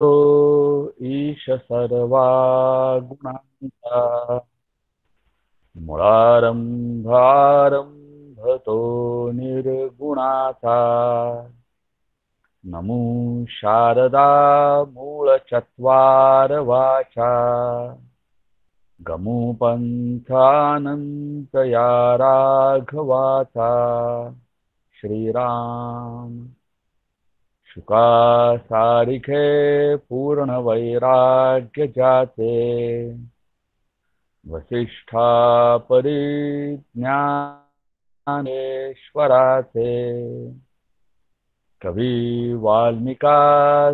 तो ईश सर्वा गुणांचा मुळारंभारंभतो निर्गुणाचा नमो शारदा मूळचत्वार वाचा गमो पंथानंत या राघवाचा श्रीराम शुका सारिखे पूर्ण वैराग्य जाते वसिष्ठा परिज्ञानेश्वराचे कवी वाल्मिका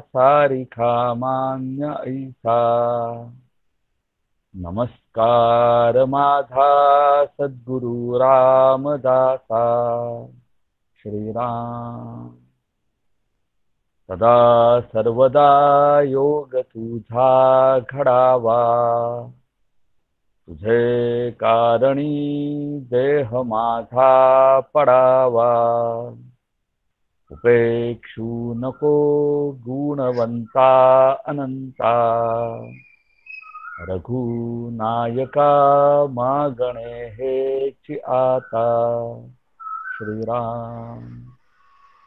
सारिखा मान्य ऐसा नमस्कार माझा सद्गुरु रामदासा श्रीराम सदा सर्वदा योग तुझा घडावा तुझे कारणी देह माझा पडावा उपेक्षू नको गुणवंता अनंता रघुनायका मागणे हेची आता श्रीराम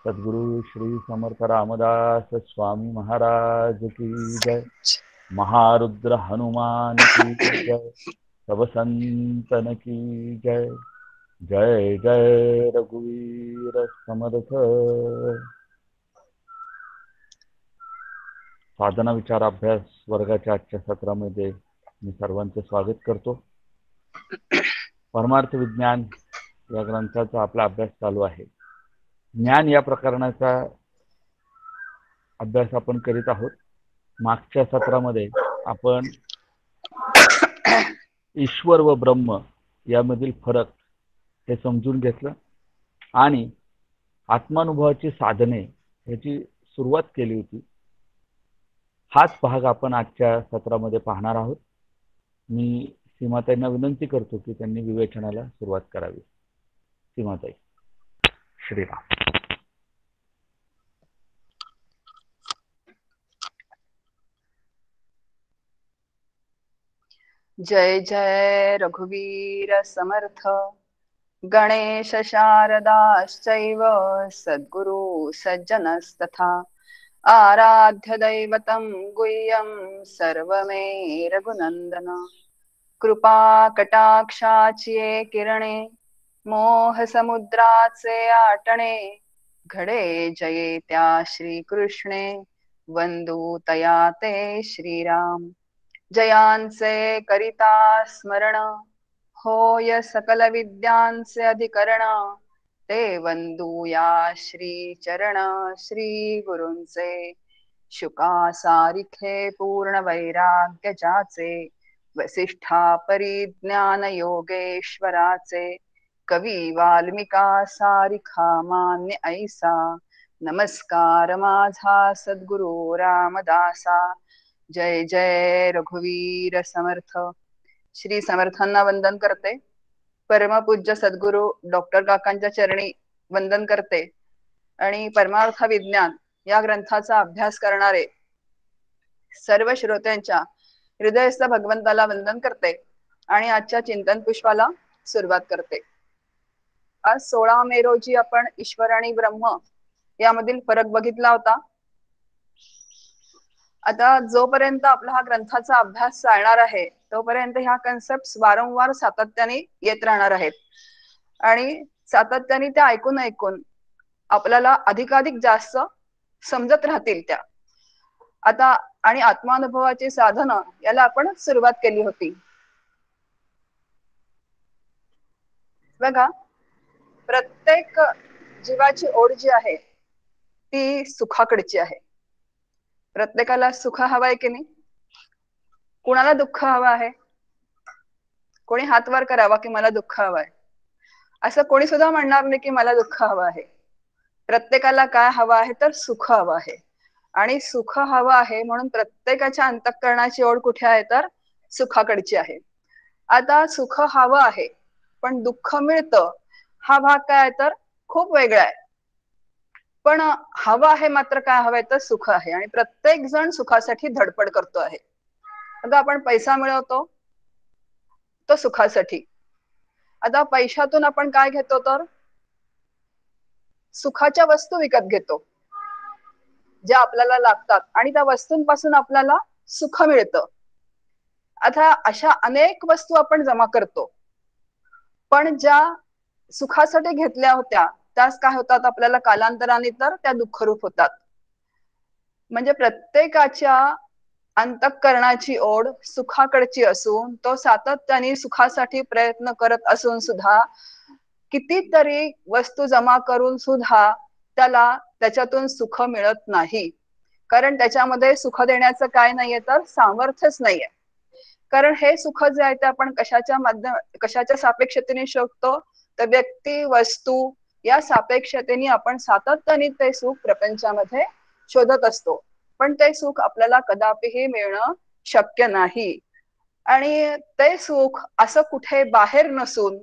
सद्गुरु श्री समर्थ रामदास स्वामी महाराज की जय महारुद्र हनुमान की जय सब संतन की जय जय जय रघुवीर समर्थ साधना विचार अभ्यास वर्गाच्या आजच्या सत्रामध्ये मी सर्वांचे स्वागत करतो. परमार्थ विज्ञान या ग्रंथाचा आपला अभ्यास चालू आहे. ज्ञान या प्रकरणाचा अभ्यास आपण करीत आहोत. मागच्या सत्रामध्ये आपण ईश्वर व ब्रह्म यामधील फरक हे समजून घेतलं आणि आत्मानुभवाची साधने याची सुरुवात केली होती. हाच भाग आपण आजच्या सत्रामध्ये पाहणार आहोत. मी सीमाताईंना विनंती करतो की त्यांनी विवेचनाला सुरुवात करावी. सीमाताई. श्रीराम. जय जय रघुवीर समर्थ गणेश शारदाश्चैव सद्गुरु सज्जनस्तथा आराध्य दैवतं गुह्यं सर्वमे रघुनंदन कृपा कटाक्षाची किरणे मोह समुद्राचे आटणे घडे जये त्या श्रीकृष्णे वंदू तया ते श्रीराम जयांचे करिता स्मरण होय सकल विद्यांचे अधिकरण ते वंदूया श्री चरण श्री गुरूंचे शुका सारिखे पूर्ण वैराग्य जाचे वसिष्ठा परिज्ञान योगेश्वराचे कवी वाल्मिका सारिखा मान्य ऐसा नमस्कार माझा सद्गुरु रामदासा जय जय रघुवीर समर्थ. श्री समर्थांना वंदन करते. परमपूज्य सद्गुरु डॉक्टर काकांच्या चरणी वंदन करते आणि परमार्थ विज्ञान या ग्रंथाचा अभ्यास करणारे सर्व श्रोत्यांच्या हृदयस्थ भगवंताला वंदन करते आणि आजच्या चिंतन पुष्पाला सुरुवात करते. आज 16 मे रोजी आपण ईश्वर आणि ब्रह्म यामधील फरक बघितला होता. आता जोपर्यंत आपला हा ग्रंथाचा अभ्यास चालणार आहे तोपर्यंत ह्या कन्सेप्ट वारंवार सातत्याने येत राहणार आहेत आणि सातत्याने त्या ऐकून ऐकून आपल्याला अधिकाधिक जास्त समजत राहतील त्या. आता आणि आत्मानुभवाची साधनं याला आपण सुरुवात केली होती. बघा, प्रत्येक जीवाची ओढ जी आहे ती सुखाकडची आहे. प्रत्येकाला सुख हवंय की नाही? कुणाला दुःख हवं आहे? कोणी हात वर करावा की मला दुःख हवंय. असं कोणी सुद्धा म्हणणार नाही की मला दुःख हवं आहे. प्रत्येकाला काय हवं आहे तर सुख हवं आहे आणि सुख हवं आहे म्हणून प्रत्येकाच्या अंतःकरणाची ओढ कुठे आहे तर सुखाकडची आहे. आता सुख हवं आहे पण दुःख मिळतं हा भाग काय तर खूप वेगळा आहे. पण हवं आहे मात्र काय हवंय तर सुख आहे, आणि प्रत्येक जण सुखासाठी धडपड करतो आहे. अगं आपण पैसा मिळवतो तो सुखासाठी. आता पैशातून आपण काय घेतो तर सुखाच्या वस्तू विकत घेतो ज्या आपल्याला लागतात, आणि त्या वस्तूंपासून आपल्याला सुख मिळतं. आता अशा अनेक वस्तू आपण जमा करतो, पण ज्या सुखासाठी घेतल्या होत्या त्याच काय होतात आपल्याला कालांतराने तर त्या दुःखरूप होतात. म्हणजे प्रत्येकाच्या अंतःकरणाची ओढ सुखाकडची असून तो सातत्याने सुखासाठी प्रयत्न करत असून सुद्धा कितीतरी वस्तू जमा करून सुद्धा त्याला त्याच्यातून सुख मिळत नाही. कारण त्याच्यामध्ये सुख देण्याचं काय नाहीये तर सामर्थ्यच नाहीये. कारण हे सुख जे आहे ते आपण कशाच्या सापेक्षतेने शोधतो तर व्यक्ती वस्तू या सापेक्षतेने आपण सातत्याने ते सुख प्रपंचामध्ये शोधत असतो. पण ते सुख आपल्याला कदापिही मिळणं शक्य नाही. आणि ते सुख असं कुठे बाहेर नसून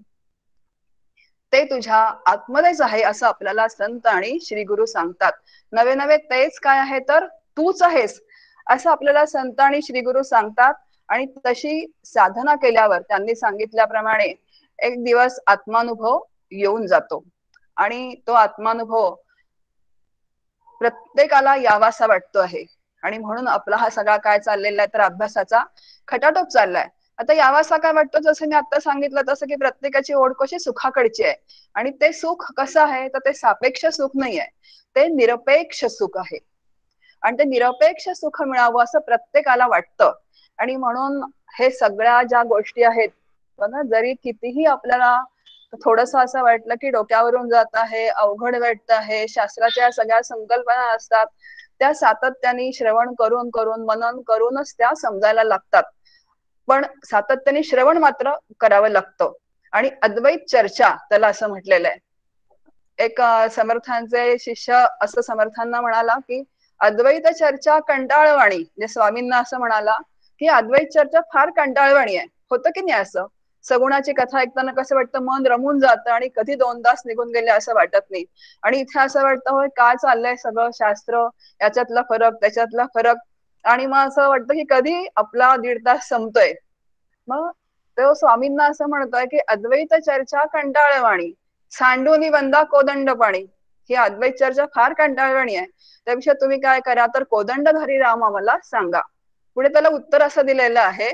ते तुझ्या आतमध्येच आहे असं आपल्याला संत आणि श्री गुरु सांगतात. नवे नवे तेच काय आहे तर तूच आहेस असं आपल्याला संत आणि श्री गुरु सांगतात. आणि तशी साधना केल्यावर त्यांनी सांगितल्याप्रमाणे एक दिवस आत्मानुभव येऊन जातो, आणि तो आत्मानुभव प्रत्येकाला यावासा वाटतो आहे. आणि म्हणून आपला हा सगळा काय चाललेला आहे तर अभ्यासाचा खटाटोप चाललाय. आता यावासा काय वाटतो, जसं मी आता सांगितलं तसं की प्रत्येकाची ओढ कशी सुखाकडची आहे, आणि ते सुख कसं आहे तर ते सापेक्ष सुख नाही आहे, ते निरपेक्ष सुख आहे. आणि ते निरपेक्ष सुख मिळावं असं प्रत्येकाला वाटतं. आणि म्हणून हे सगळ्या ज्या गोष्टी आहेत बघा, जरी कितीही आपल्याला थोडस असं वाटलं की डोक्यावरून जात आहे, अवघड वाटत आहे, शास्त्राच्या सगळ्या संकल्पना असतात त्या सातत्याने श्रवण करून करून मनन करूनच त्या समजायला लागतात. पण सातत्याने श्रवण मात्र करावं लागतं. आणि अद्वैत चर्चा त्याला असं म्हटलेलं आहे. एक समर्थांचे शिष्य असं समर्थांना म्हणाला की अद्वैत चर्चा कंटाळवाणी, म्हणजे स्वामींना असं म्हणाला की अद्वैत चर्चा फार कंटाळवाणी आहे. होतं की नाही असं? सगुणाची कथा ऐकताना कसं वाटतं, मन रमून जातं आणि कधी 2 तास निघून गेले असं वाटत नाही. आणि इथे असं वाटतं होय काय चाललंय सगळं शास्त्र, याच्यातला फरक त्याच्यातला फरक, आणि मग असं वाटतं की कधी आपला 1.5 तास संपतोय. मग तो स्वामींना असं म्हणतोय की अद्वैत चर्चा कंटाळवाणी, सांडूनी वंदा कोदंड पाणी. ही अद्वैत चर्चा फार कंटाळवाणी आहे, त्यापेक्षा तुम्ही काय करा तर कोदंडधारी राम आम्हाला सांगा. पुढे त्याला उत्तर असं दिलेलं आहे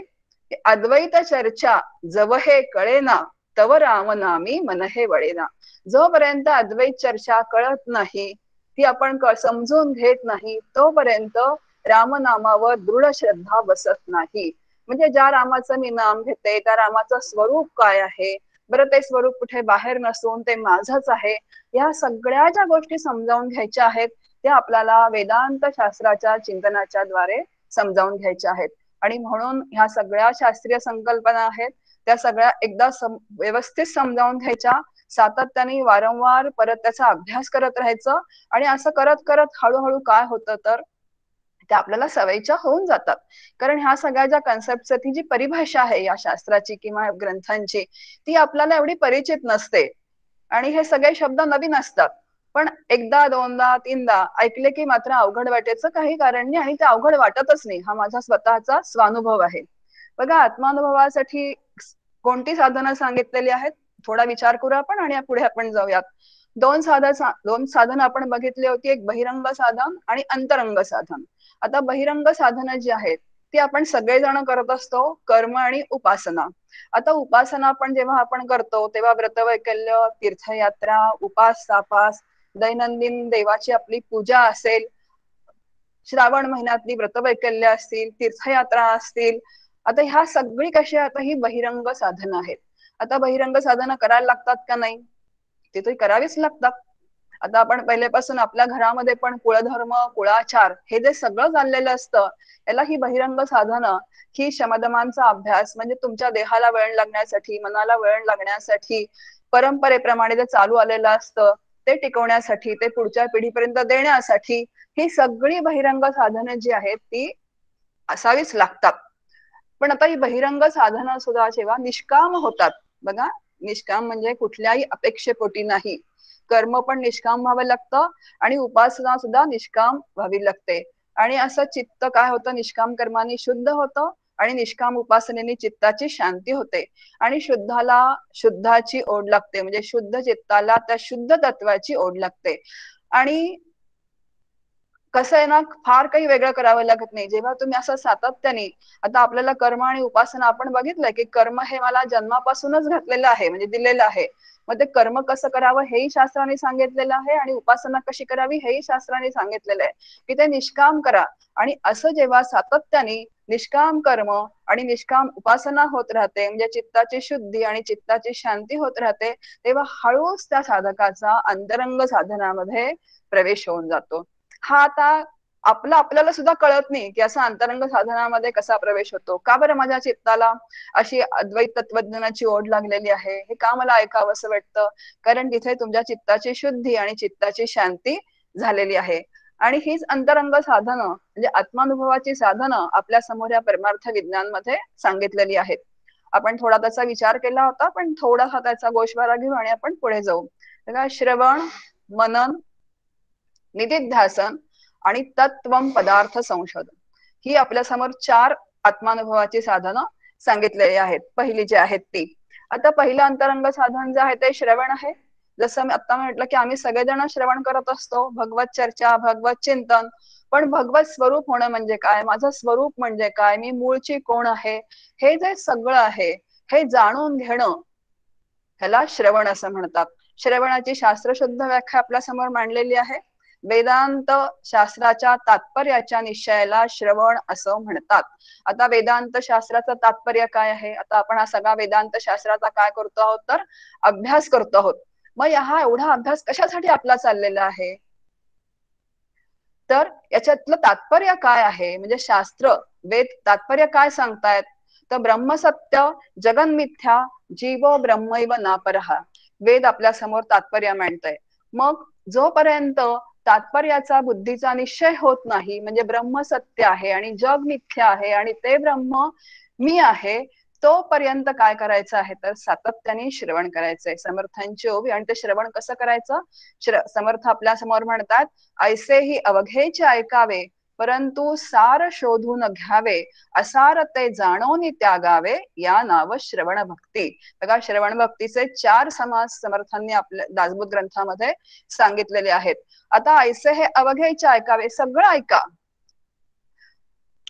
की अद्वैत चर्चा जव हे कळेना तव राम नामी मन हे वळेना. जोपर्यंत अद्वैत चर्चा कळत नाही, ती आपण समजून घेत नाही, तोपर्यंत रामनामावर दृढ श्रद्धा बसत नाही. म्हणजे ज्या रामाचं मी नाम घेते त्या रामाचं स्वरूप काय आहे, बरं ते स्वरूप कुठे बाहेर नसून ते माझंच आहे. या सगळ्या ज्या गोष्टी समजावून घ्यायच्या आहेत त्या आपल्याला वेदांत शास्त्राच्या चिंतनाच्या द्वारे समजावून घ्यायच्या आहेत. आणि म्हणून ह्या सगळ्या शास्त्रीय संकल्पना आहेत त्या सगळ्या एकदा व्यवस्थित समजावून घ्यायच्या, सातत्याने वारंवार परत त्याचा अभ्यास करत राहायचं. आणि असं करत करत हळूहळू काय होतं तर त्या आपल्याला सवयीच्या होऊन जातात. कारण ह्या सगळ्या ज्या कन्सेप्टची जी परिभाषा आहे या शास्त्राची किंवा ग्रंथांची, ती आपल्याला एवढी परिचित नसते आणि हे सगळे शब्द नवीन असतात. पण एकदा दोनदा तीनदा ऐकले की मात्र अवघड वाटायचं काही कारण नाही, आणि ते अवघड वाटतच नाही. हा माझा स्वतःचा स्वानुभव आहे. बघा, आत्मानुभवासाठी कोणती साधनं सांगितलेली आहेत थोडा विचार करू आपण आणि पुढे आपण जाऊयात. दोन साधन आपण बघितली होती, एक बहिरंग साधन आणि अंतरंग साधन. आता बहिरंग साधनं जी आहेत ती आपण सगळेजण करत असतो, कर्म आणि उपासना. आता उपासना आपण जेव्हा आपण करतो तेव्हा व्रतवैकल्य, तीर्थयात्रा, उपास तापास, दैनंदिन देवाची आपली पूजा असेल, श्रावण महिन्यातली व्रतवैकल्य असतील, तीर्थयात्रा असतील. आता ह्या सगळी कशी आता ही बहिरंग साधनं आहेत. आता बहिरंग साधनं करायला लागतात का नाही? ते तर करावीच लागतात. आता आपण पहिल्यापासून आपल्या घरामध्ये पण कुळधर्म, कुळाचार हे जे सगळं चाललेलं असतं, याला ही बहिरंग साधनं, ही शमदमांचा अभ्यास, म्हणजे तुमच्या देहाला वळण लागण्यासाठी, मनाला वळण लागण्यासाठी, परंपरेप्रमाणे जे चालू आलेलं असतं ते टिकवण्यासाठी, ते पुढच्या पिढीपर्यंत देण्यासाठी ही सगळी बहिरंग साधनं जी आहेत ती असावीच लागतात. पण आता ही बहिरंग साधनं सुद्धा जेव्हा निष्काम होतात, बघा, निष्काम म्हणजे कुठल्याही अपेक्षेपोटी नाही, कर्म पण निष्काम व्हावं लागतं आणि उपासना सुद्धा निष्काम व्हावी लागते. आणि असं चित्त काय होतं, निष्काम कर्माने शुद्ध होतं आणि निष्काम उपासनेने चित्ताची शांती होते आणि शुद्धाची ओढ लागते, म्हणजे शुद्ध चित्ताला त्या शुद्ध तत्वाची ओढ लागते. आणि कसं आहे ना, फार काही वेगळं करावं लागत नाही जेव्हा तुम्ही असं सातत्याने. आता आपल्याला कर्म आणि उपासना आपण बघितलंय की कर्म हे मला जन्मापासूनच घातलेलं आहे, म्हणजे दिलेलं आहे. मग ते कर्म कसं करावं हेही शास्त्राने सांगितलेलं आहे आणि उपासना कशी करावी हेही शास्त्राने सांगितलेलं आहे की ते निष्काम करा. आणि असं जेव्हा सातत्याने निष्काम कर्म आणि निष्काम उपासना होत राहते, म्हणजे चित्ताची शुद्धी आणि चित्ताची शांती होत राहते, तेव्हा हळूच त्या साधकाचा अंतरंग साधनामध्ये प्रवेश होऊन जातो. हा आता आपल्याला सुद्धा कळत नाही की असा अंतरंग साधनामध्ये कसा प्रवेश होतो. का बरं माझ्या चित्ताला अशी अद्वैत तत्वज्ञानाची ओढ लागलेली आहे, हे का मला ऐकावं असं वाटतं? कारण तिथे तुमच्या चित्ताची शुद्धी आणि चित्ताची शांती झालेली आहे. आणि हीच अंतरंग साधनं म्हणजे आत्मानुभवाची साधनं आपल्या समोर या परमार्थ विज्ञानमध्ये सांगितलेली आहेत. आपण थोडा त्याचा विचार केला होता, पण थोडासा त्याचा गोषवारा घेऊ आणि आपण पुढे जाऊ. श्रवण, मनन, निधिध्यासन आणि तत्वम पदार्थ संशोधन ही आपल्या समोर 4 आत्मानुभवाची साधनं सांगितलेली आहेत. पहिली जी आहेत ती, आता पहिलं अंतरंग साधन जे आहे ते श्रवण आहे. जसं मी आता म्हटलं की आम्ही सगळेजण श्रवण करत असतो, भगवत चर्चा, भगवत चिंतन. पण भगवत स्वरूप होणं म्हणजे काय, माझं स्वरूप म्हणजे काय, मी मूळची कोण आहे, हे जे सगळं आहे हे जाणून घेणं, ह्याला श्रवण असं म्हणतात. श्रवणाची शास्त्रशुद्ध व्याख्या आपल्या समोर मांडलेली आहे. वेदांत शास्त्राच्या तात्पर्याच्या निश्चयाला श्रवण असं म्हणतात. आता वेदांत शास्त्राचं तात्पर्य काय आहे, आता आपण हा सगळा वेदांत शास्त्राचा काय करतो आहोत तर अभ्यास करतो आहोत. मग हा एवढा अभ्यास कशासाठी आपला चाललेला आहे, तर याच्यातलं तात्पर्य काय आहे, म्हणजे शास्त्र वेद तात्पर्य काय सांगतायत, तर ब्रह्मसत्य जगन मिथ्या जीव ब्रह्मैव नापरहा, वेद आपल्या समोर तात्पर्य मांडतय. मग जोपर्यंत तात्पर्याचा बुद्धीचा निश्चय होत नाही, म्हणजे ब्रह्म सत्य आहे आणि जग मिथ्या आहे आणि ते ब्रह्म मी आहे, तोपर्यंत काय करायचं आहे तर सातत्याने श्रवण करायचंय समर्थांची ओवी. आणि ते श्रवण कसं करायचं, समर्थ आपल्या समोर म्हणतात, ऐसेही अवघेचे ऐकावे परंतु सार शोधून घ्यावे, असार ते जाणून त्यागावे, या नाव श्रवण भक्ती. बघा, श्रवण भक्तीचे 4 समास समर्थांनी आपल्या दासबोध ग्रंथामध्ये सांगितलेले आहेत. आता ऐसे हे अवघेचे ऐकावे, सगळं ऐका,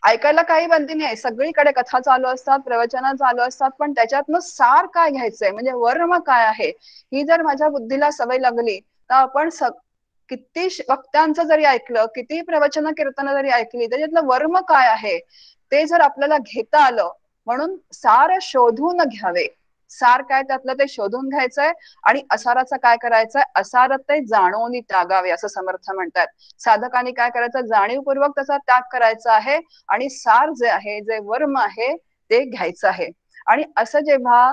ऐकायला काही बंदी नाही, सगळीकडे कथा चालू असतात, प्रवचन चालू असतात, पण त्याच्यातनं सार काय घ्यायचंय, म्हणजे वर्म काय आहे, ही जर माझ्या बुद्धीला सवय लागली तर आपण किती वक्त्यांचं जरी ऐकलं, किती प्रवचन कीर्तन जरी ऐकली, त्याच्यातलं वर्म काय आहे ते जर आपल्याला घेता आलं, म्हणून सार शोधून घ्यावे, सार काय त्यातलं ते शोधून घ्यायचंय आणि असाराचं काय करायचंय, असार ते जाणून त्यागावे असं समर्थ म्हणतात. साधकाने काय करायचं, जाणीवपूर्वक त्याचा त्याग करायचा आहे आणि सार जे आहे, जे वर्म आहे ते घ्यायचं आहे. आणि असं जेव्हा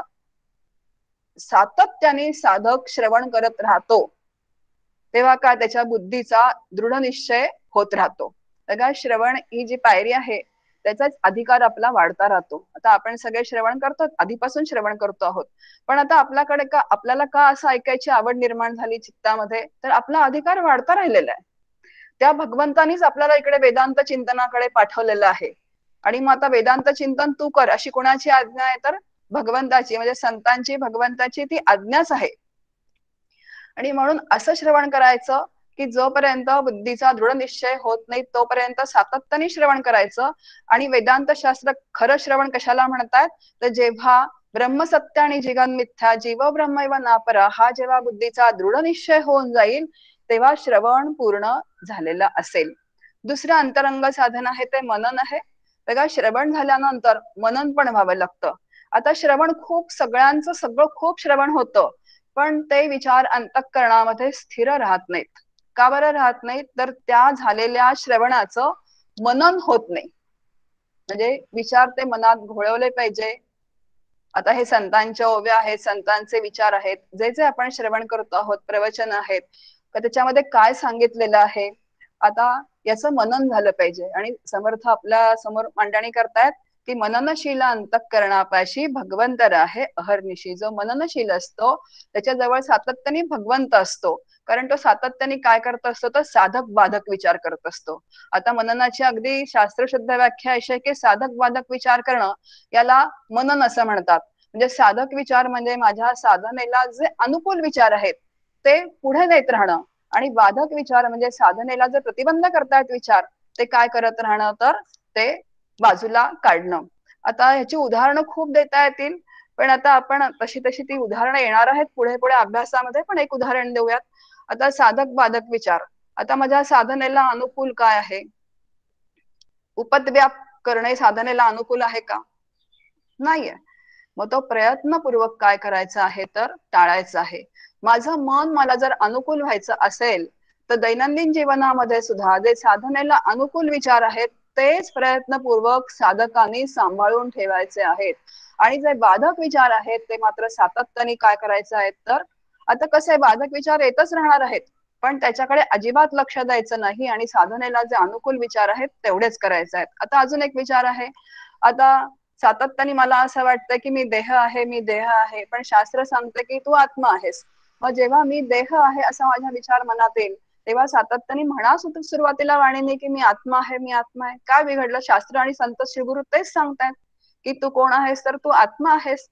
सातत्याने साधक श्रवण करत राहतो, तेव्हा काय त्याच्या बुद्धीचा दृढ निश्चय होत राहतो. बघा, श्रवण ही जी पायरी आहे त्याचाच अधिकार आपला वाढता राहतो. आता आपण सगळे श्रवण करतो, आधीपासून श्रवण करतो आहोत, पण आता आपल्याला का असं ऐकायची आवड निर्माण झाली चित्तामध्ये, तर आपला अधिकार वाढता राहिलेला आहे. त्या भगवंतानीच आपल्याला इकडे वेदांत चिंतनाकडे पाठवलेलं आहे. आणि मग आता वेदांत चिंतन तू कर अशी कोणाची आज्ञा आहे तर भगवंताची, म्हणजे संतांची, भगवंताची ती आज्ञाच आहे. आणि म्हणून असं श्रवण करायचं की जोपर्यंत बुद्धीचा दृढ निश्चय होत नाही तोपर्यंत सातत्याने श्रवण करायचं. आणि वेदांत शास्त्र खरं श्रवण कशाला म्हणतात, तर जेव्हा ब्रह्मसत्य आणि जीवन मिथ्या जीव ब्रह्मैव नापरा हा जेव्हा बुद्धीचा दृढ निश्चय होऊन जाईल, तेव्हा श्रवण पूर्ण झालेलं असेल. दुसरं अंतरंग साधन आहे ते मनन आहे. बघा, श्रवण झाल्यानंतर मनन पण व्हावं लागतं. आता श्रवण सगळं खूप श्रवण होतं, पण ते विचार अंतःकरणामध्ये स्थिर राहत नाहीत. का बरं राहत नाहीत, तर त्या झालेल्या श्रवणाचं मनन होत नाही, म्हणजे विचार ते मनात घोळवले पाहिजे. आता हे संतांच्या ओव्या आहेत, संतांचे विचार आहेत, जे जे आपण श्रवण करतो आहोत, प्रवचन आहेत, तर त्याच्यामध्ये काय सांगितलेलं आहे, आता याचं मनन झालं पाहिजे. आणि समर्थ आपल्या समोर मांडणी करतायत की मननशील अंतःकरणापाशी भगवंत राहे अहर्निशी. जो मननशील असतो त्याच्याजवळ सातत्याने भगवंत असतो. कारण तो सातत्याने काय करत असतो तर साधक बाधक विचार करत असतो. आता मननाची अगदी शास्त्रशुद्ध व्याख्या अशी आहे की साधक बाधक विचार करणं याला मनन असं म्हणतात. म्हणजे साधक विचार म्हणजे माझ्या साधनेला जे अनुकूल विचार आहेत ते पुढे नेत राहणं, आणि बाधक विचार म्हणजे साधनेला जे प्रतिबंध करतायत विचार ते काय करत राहणं तर ते बाजूला काढणं. आता ह्याची उदाहरणं खूप देता येतील, पण आता आपण तशी तशी ती उदाहरणं येणार आहेत पुढे पुढे अभ्यासामध्ये, पण एक उदाहरण देऊयात. आता साधक बाधक विचार, आता माझ्या साधनेला अनुकूल काय आहे? उपद्व्याप करणे साधनेला अनुकूल आहे का? नाहीये. मग तो प्रयत्नपूर्वक काय करायचा आहे तर टाळायचं आहे. माझं मन मला जर अनुकूल व्हायचं असेल तर दैनंदिन जीवनामध्ये सुद्धा जे साधनेला अनुकूल विचार आहेत तेच प्रयत्नपूर्वक साधकांनी सांभाळून ठेवायचे आहेत, आणि जे बाधक विचार आहेत ते मात्र सातत्याने काय करायचे आहेत तर, आता कसं आहे बाधक विचार येतच राहणार आहेत पण त्याच्याकडे अजिबात लक्ष द्यायचं नाही आणि साधनेला जे अनुकूल विचार आहेत तेवढेच करायचे आहेत. आता अजून एक विचार आहे. आता सातत्याने मला असं वाटतं की मी देह आहे, मी देह आहे, पण शास्त्र सांगते की तू आत्मा आहेस. मग जेव्हा मी देह आहे असा माझा विचार मनात येईल तेव्हा सातत्याने म्हणा सुरुवातीला वाणीने की मी आत्मा आहे, मी आत्मा आहे. काय बिघडलं? शास्त्र आणि संत श्रीगुरु तेच सांगतायत की तू कोण आहेस तर तू आत्मा आहेस.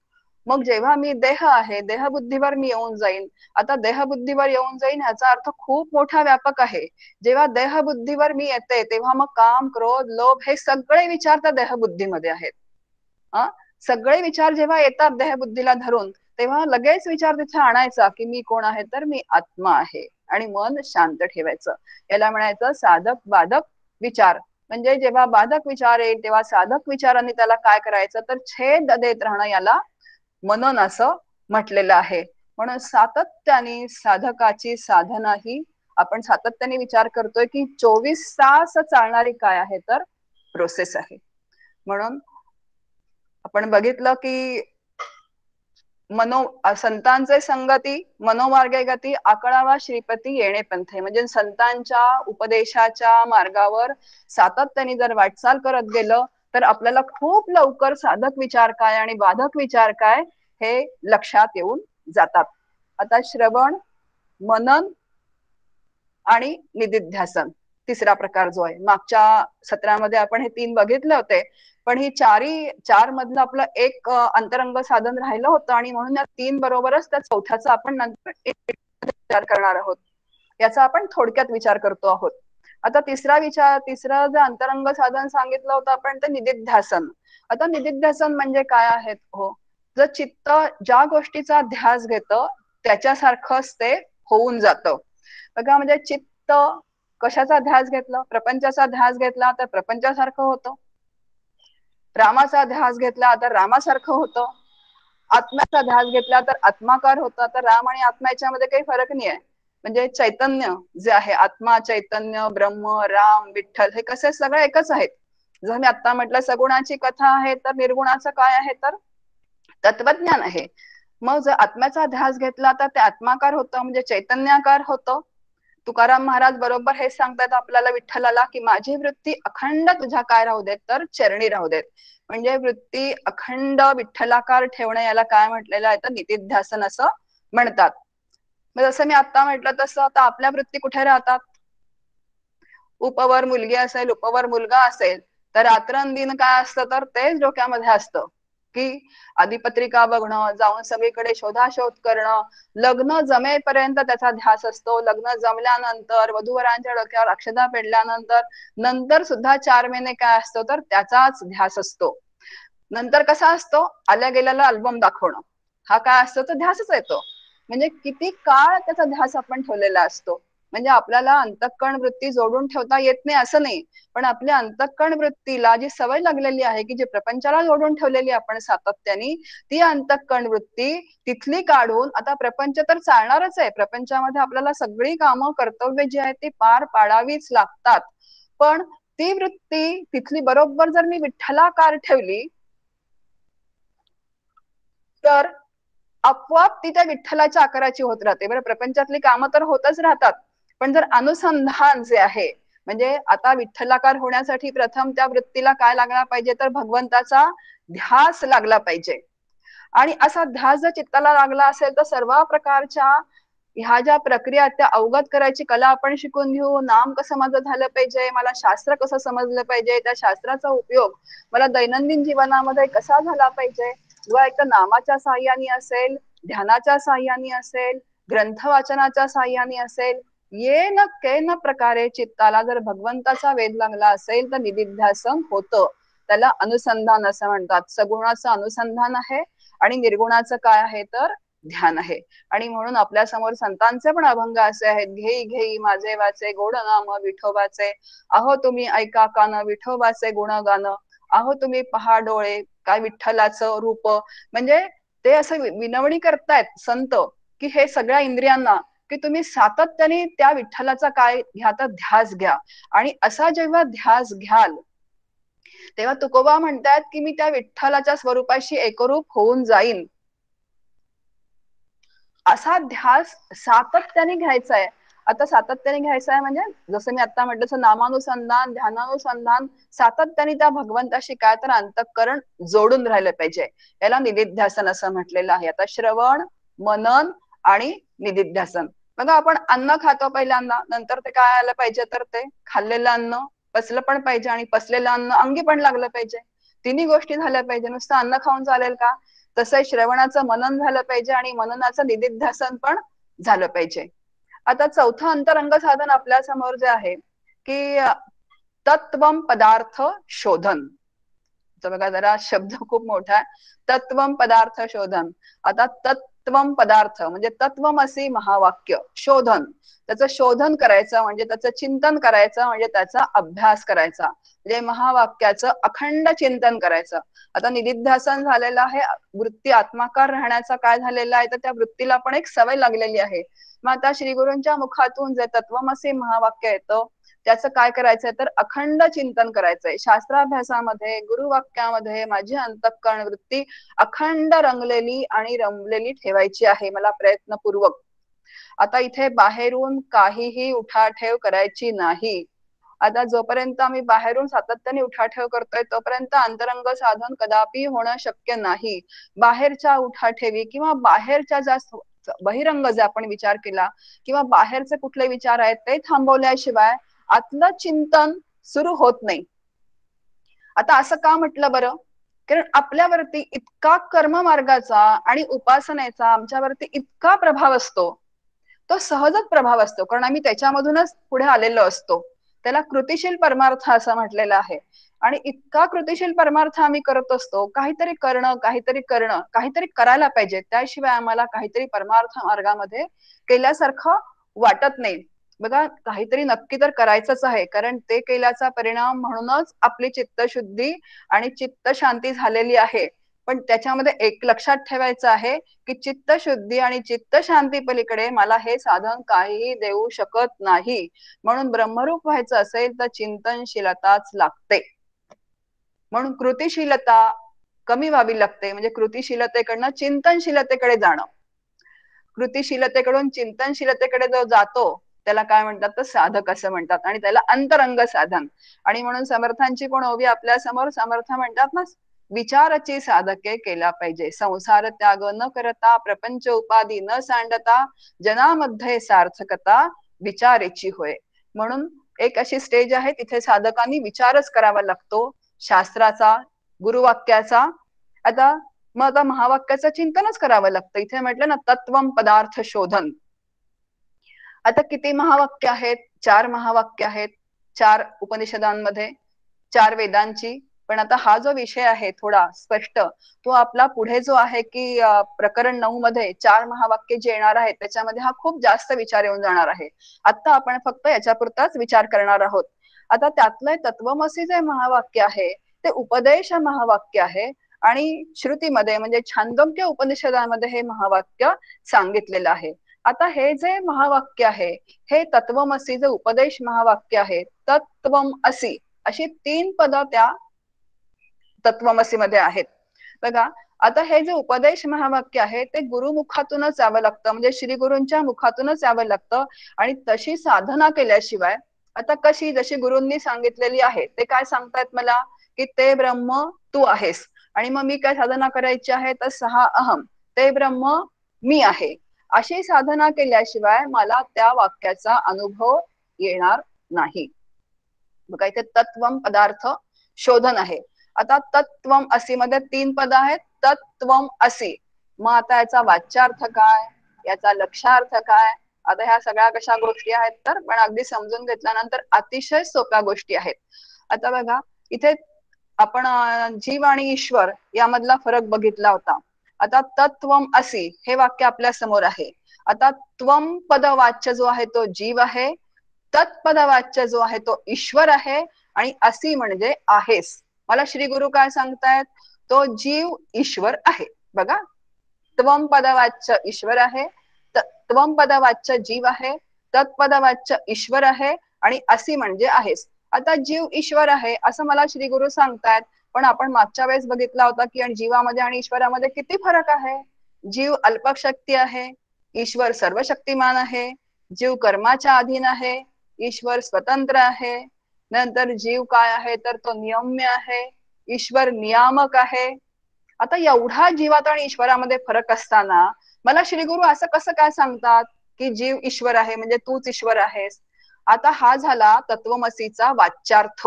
मग जेव्हा मी देह आहे, देहबुद्धीवर मी येऊन जाईन. आता देहबुद्धीवर येऊन जाईन ह्याचा अर्थ खूप मोठा व्यापक आहे. जेव्हा देहबुद्धीवर मी येते तेव्हा मग काम, क्रोध, लोभ हे सगळे विचार त्या देहबुद्धीमध्ये आहेत. सगळे विचार जेव्हा येतात देहबुद्धीला धरून तेव्हा लगेच विचार तिथे आणायचा की मी कोण आहे तर मी आत्मा आहे, आणि मन शांत ठेवायचं. याला म्हणायचं साधक बाधक विचार. म्हणजे जेव्हा बाधक विचार येईल तेव्हा साधक विचारांनी त्याला काय करायचं तर छेद देत राहणं, याला मनन असं म्हटलेलं आहे. म्हणून सातत्याने साधकाची साधना ही आपण सातत्याने विचार करतोय की 24 तास चालणारी काय आहे तर प्रोसेस आहे. म्हणून आपण बघितलं की संतांचे संगती मनोमार्गे गती आकळावा श्रीपती येणे पंथे. म्हणजे संतांच्या उपदेशाच्या मार्गावर सातत्याने जर वाटचाल करत गेलं तर आपल्याला खूप लवकर साधक विचार काय आणि बाधक विचार काय हे लक्षात येऊन जातात. आता श्रवण, मनन आणि निदिध्यासन तिसरा प्रकार जो आहे, मागच्या सत्रामध्ये आपण हे 3 बघितले होते, पण ही चार मधलं आपलं एक अंतरंग साधन राहिलं होतं, आणि म्हणून या 3 बरोबरच त्या चौथ्याचा आपण नंतर विचार करणार आहोत. याचा आपण थोडक्यात विचार करतो आहोत. आता तिसरं जे अंतरंग साधन सांगितलं होतं आपण ते निदिध्यासन. आता निदिध्यासन म्हणजे काय आहे? हो, जर चित्त ज्या गोष्टीचा ध्यास घेतं त्याच्यासारखंच ते होऊन जातं. बघा, म्हणजे चित्त कशाचा ध्यास घेतला? प्रपंचाचा ध्यास घेतला तर प्रपंचासारखं होतं. रामाचा ध्यास घेतला तर रामासारखं होतं. आत्म्याचा ध्यास घेतला तर आत्माकार होता. तर राम आणि आत्मा याच्यामध्ये काही फरक नाही आहे. म्हणजे चैतन्य जे आहे, आत्मा, चैतन्य, ब्रह्म, राम, विठ्ठल हे कसे सगळे एकच आहेत. जर मी आता म्हटलं सगुणाची कथा आहे तर निर्गुणाचं काय आहे तर तत्वज्ञान आहे. मग जर आत्म्याचा ध्यास घेतला तर ते आत्माकार होतं, म्हणजे चैतन्याकार होतं. तुकाराम महाराज बरोबर हे सांगतात आपल्याला विठ्ठलाला की माझी वृत्ती अखंड तुझ्या काय राहू देत तर चरणी राहू देत. म्हणजे वृत्ती अखंड विठ्ठलाकार ठेवणं याला काय म्हटलेलं आहे तर निदिध्यासन असं म्हणतात. मग जसं मी आता म्हटलं तसं आता आपल्या वृत्ती कुठे राहतात? उपवर मुलगी असेल, उपवर मुलगा असेल तर रात्रंदिन काय असतं तर तेच डोक्यामध्ये असतं की आदिपत्रिका बघणं, जाऊन सगळीकडे शोधाशोध करणं, लग्न जमेपर्यंत त्याचा ध्यास असतो. लग्न जमल्यानंतर वधूवरांच्या डोक्यावर अक्षता पेटल्यानंतर नंतर सुद्धा 4 महिने काय असतो तर त्याचाच ध्यास असतो. नंतर कसा असतो? आल्या गेल्याला अल्बम दाखवणं, हा काय असतो तर ध्यासच येतो. म्हणजे किती काळ त्याचा ध्यास आपण ठेवलेला असतो. म्हणजे आपल्याला अंतःकरण वृत्ती जोडून ठेवता येत नाही असं नाही, पण आपल्या अंतःकरण वृत्तीला जी सवय लागलेली आहे की जी प्रपंचाला जोडून ठेवलेली आपण सातत्याने, ती अंतःकरण वृत्ती तिथली काढून, आता प्रपंच तर चालणारच आहे, प्रपंचामध्ये आपल्याला सगळी कामं कर्तव्य जी आहेत ती पार पाडावीच लागतात, पण ती वृत्ती तिथली बरोबर जर मी विठ्ठलाकार ठेवली तर आपोआप ती त्या विठ्ठलाच्या आकाराची होत राहते. बरं, प्रपंचातली कामं तर होतच राहतात, पण जर अनुसंधान जे आहे, म्हणजे आता विठ्ठलाकार होण्यासाठी प्रथम त्या वृत्तीला काय लागला पाहिजे तर भगवंताचा ध्यास लागला पाहिजे. आणि असा ध्यास जर चित्ताला लागला असेल तर सर्व प्रकारच्या ह्या ज्या प्रक्रिया त्या अवगत करायची कला आपण शिकून घेऊ. नाम कसं माझं झालं पाहिजे, मला शास्त्र कसं समजलं पाहिजे, त्या शास्त्राचा उपयोग मला दैनंदिन जीवनामध्ये कसा झाला पाहिजे, व एक तर नामाच्या साह्याने असेल, ध्यानाच्या साह्याने असेल, ग्रंथ वाचनाच्या साह्याने असेल, ये न के न प्रकारे चित्ताला जर भगवंताचा वेध लागला असेल तर निदिध्यासन होतं. त्याला अनुसंधान असं म्हणतात. सगुणाचं अनुसंधान आहे आणि निर्गुणाचं काय आहे तर ध्यान आहे. आणि म्हणून आपल्या समोर संतांचे पण अभंग असे आहेत. घेई घेई माझे वाचे गोड नाम विठोबाचे, अहो तुम्ही ऐका कान विठोबाचे गुण गाणं, अहो तुम्ही पहा डोळे काय विठ्ठलाचं रूप. म्हणजे ते असं विनवणी करतायत संत की हे सगळ्या इंद्रियांना की तुम्ही सातत्याने त्या विठ्ठलाचा काय घ्या तर ध्यास घ्या. आणि असा जेव्हा ध्यास घ्याल तेव्हा तुकोबा म्हणतात की मी त्या विठ्ठलाच्या स्वरूपाशी एकरूप होऊन जाईन. असा ध्यास सातत्याने घ्यायचा आहे. आता सातत्याने घ्यायचा आहे म्हणजे जसं मी आता म्हटलं तसं नामानुसंधान, ध्यानानुसंधान, सातत्याने त्या भगवंताशी काय तर अंतःकरण जोडून राहिलं पाहिजे. याला निदिध्यासन असं म्हटलेलं आहे. आता श्रवण, मनन आणि निदिध्यासन. बघा आपण अन्न खातो पहिल्यांदा, नंतर ते काय आलं पाहिजे तर ते खाल्लेलं अन्न पचलं पण पाहिजे आणि पचलेलं अन्न अंगी पण लागलं पाहिजे. तिन्ही गोष्टी झाल्या पाहिजे. नुसतं अन्न खाऊन चालेल का? तसं श्रवणाचं मनन झालं पाहिजे आणि मननाचं निदिध्यासन पण झालं पाहिजे. आता चौथं अंतरंग साधन आपल्या समोर जे आहे की तत्वम पदार्थ शोधन. बघा जरा शब्द खूप मोठा आहे. तत्वम पदार्थ शोधन. आता तत्वम पदार्थ म्हणजे तत्वमसी महावाक्य शोधन. त्याचं शोधन करायचं म्हणजे त्याचं चिंतन करायचं म्हणजे त्याचा अभ्यास करायचा, म्हणजे महावाक्याचं अखंड चिंतन करायचं. आता निदिध्यासन झालेलं आहे, वृत्ती आत्माकार राहण्याचा काय झालेला आहे तर त्या वृत्तीला पण एक सवय लागलेली आहे. मग आता श्री गुरूंच्या मुखातून जे तत्वमसी महावाक्य येतं त्याचं काय करायचंय तर अखंड चिंतन करायचंय. शास्त्राभ्यासामध्ये गुरुवाक्यामध्ये माझी अंतःकरण वृत्ती अखंड रंगलेली आणि रमलेली ठेवायची आहे मला प्रयत्नपूर्वक. आता इथे बाहेरून काहीही उठाठेव करायची नाही. आता जोपर्यंत आम्ही बाहेरून सातत्याने उठाठेव करतोय तोपर्यंत अंतरंग साधन कदापि होणं शक्य नाही. बाहेरच्या उठाठेवी किंवा बाहेरच्या ज्या बहिरंग जे आपण विचार केला किंवा बाहेरचे कुठले विचार आहेत ते थांबवल्याशिवाय आतलं चिंतन सुरू होत नाही. आता असं का म्हटलं बरं? कारण आपल्यावरती इतका कर्ममार्गाचा आणि उपासनेचा आमच्यावरती इतका प्रभाव असतो, तो सहजच प्रभाव असतो कारण आम्ही त्याच्यामधूनच पुढे आलेलो असतो. त्याला कृतिशील परमार्थ असं म्हटलेलं आहे. आणि इतका कृतिशील परमार्थ आम्ही करत असतो, काहीतरी करणं काहीतरी करायला पाहिजे, त्याशिवाय आम्हाला काहीतरी परमार्थ मार्गामध्ये केल्यासारखं वाटत नाही. बघा काहीतरी नक्की तर करायचंच आहे कारण ते केल्याचा परिणाम म्हणूनच आपली चित्तशुद्धी आणि चित्त शांती झालेली आहे. पण त्याच्यामध्ये एक लक्षात ठेवायचं आहे की चित्तशुद्धी आणि चित्त शांती पलीकडे मला हे साधन काहीही देऊ शकत नाही. म्हणून ब्रह्मरूप व्हायचं असेल तर चिंतनशीलताच लागते. म्हणून कृतिशीलता कमी व्हावी लागते. म्हणजे कृतिशीलतेकडनं चिंतनशीलतेकडे जाणं. कृतिशीलतेकडून चिंतनशीलतेकडे जो जातो त्याला काय म्हणतात तर साधक असं म्हणतात. आणि त्याला अंतरंग साधन. आणि म्हणून समर्थांची पण ओवी आपल्या समोर समर्थ म्हणतात ना, विचाराची साधके केला पाहिजे. संसार त्याग न करता, प्रपंच उपाधी न सांडता, जनामध्ये सार्थकता विचारेची होय. म्हणून एक अशी स्टेज आहे तिथे साधकांनी विचारच करावा लागतो शास्त्राचा, गुरुवाक्याचा. आता मग आता महावाक्याचं चिंतनच करावं लागतं. इथे म्हटलं ना तत्वम पदार्थ शोधन. आता किती महावाक्य आहेत? 4 महावाक्य आहेत 4 उपनिषदांमध्ये, 4 वेदांची. पण आता हा जो विषय आहे थोडा स्पष्ट, तो आपला पुढे जो आहे की प्रकरण 9 मध्ये 4 महावाक्य जे येणार आहेत त्याच्यामध्ये हा खूप जास्त विचार येऊन जाणार आहे. आता आपण फक्त याच्यापुरताच विचार करणार आहोत. आता त्यातलं तत्वमसी जे महावाक्य आहे ते उपदेश महावाक्य आहे आणि श्रुतीमध्ये म्हणजे छांदोग्य उपनिषदामध्ये हे महावाक्य सांगितलेलं आहे. आता हे जे महावाक्य आहे हे तत्वमसी जे उपदेश महावाक्य आहे, तत्वम असी अशी 3 पद त्या तत्वमसी मध्ये आहेत. बघा आता हे जे उपदेश महावाक्य आहे ते गुरुमुखातूनच यावं लागतं, म्हणजे श्री गुरूंच्या मुखातूनच यावं लागतं. आणि तशी साधना केल्याशिवाय, आता कशी जशी गुरूंनी सांगितलेली आहे ते काय सांगतायत मला की ते ब्रह्म तू आहेस. आणि मग मी काय साधना करायची आहे तर 6 अहम, ते ब्रह्म मी आहे. अशी साधना केल्याशिवाय मला त्या वाक्याचा अनुभव येणार नाही. बघा इथे तत्वम पदार्थ शोधन आहे. आता तत्वम असी मध्ये 3 पद आहेत. तत्वम असी, मग आता याचा वाच्यार्थ काय, याचा लक्षार्थ काय? आता ह्या सगळ्या कशा गोष्टी आहेत तर पण अगदी समजून घेतल्यानंतर अतिशय सोप्या गोष्टी आहेत. आता बघा इथे आपण जीव आणि ईश्वर यामधला फरक बघितला होता. आता तत्वम असी हे वाक्य आपल्या समोर आहे. आता त्वम पदवाच्य जो आहे तो जीव आहे, तत्पदवाच्य जो आहे तो ईश्वर आहे, आणि असी म्हणजे आहेस. मला श्री गुरु काय सांगतायत, तो जीव ईश्वर आहे. बघा त्वम पदवाच्य ईश्वर आहे, त्वम पदवाच्य जीव आहे, तत्पदवाच्य ईश्वर आहे, आणि असी म्हणजे आहेस. आता जीव ईश्वर आहे असं मला श्री गुरु सांगतायत, पण आपण मागच्या वेळेस बघितला होता की आणि जीवामध्ये आणि ईश्वरामध्ये किती फरक आहे. जीव अल्पशक्ती आहे, ईश्वर सर्वशक्तिमान आहे. जीव कर्माच्या अधीन आहे, ईश्वर स्वतंत्र आहे. नंतर जीव काय आहे तर तो नियम्य आहे, ईश्वर नियामक आहे. आता एवढा जीवात आणि ईश्वरामध्ये फरक असताना मला श्री गुरु असं कसं काय सांगतात की जीव ईश्वर आहे म्हणजे तूच ईश्वर आहेस. आता हा झाला तत्वमसीचा वाच्यार्थ.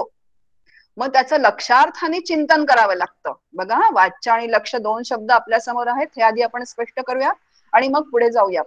मग त्याचं लक्षार्थाने चिंतन करावं लागतं. बघा वाच्य आणि लक्ष 2 शब्द आपल्या समोर आहेत, हे आधी आपण स्पष्ट करूया आणि मग पुढे जाऊया.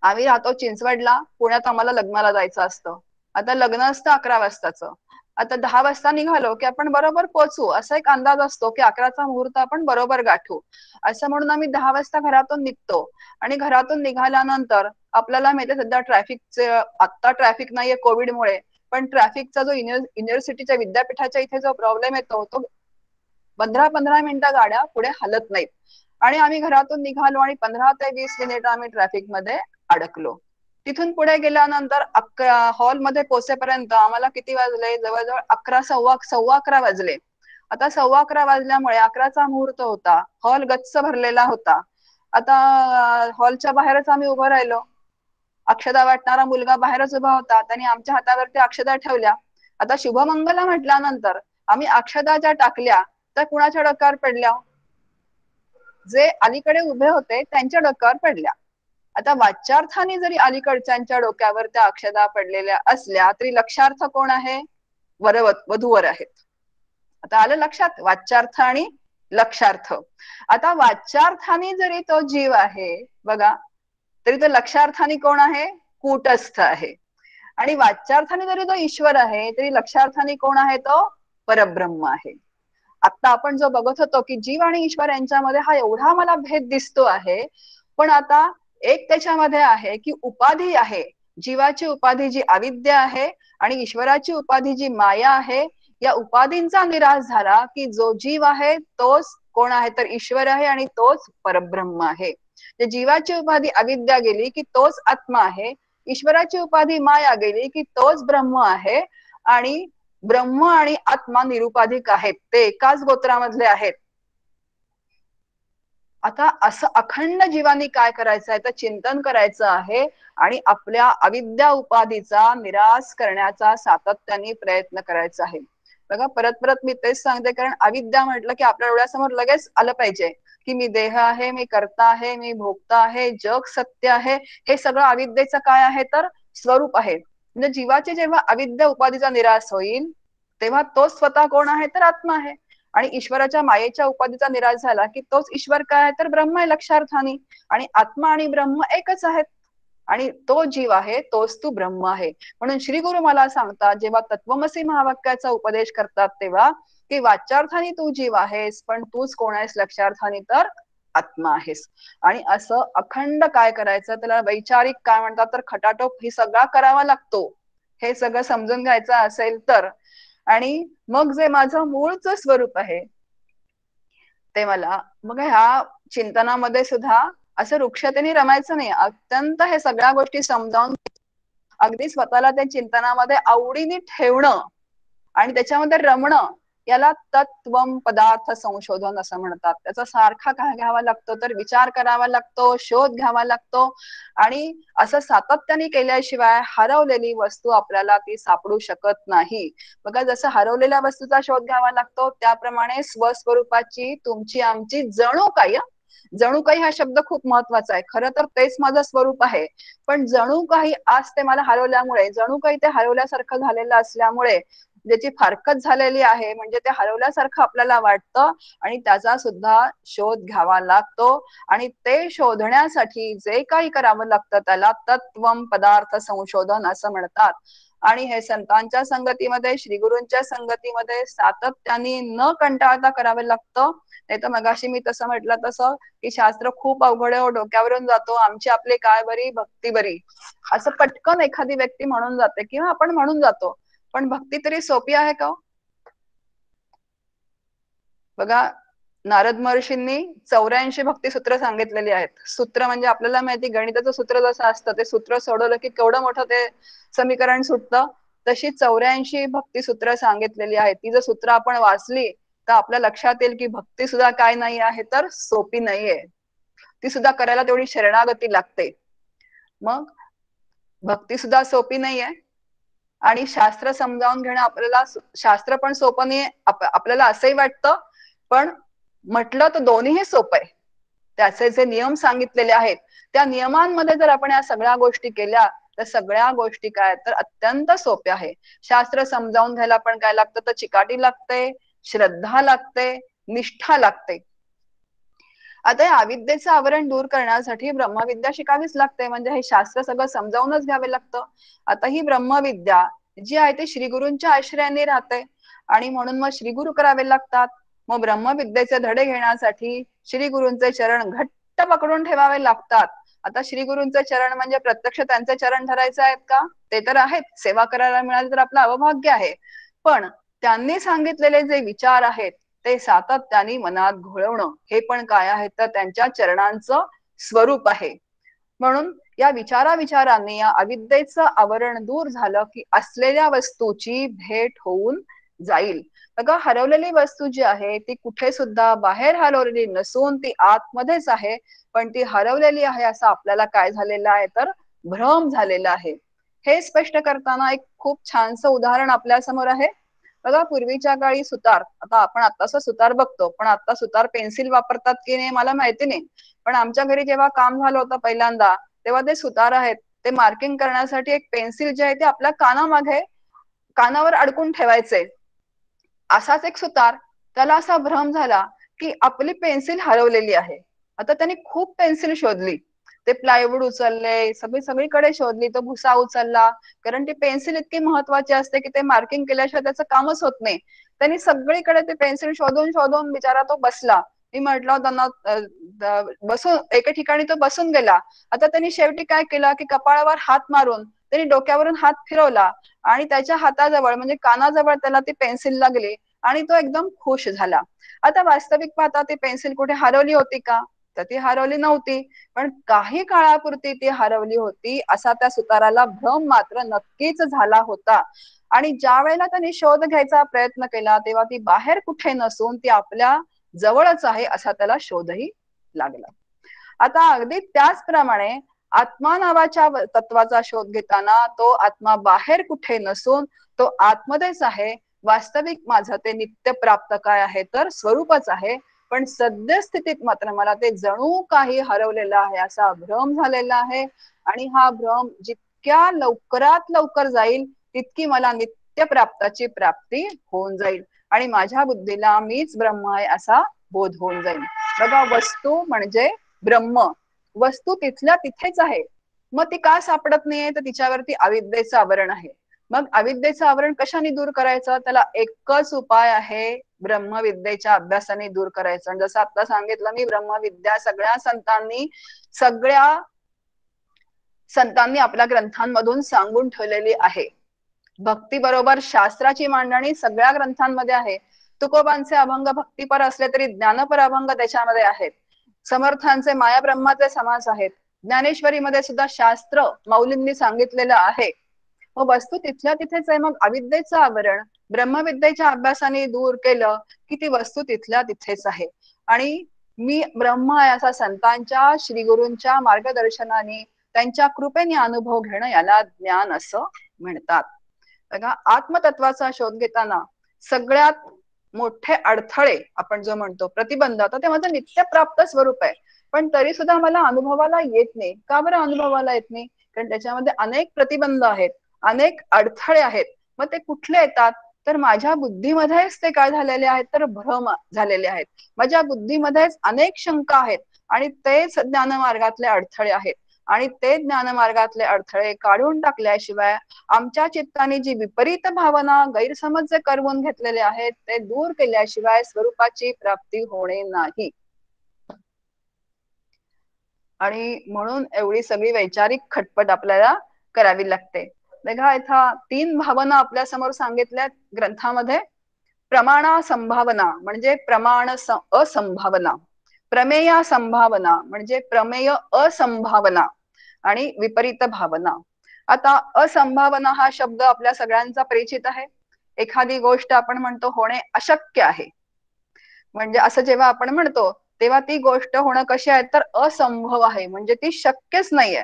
आम्ही राहतो चिंचवडला, पुण्यात आम्हाला लग्नाला जायचं असतं. आता लग्न असतं 11 वाजताचं. आता 10 वाजता निघालो की आपण बरोबर पोहोचू असा एक अंदाज असतो की 11चा मुहूर्त आपण बरोबर गाठू, असं म्हणून आम्ही 10 वाजता घरातून निघतो. आणि घरातून निघाल्यानंतर आपल्याला माहिती सध्या ट्रॅफिकचे, आता ट्रॅफिक नाहीये कोविडमुळे, पण ट्रॅफिकचा जो युनिव्हर्सिटीच्या विद्यापीठाच्या इथे जो प्रॉब्लेम येतो तो 15-15 मिनिटं गाड्या पुढे हलत नाहीत. आणि आम्ही घरातून निघालो आणि 15 ते 20 मिनिटं आम्ही ट्रॅफिक मध्ये अडकलो. तिथून पुढे गेल्यानंतर हॉलमध्ये पोहोचेपर्यंत आम्हाला किती वाजले, जवळजवळ 11 सव्वा 11 वाजले. आता 11:15 वाजल्यामुळे 11चा मुहूर्त होता, हॉल गच्च भरलेला होता. आता हॉलच्या बाहेरच आम्ही उभं राहिलो. अक्षदा वाटणारा मुलगा बाहेरच उभा होता, त्यांनी आमच्या हातावरती अक्षदा ठेवल्या. आता शुभमंगला म्हटल्यानंतर आम्ही अक्षदा ज्या टाकल्या त्या कुणाच्या डोक्यावर पडल्या, जे अलीकडे उभे होते त्यांच्या डोक्यावर पडल्या. आता वाच्यार्थाने जरी अलीकडच्यांच्या डोक्यावर त्या अक्षदा पडलेल्या असल्या तरी लक्षार्थ कोण आहे, वधूवर आहेत. आता आलं लक्षात वाच्यार्थ आणि लक्षार्थ. आता वाच्यार्थाने जरी तो जीव आहे बघा, तरी तो लक्षार्थाने कोण आहे, कूटस्थ आहे. आणि वाच्यार्थाने जरी तो ईश्वर आहे तरी लक्षार्थाने कोण आहे, तो परब्रह्म आहे. आता आपण जो बघत होतो की जीव आणि ईश्वर यांच्यामध्ये हा एवढा मला भेद दिसतो आहे, पण आता एक त्याच्यामध्ये आहे की उपाधी आहे. जीवाची उपाधी जी अविद्या आहे आणि ईश्वराची उपाधी जी माया आहे. या उपाधींचा निराश झाला की जो जीव आहे तोच कोण आहे तर ईश्वर आहे आणि तोच परब्रह्म आहे. जीवाची उपाधी अविद्या गेली की तोच आत्मा आहे, ईश्वराची उपाधी माया गेली की तोच ब्रह्म आहे. आणि ब्रह्म आणि आत्मा निरुपाधिक आहेत, ते एकाच गोत्रामधले आहेत. आता असं अखंड जीवानी काय करायचं आहे तर चिंतन करायचं आहे आणि आपल्या अविद्या उपाधीचा निराश करण्याचा सातत्याने प्रयत्न करायचा आहे. बघा परत परत मी तेच सांगते, कारण अविद्या म्हटलं की आपल्या डोळ्यासमोर लगेच आलं पाहिजे की मी देह आहे, मी कर्ता आहे, मी भोगता आहे, जग सत्य आहे. हे सगळं अविद्येचं काय आहे तर स्वरूप आहे. म्हणजे जीवाची जेव्हा अविद्या उपाधीचा निराश होईल तेव्हा तो स्वतः कोण आहे तर आत्मा आहे. आणि ईश्वराच्या मायेच्या उपाधीचा निराश झाला की तोच ईश्वर काय आहे तर ब्रह्म आहे लक्षार्थाने. आणि आत्मा आणि ब्रह्म एकच आहेत, आणि तो जीव आहे तोच तू ब्रह्म आहे. म्हणून श्री गुरु मला सांगतात जेव्हा तत्वमसी महावाक्याचा उपदेश करतात तेव्हा की वाच्यार्थाने तू जीव आहेस, पण तूच कोण आहेस लक्षार्थाने तर आत्मा आहेस. आणि असं अखंड काय करायचं, त्याला वैचारिक काय म्हणतात तर खटाटोप ही सगळा करावा लागतो, हे सगळं समजून घ्यायचं असेल तर. आणि मग जे माझं मूळचं स्वरूप आहे ते मला, मग ह्या चिंतनामध्ये सुद्धा असं वृक्षतेने रमायचं नाही, अत्यंत हे सगळ्या गोष्टी समजावून अगदी स्वतःला त्या चिंतनामध्ये आवडीने ठेवणं आणि त्याच्यामध्ये रमणं, याला तत्वम पदार्थ संशोधन असं म्हणतात. त्याचा सारखा काय घ्यावा लागतो तर विचार करावा लागतो, शोध घ्यावा लागतो. आणि असं सातत्याने केल्याशिवाय हरवलेली वस्तू आपल्याला ती सापडू शकत नाही. बघा जसं हरवलेल्या वस्तूचा शोध घ्यावा लागतो त्याप्रमाणे स्वस्वरूपाची तुमची आमची जणू काय जणू काही हा शब्द खूप महत्वाचा आहे. खरं तर तेच माझं स्वरूप आहे, पण जणू काही आज ते मला हरवल्यामुळे, जणू काही ते हरवल्यासारखं झालेलं असल्यामुळे ज्याची फारकत झालेली आहे, म्हणजे ते हरवल्यासारखं आपल्याला वाटतं आणि त्याचा सुद्धा शोध घ्यावा लागतो. आणि ते शोधण्यासाठी जे काही करावं लागतं त्याला तत्वम पदार्थ संशोधन असं म्हणतात. आणि हे संतांच्या संगतीमध्ये, श्रीगुरूंच्या संगतीमध्ये सातत्याने न कंटाळता करावे लागतं. नाही तर मगाशी मी तसं म्हटलं तसं की शास्त्र खूप अवघड आहे, डोक्यावरून जातो, आमची आपली काय बरी भक्ती बरी, असं पटकन एखादी व्यक्ती म्हणून जाते किंवा आपण म्हणून जातो. पण भक्ती तरी सोपी आहे का? बघा, नारद महर्षींनी 84 भक्ती सूत्र सांगितलेली आहेत. सूत्र म्हणजे आपल्याला माहिती, गणिताचं सूत्र जसं असतं, ते सूत्र सोडवलं की केवढं मोठं ते समीकरण सुटतं. तशी 84 भक्ती सूत्र सांगितलेली आहेत. ती जर सूत्र आपण वाचली तर आपल्या लक्षात येईल की भक्ती सुद्धा काय नाही आहे तर सोपी नाहीये. ती सुद्धा करायला तेवढी शरणागती लागते. मग भक्ती सुद्धा सोपी नाहीये आणि शास्त्र समजावून घेणं आपल्याला, शास्त्र पण सोपं नाही आपल्याला असंही वाटतं, पण म्हटलं तर दोन्हीही सोपं आहे. त्याचे जे नियम सांगितलेले आहेत त्या नियमांमध्ये जर आपण या सगळ्या गोष्टी केल्या तर सगळ्या गोष्टी काय तर अत्यंत सोप्या आहे. शास्त्र समजावून घ्यायला पण काय लागतं तर चिकाटी लागते, श्रद्धा लागते, निष्ठा लागते. आता या अविद्येचं आवरण दूर करण्यासाठी ब्रह्मविद्या शिकावीच लागते, म्हणजे हे शास्त्र सगळं समजावूनच घ्यावे लागतं. आता ही ब्रह्मविद्या जी आहे ती श्रीगुरूंच्या आश्रयाने राहते आणि म्हणून मग श्रीगुरु करावे लागतात. मग ब्रह्मविद्येचे धडे घेण्यासाठी श्रीगुरूंचे चरण घट्ट पकडून ठेवावे लागतात. आता श्रीगुरूंचे चरण म्हणजे प्रत्यक्ष त्यांचे चरण धरायचे आहेत का? ते तर आहेत, सेवा करायला मिळाली तर आपलं अवभाग्य आहे, पण त्यांनी सांगितलेले जे विचार आहेत ते सातत्याने मनात घोळवणं हे पण काय आहे तर त्यांच्या चरणांचं स्वरूप आहे. म्हणून या विचारांनी या अविद्येचं आवरण दूर झालं की असलेल्या वस्तूची भेट होऊन जाईल. बघा, हरवलेली वस्तू जी आहे ती कुठे सुद्धा बाहेर हरवलेली नसून ती आतमध्येच आहे, पण ती हरवलेली आहे असं आपल्याला काय झालेलं आहे तर भ्रम झालेला आहे. हे स्पष्ट करताना एक खूप छानसं उदाहरण आपल्या समोर आहे. बघा, पूर्वीच्या काळी सुतार, आता आपण आताच सुतार बघतो, पण आता सुतार पेन्सिल वापरतात की नाही मला माहिती नाही, पण आमच्या घरी जेव्हा काम झालं होतं पहिल्यांदा तेव्हा ते सुतार आहेत ते मार्किंग करण्यासाठी एक पेन्सिल जे आहे ते आपल्या कानामागे, कानावर अडकून ठेवायचे. असाच एक सुतार, त्याला असा भ्रम झाला की आपली पेन्सिल हरवलेली आहे. आता त्याने खूप पेन्सिल शोधली, ते प्लायवूड उचलले, सगळीकडे शोधली, तो भुसा उचलला, कारण ती पेन्सिल इतकी महत्वाची असते की ते मार्किंग केल्याशिवाय त्याचं कामच होत नाही. त्यांनी सगळीकडे ते पेन्सिल शोधून शोधून बिचारा तो बसला. मी म्हटलं त्यांना बसून एके ठिकाणी तो बसून गेला. आता त्यांनी शेवटी काय केलं की कपाळावर हात मारून त्यांनी डोक्यावरून हात फिरवला आणि त्याच्या हाताजवळ म्हणजे कानाजवळ त्याला ती पेन्सिल लागली आणि तो एकदम खुश झाला. आता वास्तविक पाहता ती पेन्सिल कुठे हरवली होती का तर ती हरवली नव्हती, पण काही काळापुरती ती हरवली होती असा त्या सुताराला भ्रम मात्र नक्कीच झाला होता. आणि ज्या वेळेला त्यांनी शोध घ्यायचा प्रयत्न केला तेव्हा ती बाहेर कुठे नसून ती आपल्या जवळच आहे असा त्याला शोधही लागला. आता अगदी त्याचप्रमाणे आत्मा नावाच्या तत्वाचा शोध घेताना तो आत्मा बाहेर कुठे नसून तो आतमध्येच आहे. वास्तविक माझं ते नित्य प्राप्त काय आहे तर स्वरूपच आहे, पण सद्यस्थितीत मात्र मला ते जणू काही हरवलेलं आहे असा भ्रम झालेला आहे. आणि हा भ्रम जितक्या लवकरात लवकर जाईल तितकी मला नित्य प्राप्ताची प्राप्ती होऊन जाईल आणि माझ्या बुद्धीला मीच ब्रह्म आहे असा बोध होऊन जाईल. बघा, वस्तू म्हणजे ब्रह्म, वस्तू तिथल्या तिथेच आहे, मग ती का सापडत नाहीये तर तिच्यावरती अविद्येचं आवरण आहे. मग अविद्येचं आवरण कशाने दूर करायचं, त्याला एकच उपाय आहे, ब्रह्मविद्येच्या अभ्यासाने दूर करायचं. जसं आता सांगितलं मी, ब्रह्मविद्या सगळ्या संतांनी आपल्या ग्रंथांमधून सांगून ठेवलेली आहे. भक्ती बरोबर शास्त्राची मांडणी सगळ्या ग्रंथांमध्ये आहे. तुकोबांचे अभंग भक्तीपर असले तरी ज्ञानपर अभंग त्याच्यामध्ये आहेत. समर्थांचे माया ब्रह्माचे समास आहेत. ज्ञानेश्वरीमध्ये सुद्धा शास्त्र मौलींनी सांगितलेलं आहे. मग वस्तू तिथल्या तिथेच आहे. मग अविद्येचं आवरण ब्रह्मविद्येच्या अभ्यासाने दूर केलं की ती वस्तू तिथल्या तिथेच आहे आणि मी ब्रह्म आहे असा संतांच्या, श्रीगुरूंच्या मार्गदर्शनाने, त्यांच्या कृपेने अनुभव घेणं याला ज्ञान असं म्हणतात. बघा, आत्मतत्वाचा शोध घेताना सगळ्यात मोठे अडथळे आपण जो म्हणतो प्रतिबंध, आता ते माझं नित्य प्राप्त स्वरूप आहे, पण तरी सुद्धा मला अनुभवाला येत नाही. का बरं अनुभवाला येत नाही? कारण त्याच्यामध्ये अनेक प्रतिबंध आहेत, अनेक अडथळे आहेत. मग ते कुठले येतात? तर माझ्या बुद्धीमध्येच ते काय झालेले आहेत, तर भ्रम झालेले आहेत. माझ्या बुद्धीमध्येच अनेक शंका आहेत आणि तेच ज्ञानमार्गातले अडथळे आहेत. आणि ते ज्ञानमार्गातले अडथळे काढून टाकल्याशिवाय आमच्या चित्ताने जी विपरीत भावना गैरसमज जे करवून घेतलेले आहेत ते दूर केल्याशिवाय स्वरूपाची प्राप्ती होणे नाही. आणि म्हणून एवढी सगळी वैचारिक खटपट आपल्याला करावी लागते. बघा इथं 3 भावना आपल्या समोर सांगितल्यात ग्रंथामध्ये. प्रमाणा संभावना म्हणजे प्रमाण असंभावना, प्रमेया संभावना म्हणजे प्रमेय असंभावना, आणि विपरीत भावना. आता असंभावना हा शब्द आपल्या सगळ्यांचा परिचित आहे. एखादी गोष्ट आपण म्हणतो होणे अशक्य आहे, म्हणजे असं जेव्हा आपण म्हणतो तेव्हा ती गोष्ट होणं कशी आहे, तर असंभव आहे, म्हणजे ती शक्यच नाहीये.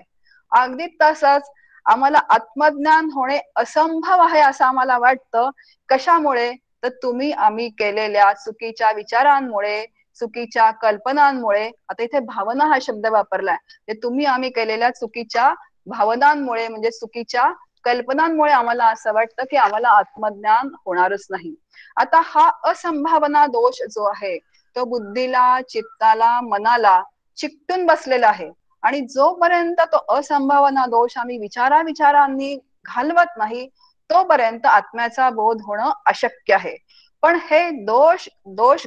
अगदी तसंच आम्हाला आत्मज्ञान होणे असंभव आहे असं आम्हाला वाटतं. कशामुळे? तर तुम्ही आम्ही केलेल्या चुकीच्या विचारांमुळे, चुकीच्या कल्पनांमुळे. आता इथे भावना हा शब्द वापरलाय, ते तुम्ही आम्ही केलेल्या चुकीच्या भावनांमुळे म्हणजे चुकीच्या कल्पनांमुळे आम्हाला असं वाटतं की आम्हाला आत्मज्ञान होणारच नाही. आता हा असंभावना दोष जो आहे तो बुद्धीला, चित्ताला, मनाला चिकटून बसलेला आहे. आणि जोपर्यंत तो असंभावना दोष आम्ही विचारांनी घालवत नाही तोपर्यंत आत्म्याचा बोध होणं अशक्य आहे. पण हे दोष दोष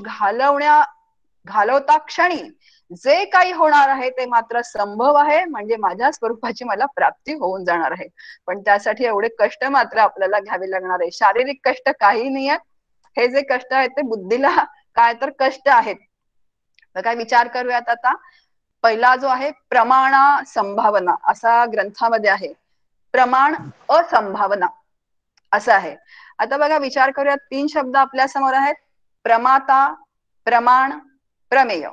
घालवता क्षणी जे काही होणार आहे ते मात्र संभव आहे, म्हणजे माझ्या स्वरूपाची मला प्राप्ती होऊन जाणार आहे. पण त्यासाठी एवढे कष्ट मात्र आपल्याला घ्यावे लागणार आहे. शारीरिक कष्ट काही नाही आहेत, हे जे कष्ट आहेत ते बुद्धीला काय तर कष्ट आहेत. तर काय विचार करूयात आता. पहिला जो आहे प्रमाणा संभावना असा ग्रंथामध्ये आहे, प्रमाण असंभावना असं आहे. आता बघा विचार करूयात, 3 शब्द आपल्या समोर आहेत, प्रमाता, प्रमाण, प्रमेय.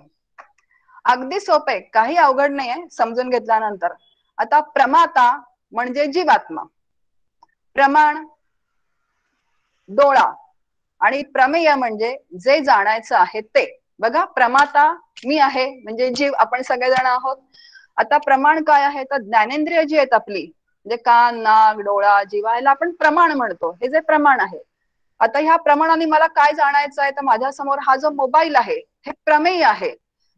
अगदी सोपे, काही अवघड नाहीये समजून घेतल्यानंतर. आता प्रमाता म्हणजे जीवात्मा, प्रमाण डोळा, आणि प्रमेय म्हणजे जे जाणायचं आहे ते. बघा प्रमाता मी आहे म्हणजे जीव, आपण सगळेजण आहोत. आता प्रमाण काय आहे, तर ज्ञानेंद्रिय जी आहेत आपली, म्हणजे कान, नाक, डोळा, जीवा, याला आपण प्रमाण म्हणतो. हे जे प्रमाण आहे, आता ह्या प्रमाणाने मला काय जाणायचं आहे, तर माझ्या समोर हा जो मोबाईल आहे हे प्रमेय आहे.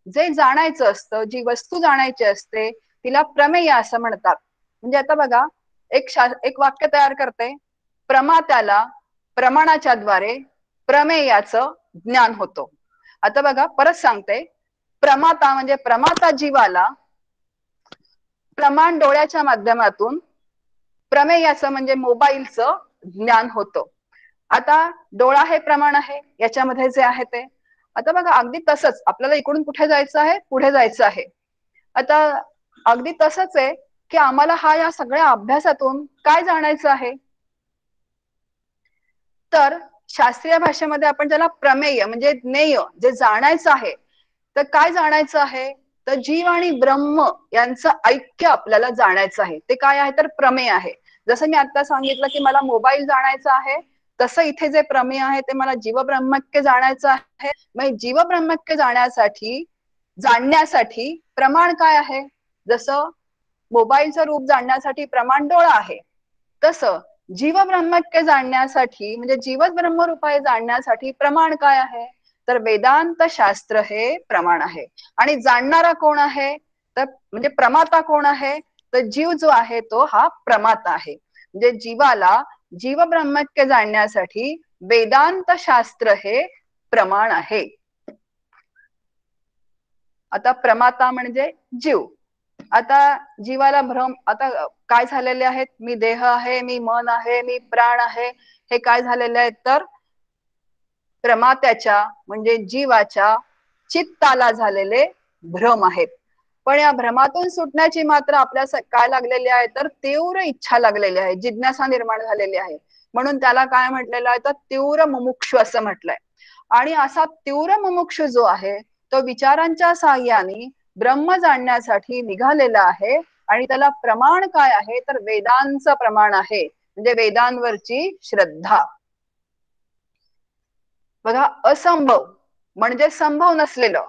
जे जाणायचं असतं, जी वस्तू जाणायची असते तिला प्रमेय असं म्हणतात. म्हणजे आता बघा एक वाक्य तयार करते, प्रमात्याला प्रमाणाच्या द्वारे प्रमेयाचं ज्ञान होतो. आता बघा परत सांगते, प्रमाता म्हणजे प्रमाता जीवाला प्रमाण डोळ्याच्या माध्यमातून प्रमेयाचं म्हणजे मोबाईलचं ज्ञान होतं. आता डोळा हे प्रमाण आहे याच्यामध्ये जे आहे ते. आता बघा अगदी तसंच आपल्याला इकडून कुठे जायचं आहे, पुढे जायचं आहे. आता अगदी तसंच आहे की आम्हाला या सगळ्या अभ्यासातून काय जाणायचं आहे, तर शास्त्रीय भाषेमध्ये आपण त्याला प्रमेय म्हणजे ज्ञेय, जे जाणायचं आहे. तर काय जाणायचं आहे, तर जीव आणि ब्रह्म यांचं ऐक्य आपल्याला जाणायचं आहे. ते काय आहे, तर प्रमेय आहे. जसं मी आता सांगितलं की मला मोबाईल जाणायचा आहे, तसं इथे जे प्रमेय आहे ते मला जीवब्रह्मक्य जाणायचं आहे. मग जीवब्रह्मक्य जाणण्यासाठी प्रमाण काय आहे, जसं मोबाईलचं रूप जाणण्यासाठी प्रमाण डोळा आहे, तसं जीवब्रह्मक्य जाणण्यासाठी म्हणजे जीवच ब्रह्मरूप आहे जाणण्यासाठी प्रमाण काय आहे, तर वेदांत शास्त्र हे प्रमाण आहे. आणि जाणणारा कोण आहे, तर म्हणजे प्रमाता कोण आहे, तर जीव जो आहे तो हा प्रमाता आहे. म्हणजे जीवाला जीवब्रह्मक्य जाणण्यासाठी वेदांत शास्त्र हे प्रमाण आहे. आता प्रमाता म्हणजे जीव. आता जीवाला भ्रम, आता काय झालेले आहेत, मी देह आहे, मी मन आहे, मी प्राण आहे, हे काय झालेले आहेत, तर प्रमात्याच्या म्हणजे जीवाच्या चित्ताला झालेले भ्रम आहेत. पण या भ्रमातून सुटण्याची मात्र आपल्या काय लागलेली आहे, तर तीव्र इच्छा लागलेली आहे, जिज्ञासा निर्माण झालेली आहे. म्हणून त्याला काय म्हटलेलं आहे, तर तीव्र मुमुक्षु असं म्हटलंय. आणि असा तीव्र मुमुक्षु जो आहे तो विचारांच्या साहाय्याने ब्रह्म जाणण्यासाठी निघालेला आहे. आणि त्याला प्रमाण काय आहे, तर वेदांचं प्रमाण आहे, म्हणजे वेदांवरची श्रद्धा. बघा, असंभव म्हणजे संभव नसलेलं,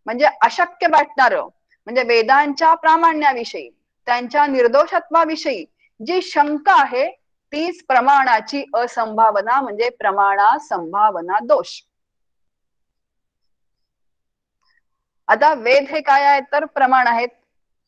म्हणजे अशक्य वाटणारं, म्हणजे वेदांच्या प्रामाण्याविषयी, त्यांच्या निर्दोषत्वाविषयी जी शंका आहे तीच प्रमाणाची असंभावना, म्हणजे प्रमाणा संभावना दोष. आता वेद हे काय आहेत तर प्रमाण आहेत.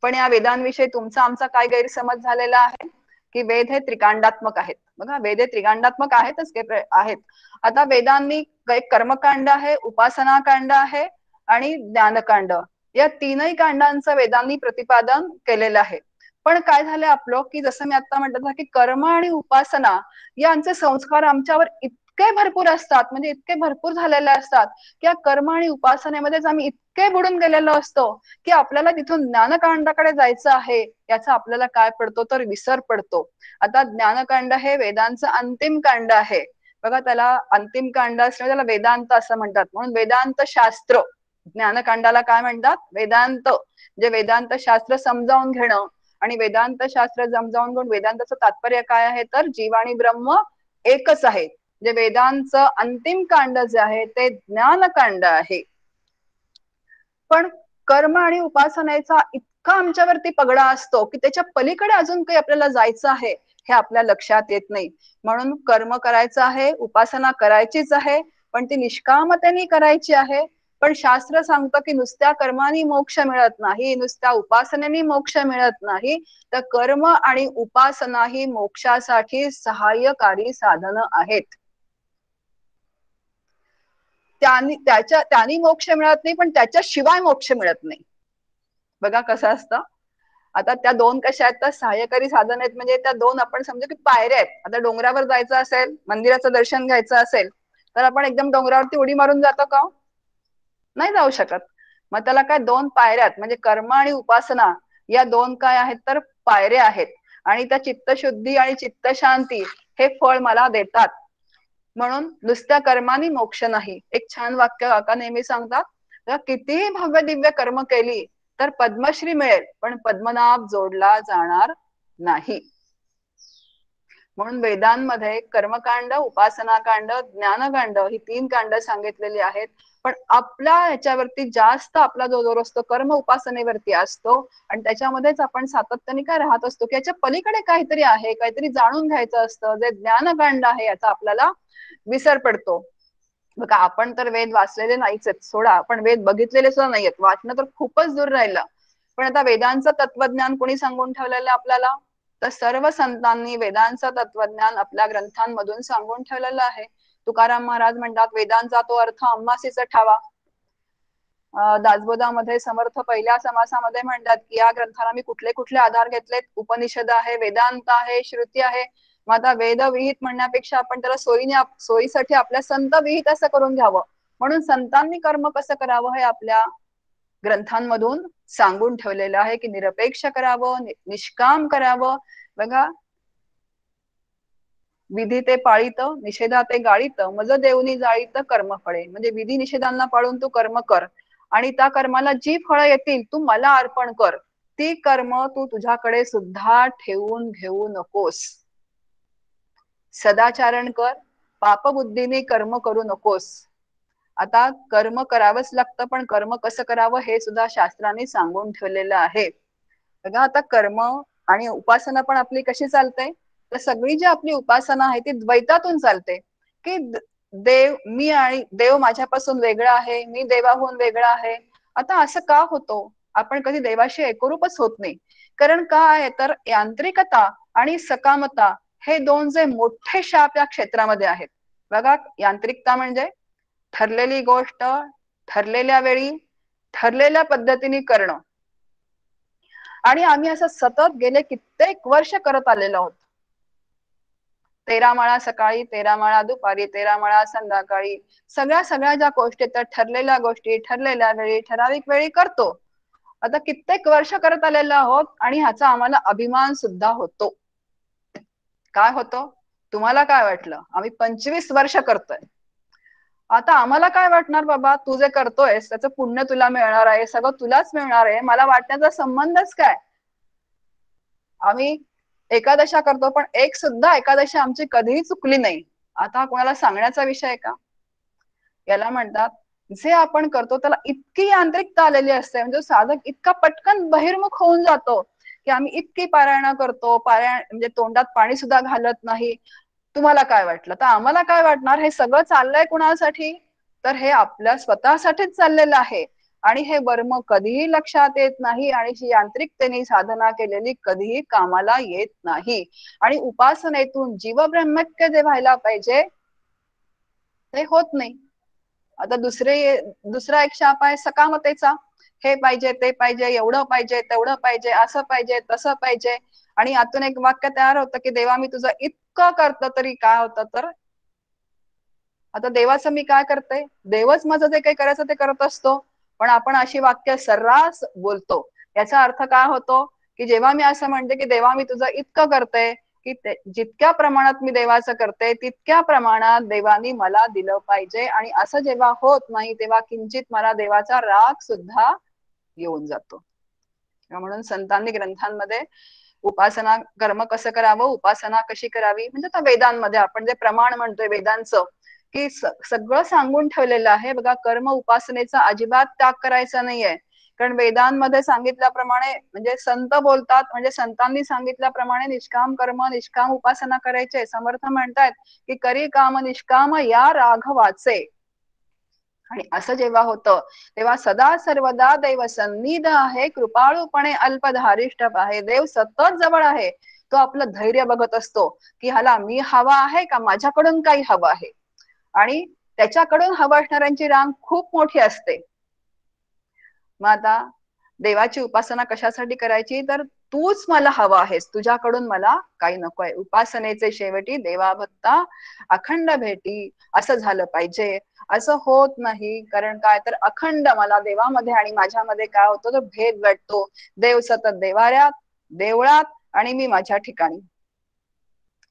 पण या वेदांविषयी तुमचा आमचा काय गैरसमज झालेला आहे की वेद हे त्रिकांडात्मक आहेत. बघा, वेद हे त्रिकांडात्मक आहेतच आहेत. आता वेदांनी एक कर्मकांड आहे, उपासना कांड आहे आणि ज्ञानकांड, या तीनही कांडांचं वेदांनी प्रतिपादन केलेलं आहे. पण काय झालंय आपलं की जसं मी आता म्हटलं ना की कर्म आणि उपासना यांचे संस्कार आमच्यावर इतके भरपूर असतात, म्हणजे इतके भरपूर झालेले असतात की या कर्म आणि उपासनेमध्येच आम्ही इतके बुडून गेलेलो असतो की आपल्याला तिथून ज्ञानकांडाकडे जायचं आहे याचा आपल्याला काय पडतो तर विसर पडतो. आता ज्ञानकांड हे वेदांचं अंतिम कांड आहे. बघा, त्याला अंतिम कांड असल्यामुळे त्याला वेदांत असं म्हणतात. म्हणून वेदांत शास्त्र, ज्ञानकांडाला काय म्हणतात वेदांत, जे वेदांत शास्त्र समजावून घेणं. आणि वेदांत शास्त्र समजावून घेऊन वेदांताचं तात्पर्य काय आहे तर जीव आणि ब्रह्म एकच आहे. जे वेदांचं अंतिम कांड जे आहे ते ज्ञानकांड आहे. पण कर्म आणि उपासनेचा इतका आमच्यावरती पगडा असतो की त्याच्या पलीकडे अजून काही आपल्याला जायचं आहे हे आपल्या लक्षात येत नाही. म्हणून कर्म करायचं आहे, उपासना करायचीच आहे, पण ती निष्कामतेने करायची आहे. पण शास्त्र सांगतं की नुसत्या कर्माने मोक्ष मिळत नाही, नुसत्या उपासनेने मोक्ष मिळत नाही, तर कर्म आणि उपासना ही मोक्षासाठी सहाय्यकारी साधनं आहेत. त्यांनी मोक्ष मिळत नाही, पण त्याच्याशिवाय मोक्ष मिळत नाही. बघा कसं असतं. आता त्या दोन कशा आहेत तर सहाय्यकारी साधन आहेत, म्हणजे त्या दोन आपण समजू की पायऱ्या आहेत. आता डोंगरावर जायचं असेल, मंदिराचं दर्शन घ्यायचं असेल तर आपण एकदम डोंगरावरती उडी मारून जातो का? नाही जाऊ शकत. मग त्याला काय दोन पायऱ्या आहेत, म्हणजे कर्म आणि उपासना या दोन काय आहेत तर पायऱ्या आहेत. आणि त्या चित्तशुद्धी आणि चित्तशांती हे फळ मला देतात. म्हणून नुसत्या कर्माने मोक्ष नाही. एक छान वाक्य काका नेहमी सांगतात, कितीही भव्य दिव्य कर्म केली तर पद्मश्री मिळेल, पण पद्मनाभ जोडला जाणार नाही. म्हणून वेदांमध्ये कर्मकांड, उपासनाकांड, ज्ञानकांड ही तीन कांड सांगितलेली आहेत. पण आपल्या ह्याच्यावरती जास्त आपला जो जोर असतो कर्म उपासनेवरती असतो, आणि त्याच्यामध्येच आपण सातत्याने काय राहत असतो की याच्या पलीकडे काहीतरी आहे, काहीतरी जाणून घ्यायचं असतं. जे ज्ञानकांड आहे याचा आपल्याला विसर पडतो. बघा, आपण तर वेद वाचलेले नाहीच आहेत, सोडा, आपण वेद बघितलेले सुद्धा नाहीयेत, वाचणं तर खूपच दूर राहिलं. पण आता वेदांचं तत्वज्ञान कोणी सांगून ठेवलेलं आपल्याला तर सर्व संतांनी वेदांचं तत्वज्ञान आपल्या ग्रंथांमधून सांगून ठेवलेलं आहे. तुकाराम महाराज म्हणतात वेदांचा तो अर्थ आम्हासीच ठावा. दासबोधामध्ये समर्थ पहिल्या समासामध्ये म्हणतात की या ग्रंथाला मी कुठले कुठले आधार घेतलेत, उपनिषद आहे, वेदांत आहे, श्रुती आहे. मग आता वेद विहित म्हणण्यापेक्षा आपण त्याला सोयीसाठी आपल्या संत विहित असं करून घ्यावं. म्हणून संतांनी कर्म कसं करावं हे आपल्या ग्रंथांमधून सांगून ठेवलेलं आहे की निरपेक्ष करावं, निष्काम करावं. बघा, विधी ते पाळीत, निषेधा ते गाळीत, मज देऊनी जाळीत कर्म फळे. म्हणजे विधी निषेधांना पाळून तू कर्म कर आणि त्या कर्माला जी फळं येतील तू मला अर्पण कर. ती कर्म तू तुझ्याकडे सुद्धा ठेवून घेऊ नकोस. सदाचरण कर, पापबुद्धीने कर्म करू नकोस. आता कर्म करावंच लागतं, पण कर्म कसं करावं हे सुद्धा शास्त्राने सांगून ठेवलेलं आहे. बघा, आता कर्म आणि उपासना पण आपली कशी चालते तर सगळी जी आपली उपासना आहे ती द्वैतातून चालते की देव मी आणि देव माझ्यापासून वेगळा आहे, मी देवाहून वेगळा आहे. आता असं का होतो? आपण कधी देवाशी एकरूपच होत नाही. कारण का आहे तर यांत्रिकता आणि सकामता हे दोन जे मोठे शाप या क्षेत्रामध्ये आहेत. बघा, यांत्रिकता म्हणजे ठरलेली गोष्ट ठरलेल्या वेळी ठरलेल्या पद्धतीने करणं, आणि आम्ही असं सतत गेले कित्येक वर्ष करत आलेलो आहोत. 13 माळा सकाळी, 13 माळा दुपारी, 13 माळा संध्याकाळी, सगळ्या ज्या गोष्टी त्या ठरलेल्या गोष्टी ठरलेल्या वेळी ठराविक वेळी करतो. आता कित्येक वर्ष करत आलेलो आहोत आणि ह्याचा आम्हाला अभिमान सुद्धा होतो. काय होतो? तुम्हाला काय वाटलं? आम्ही 25 वर्ष करतोय. आता आम्हाला काय वाटणार बाबा, तू जे करतोयस त्याचं पुण्य तुला मिळणार आहे, सगळं तुलाच मिळणार आहे, मला वाटण्याचा संबंधच काय? आम्ही एकादशा करतो, पण एक सुद्धा एकादशी आमची कधीही चुकली नाही. आता कोणाला सांगण्याचा विषय का? याला म्हणतात जे आपण करतो त्याला इतकी यांत्रिकता आलेली असते, म्हणजे साधक इतका पटकन बहिर्मुख होऊन जातो की आम्ही इतकी पारायण करतो, पारायण म्हणजे तोंडात पाणी सुद्धा घालत नाही. तुम्हाला काय वाटलं तर आम्हाला काय वाटणार, हे सगळं चाललंय कुणासाठी, तर हे आपल्या स्वतःसाठीच चाललेलं आहे. आणि हे वर्म कधीही लक्षात येत नाही आणि ही यांत्रिकतेने साधना केलेली कधीही कामाला येत नाही. आणि उपासनेतून जीवब्रह्मक्य जे व्हायला पाहिजे ते होत नाही. आता दुसरा एक शाप आहे सकामतेचा. हे पाहिजे ते पाहिजे, एवढं पाहिजे तेवढं पाहिजे, असं पाहिजे तसं पाहिजे. आणि यातून एक वाक्य तयार होतं की देवा मी तुझं इतकं करतं तरी काय होतं, तर आता देवाचं मी काय करते, देवच माझं जे काही करायचं ते करत असतो. पण आपण अशी वाक्य सर्रास बोलतो. याचा अर्थ काय होतो की जेव्हा मी असं म्हणते की देवा मी तुझं इतकं करते की जितक्या प्रमाणात मी देवाचं करते तितक्या प्रमाणात देवानी मला दिलं पाहिजे, आणि असं जेव्हा होत नाही तेव्हा किंचित मला देवाचा राग सुद्धा येऊन जातो. म्हणून संतांनी ग्रंथांमध्ये उपासना कर्म कसं करावं, उपासना कशी करावी, म्हणजे आता वेदांमध्ये आपण जे प्रमाण म्हणतोय वेदांचं की सगळं सांगून ठेवलेलं आहे बघा. कर्म उपासनेचा अजिबात त्याग करायचा नाहीये. कारण वेदांमध्ये सांगितल्याप्रमाणे म्हणजे संत बोलतात, म्हणजे संतांनी सांगितल्याप्रमाणे निष्काम कर्म निष्काम उपासना करायचे. समर्थ म्हणतायत की करी काम निष्काम या राघवाचे. आणि असं जेव्हा होतं तेव्हा सदा सर्वदा देव सन्निध आहे, कृपाळूपणे अल्पधारिष्ठ आहे. देव सतत जवळ आहे. तो आपलं धैर्य बघत असतो की ह्याला मी हवा आहे का माझ्याकडून काही हवं आहे. आणि त्याच्याकडून हवं असणाऱ्यांची रांग खूप मोठी असते. मग आता देवाची उपासना कशासाठी करायची, तर तूच मला हवा आहेस, तुझ्याकडून मला काही नको आहे. उपासनेचे शेवटी देवाभक्ता अखंड भेटी असं झालं पाहिजे. असं होत नाही, कारण काय तर अखंड मला देवामध्ये आणि माझ्यामध्ये काय होतं तर भेद वाटतो. देव सतत देवाऱ्यात देवळात आणि मी माझ्या ठिकाणी.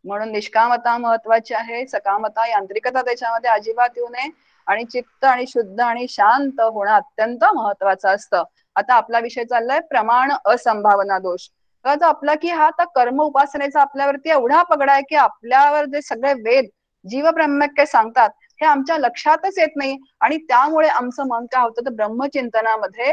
म्हणून निष्कामता महत्वाची आहे. सकामता यांत्रिकता त्याच्यामध्ये अजिबात येऊ नये. आणि चित्त आणि शुद्ध आणि शांत होणं अत्यंत महत्वाचं असतं. आता आपला विषय चाललाय प्रमाण असंभावना दोष. तर आपला की हा आता कर्म उपासनेचा आपल्यावरती एवढा पगडा आहे की आपल्यावर जे सगळे वेद जीव ब्रह्मक्य सांगतात हे आमच्या लक्षातच येत नाही. आणि त्यामुळे आमचं मन काय होतं तर ब्रह्मचिंतनामध्ये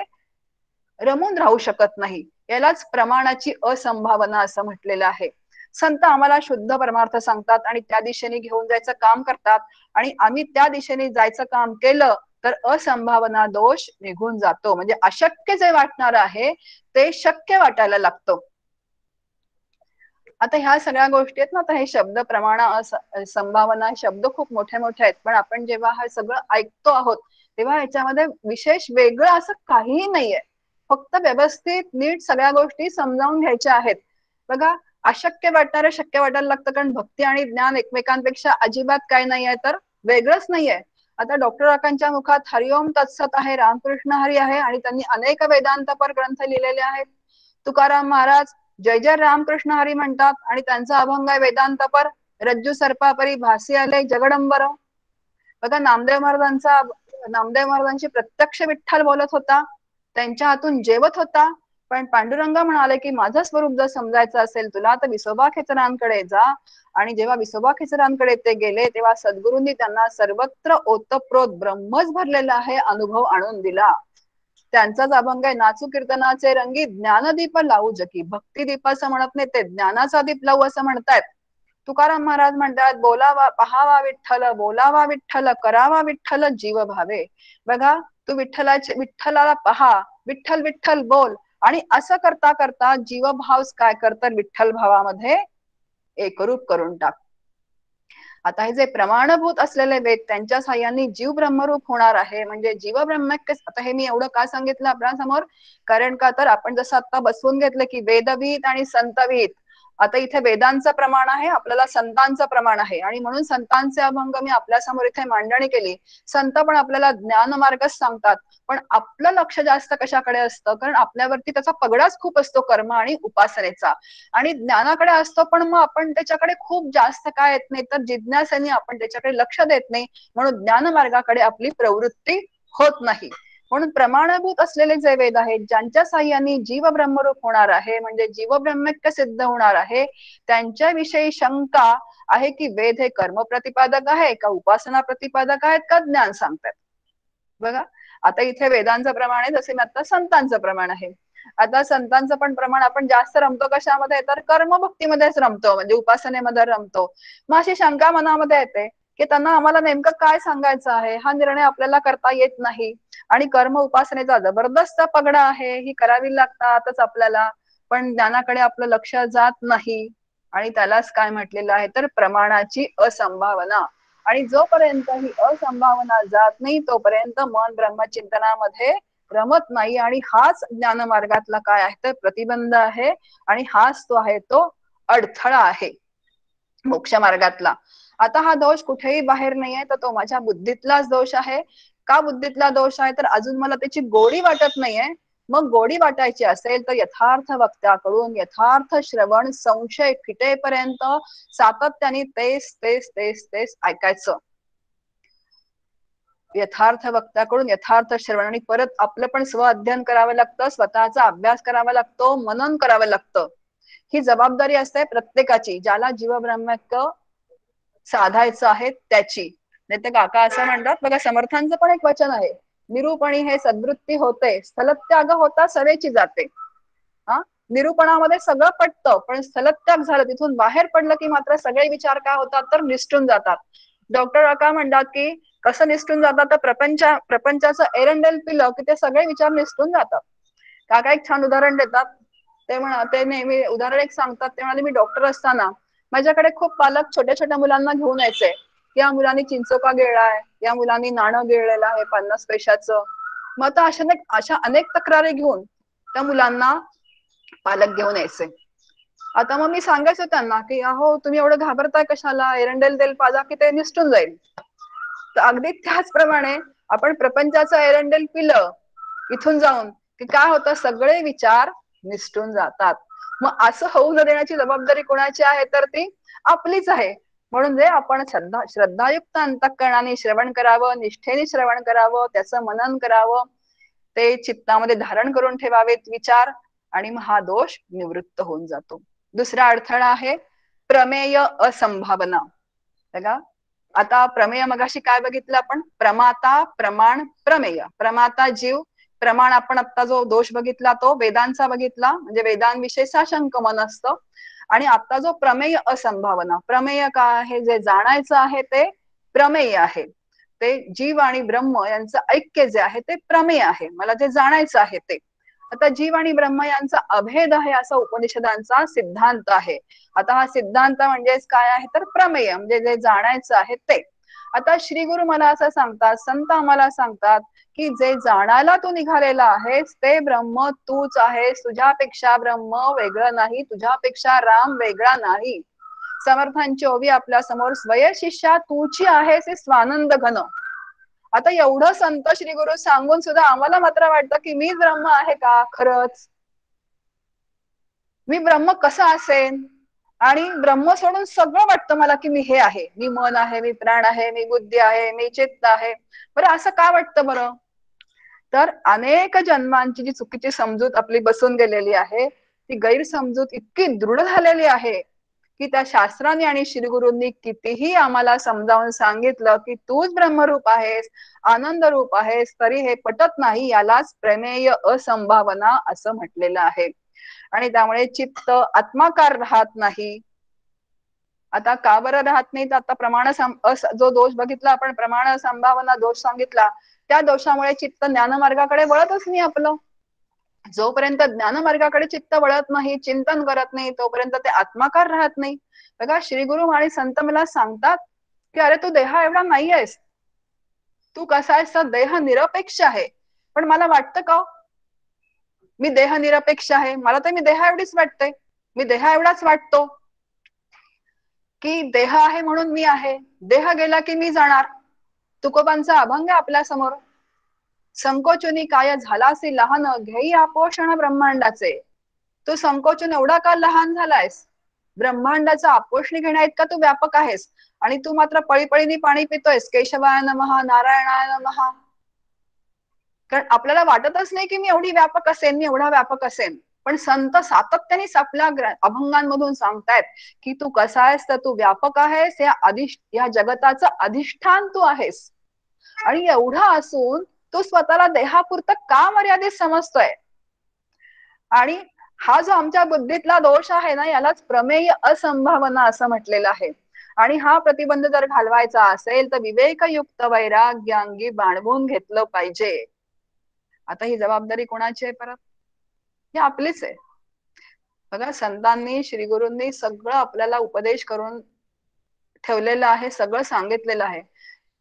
रमून राहू शकत नाही. यालाच प्रमाणाची असंभावना असं म्हटलेलं आहे. संत आम्हाला शुद्ध परमार्थ सांगतात आणि त्या दिशेने घेऊन जायचं काम करतात. आणि आम्ही त्या दिशेने जायचं काम केलं तर असंभावना दोष निघून जातो. म्हणजे अशक्य जे वाटणार आहे ते शक्य वाटायला लागतं. आता ह्या सगळ्या गोष्टी आहेत ना, आता हे शब्द प्रमाण संभावना शब्द खूप मोठे मोठे आहेत. पण आपण जेव्हा हे सगळं ऐकतो आहोत तेव्हा ह्याच्यामध्ये विशेष वेगळं असं काहीही नाहीये. फक्त व्यवस्थित नीट सगळ्या गोष्टी समजावून घ्यायच्या आहेत. बघा, अशक्य वाटणारं शक्य वाटायला लागतं, कारण भक्ती आणि ज्ञान एकमेकांपेक्षा अजिबात काय नाहीये तर वेगळंच नाहीये. आता डॉक्टर राकांच्या मुखात हरिओम तत्सत आहे, रामकृष्ण हरी आहे, आणि त्यांनी अनेक वेदांतपर ग्रंथ लिहिलेले आहेत. तुकाराम महाराज जय जय रामकृष्ण हरी म्हणतात आणि त्यांचा अभंग आहे वेदांतपर, रज्जू सर्पापरी भासी आले जगडंबर. बघा, नामदेव महाराजांची प्रत्यक्ष विठ्ठल बोलत होता, त्यांच्या हातून जेवत होता. पण पांडुरंग म्हणाले की माझं स्वरूप जर समजायचं असेल तुला तर विसोबा खेचरांकडे जा. आणि जेव्हा विसोबा खेचरांकडे ते गेले तेव्हा सद्गुरूंनी त्यांना सर्वत्र ओतप्रोत ब्रह्मच भरलेला आहे अनुभव आणून दिला. त्यांचाच अभंग आहे, नाचू कीर्तनाचे रंगी ज्ञानदीप लावू जकी. भक्ती दीप असं म्हणत नाही, ते ज्ञानाचा दीप लावू असं म्हणतायत. तुकाराम महाराज म्हणतात बोलावा पहावा विठ्ठल, बोलावा विठ्ठल, करावा विठ्ठल जीव भावे. बघा, तू विठ्ठलाला पहा, विठ्ठल विठ्ठल बोल, आणि असं करता करता जीवभाव काय करतात विठ्ठल भावामध्ये एकरूप करून टाक. आता हे जे प्रमाणभूत असलेले वेद त्यांच्या साह्याने जीव ब्रह्मरूप होणार आहे. म्हणजे जीव ब्रह्मक्य. आता हे मी एवढं का सांगितलं आपल्यासमोर, कारण का तर आपण जसं आता बसवून घेतलं की वेदवीत आणि संतवीत, आता इथे वेदांचं प्रमाण आहे, आपल्याला संतांचं प्रमाण आहे. आणि म्हणून संतांचे अभंग मी आपल्यासमोर इथे मांडणी केली. संत पण आपल्याला ज्ञान मार्गच सांगतात, पण आपलं लक्ष जास्त कशाकडे असतं, कारण आपल्यावरती त्याचा पगडाच खूप असतो कर्म आणि उपासनेचा. आणि ज्ञानाकडे असतो पण मग आपण त्याच्याकडे खूप जास्त काय येत नाही, तर जिज्ञासेने आपण त्याच्याकडे लक्ष देत नाही, म्हणून ज्ञान मार्गाकडे आपली प्रवृत्ती होत नाही. म्हणून प्रमाणभूत असलेले जे वेद आहेत, ज्यांच्या साह्याने जीव ब्रह्मरूप होणार आहे, म्हणजे जीव ब्रह्मैक्य सिद्ध होणार आहे, त्यांच्याविषयी शंका आहे की वेद हे कर्म प्रतिपादक आहे का, उपासना प्रतिपादक आहेत का, ज्ञान सांगतात. बघा, आता इथे वेदांचं प्रमाण आहे, जसे मी आता संतांचं प्रमाण आहे. आता संतांचं पण प्रमाण आपण जास्त रमतो कशामध्ये, तर कर्मभक्तीमध्येच रमतो, म्हणजे उपासनेमध्ये रमतो. मग अशी शंका मनामध्ये येते की त्यांना आम्हाला नेमकं काय सांगायचं आहे, हा निर्णय आपल्याला करता येत नाही, आणि कर्म उपासनेचा जबरदस्त पगडा आहे, ही करावी लागतातच आपल्याला, पण ज्ञानाकडे आपलं लक्ष जात नाही. आणि त्यालाच काय म्हटलेलं आहे, तर प्रमाणाची असंभावना. आणि जोपर्यंत ही असंभावना जात नाही तोपर्यंत मन ब्रह्मचिंतनामध्ये रमत नाही, आणि हाच ज्ञान मार्गातला काय आहे तर प्रतिबंध आहे, आणि हाच तो आहे तो अडथळा आहे मोक्ष मार्गातला. आता हा दोष कुठेही बाहेर नाहीये, तर तो माझ्या बुद्धीतलाच दोष आहे. का बुद्धीतला दोष आहे, तर अजून मला त्याची गोडी वाटत नाहीये. मग गोडी वाटायची असेल तर यथार्थ वक्त्याकडून यथार्थ श्रवण संशय फिटेपर्यंत सातत्याने तेच तेच तेच तेच ऐकायचं. यथार्थ वक्त्याकडून यथार्थ श्रवण, आणि परत आपलं पण स्व अध्ययन करावं लागतं, स्वतःचा अभ्यास करावा लागतो, मनन करावं लागतं. ही जबाबदारी असते प्रत्येकाची, ज्याला जीव ब्रह्मैक्य साधायचं आहे त्याची. नाही तर काका असं म्हणतात बघा, समर्थांचं पण एक वचन आहे, निरूपणी हे सद्वृत्ती होते, स्थलत्याग होता सवेची जाते. हा, निरूपणामध्ये सगळं पटतं, पण स्थलत्याग झालं, तिथून बाहेर पडलं की मात्र सगळे विचार काय होतात, तर निसटून जातात. डॉक्टर काका म्हणतात की कसं निसटून जातात, तर प्रपंचाचं एरंडेल पिलं की ते सगळे विचार निसटून जातात. काका एक छान उदाहरण देतात. ते नेहमी उदाहरण एक सांगतात. ते म्हणाले, मी डॉक्टर असताना माझ्याकडे खूप पालक छोट्या छोट्या मुलांना घेऊन यायचे. या मुलांनी चिंचोका गिळलाय, या मुलांनी नाणं गिळलेलं आहे 50 पैशाचं. मग आता अशा अनेक तक्रारी घेऊन त्या मुलांना पालक घेऊन यायचे. आता मग मी सांगायचं त्यांना की अहो तुम्ही एवढं घाबरताय कशाला, एरंडेल तेल पाजा की ते निसटून जाईल. तर अगदी त्याचप्रमाणे आपण प्रपंचाचं एरंडेल पिलं इथून जाऊन की काय होतं, सगळे विचार निसटून जातात. मग असं होऊ न देण्याची जबाबदारी कोणाची आहे, तर ती आपलीच आहे. म्हणून जे आपण श्रद्धायुक्त अंतःकरणाने श्रवण करावं, निष्ठेने श्रवण करावं, त्याचं मनन करावं, ते चित्तामध्ये धारण करून ठेवावेत विचार, आणि मग हा दोष निवृत्त होऊन जातो. दुसरा अडथळा आहे प्रमेय असंभावना. बघा, आता प्रमेय मगाशी काय बघितलं आपण, प्रमाता प्रमाण प्रमेय. प्रमाता जीव, प्रमाण आपण आता जो दोष बघितला तो वेदांचा बघितला, म्हणजे वेदांविषयी साशंक मन असतं. आणि आता जो प्रमेय असंभावना, प्रमेय काय आहे, जे जाणायचं आहे ते प्रमेय आहे. ते जीव आणि ब्रह्म यांचं ऐक्य जे आहे ते प्रमेय आहे, मला जे जाणायचं आहे ते. आता जीव आणि ब्रह्म यांचा अभेद आहे असा उपनिषदांचा सिद्धांत आहे. आता हा सिद्धांत म्हणजेच काय आहे, तर प्रमेय म्हणजे जे जाणायचं आहे ते. आता श्री गुरु मला असं सांगतात, संत आम्हाला सांगतात की जे जाणायला तू निघालेला आहेस ते ब्रह्म तूच आहेस, तुझ्यापेक्षा ब्रह्म वेगळं नाही, तुझ्यापेक्षा राम वेगळा नाही. समर्थांची ओवी आपल्या समोर, स्वय शिष्या तूची आहेस स्वानंद घन. आता एवढं संत श्री गुरु सांगून सुद्धा आम्हाला मात्र वाटतं की मी ब्रह्म आहे का, खरंच मी ब्रह्म कसा असेल, आणि ब्रह्म सोडून सगळं वाटतं मला की मी हे आहे, मी मन आहे, मी प्राण आहे, मी बुद्धी आहे, मी चित्त आहे. बरं असं का वाटतं बरं, तर अनेक जन्मांची जी चुकीची समजूत आपली बसून गेलेली आहे, ती गैरसमजूत इतकी दृढ झालेली आहे की त्या शास्त्रांनी आणि श्रीगुरूंनी कितीही आम्हाला समजावून सांगितलं की तूच ब्रह्मरूप आहेस, आनंद रूप आहेस, तरी हे पटत नाही. यालाच प्रमेय असंभावना असं म्हटलेलं आहे. आणि त्यामुळे चित्त आत्माकार राहत नाही. आता का बरं राहत नाही, तर आता जो दोष बघितला आपण, प्रमाण संभावना दोष सांगितला, त्या दोषामुळे चित्त ज्ञानमार्गाकडे वळतच नाही आपलं. जोपर्यंत ज्ञानमार्गाकडे चित्त वळत नाही, चिंतन करत नाही, तोपर्यंत ते आत्माकार राहत नाही. बघा, श्री गुरु आणि संत मला सांगतात की अरे तू देहा एवढा नाही आहेस, तू कसा आहेस तर देह निरपेक्ष आहे. पण मला वाटतं का मी देह निरपेक्ष आहे, मला तर मी देहा एवढीच वाटते, मी देहा एवढाच वाटतो की देह आहे म्हणून मी आहे, देह गेला की मी जाणार. तुकोबांचा अभंग आपल्या समोर, संकोचुनी काय झालासी लहान, घेई आपोषण ब्रह्मांडाचे. तू संकोचून एवढा का लहान झालायस, ब्रह्मांडाचा आपोषणी घेण्या इतका तू व्यापक आहेस, आणि तू मात्र पळीपळीने पाणी पितोयस, केशवाय नमः नारायणाय नमः. कारण आपल्याला वाटतच नाही की मी एवढी व्यापक असेन, मी एवढा व्यापक असेन. पण संत सातत्याने आपल्या अभंगांमधून सांगतायत की तू कसा आहेस, तर तू व्यापक आहेस, या जगताचं अधिष्ठान तू आहेस. आणि एवढा असून तू स्वतःला देहापुरतं का मर्यादित समजतोय? आणि हा जो आमच्या बुद्धीतला दोष आहे ना, यालाच प्रमेय असंभावना असं म्हटलेलं आहे. आणि हा प्रतिबंध जर घालवायचा असेल तर विवेकयुक्त वैराग्यांगी बाणवून घेतलं पाहिजे. आता ही जबाबदारी कोणाची आहे परत? ही आपलीच आहे. बघा, संतांनी, श्रीगुरूंनी सगळं आपल्याला उपदेश करून ठेवलेलं आहे, सगळं सांगितलेलं आहे.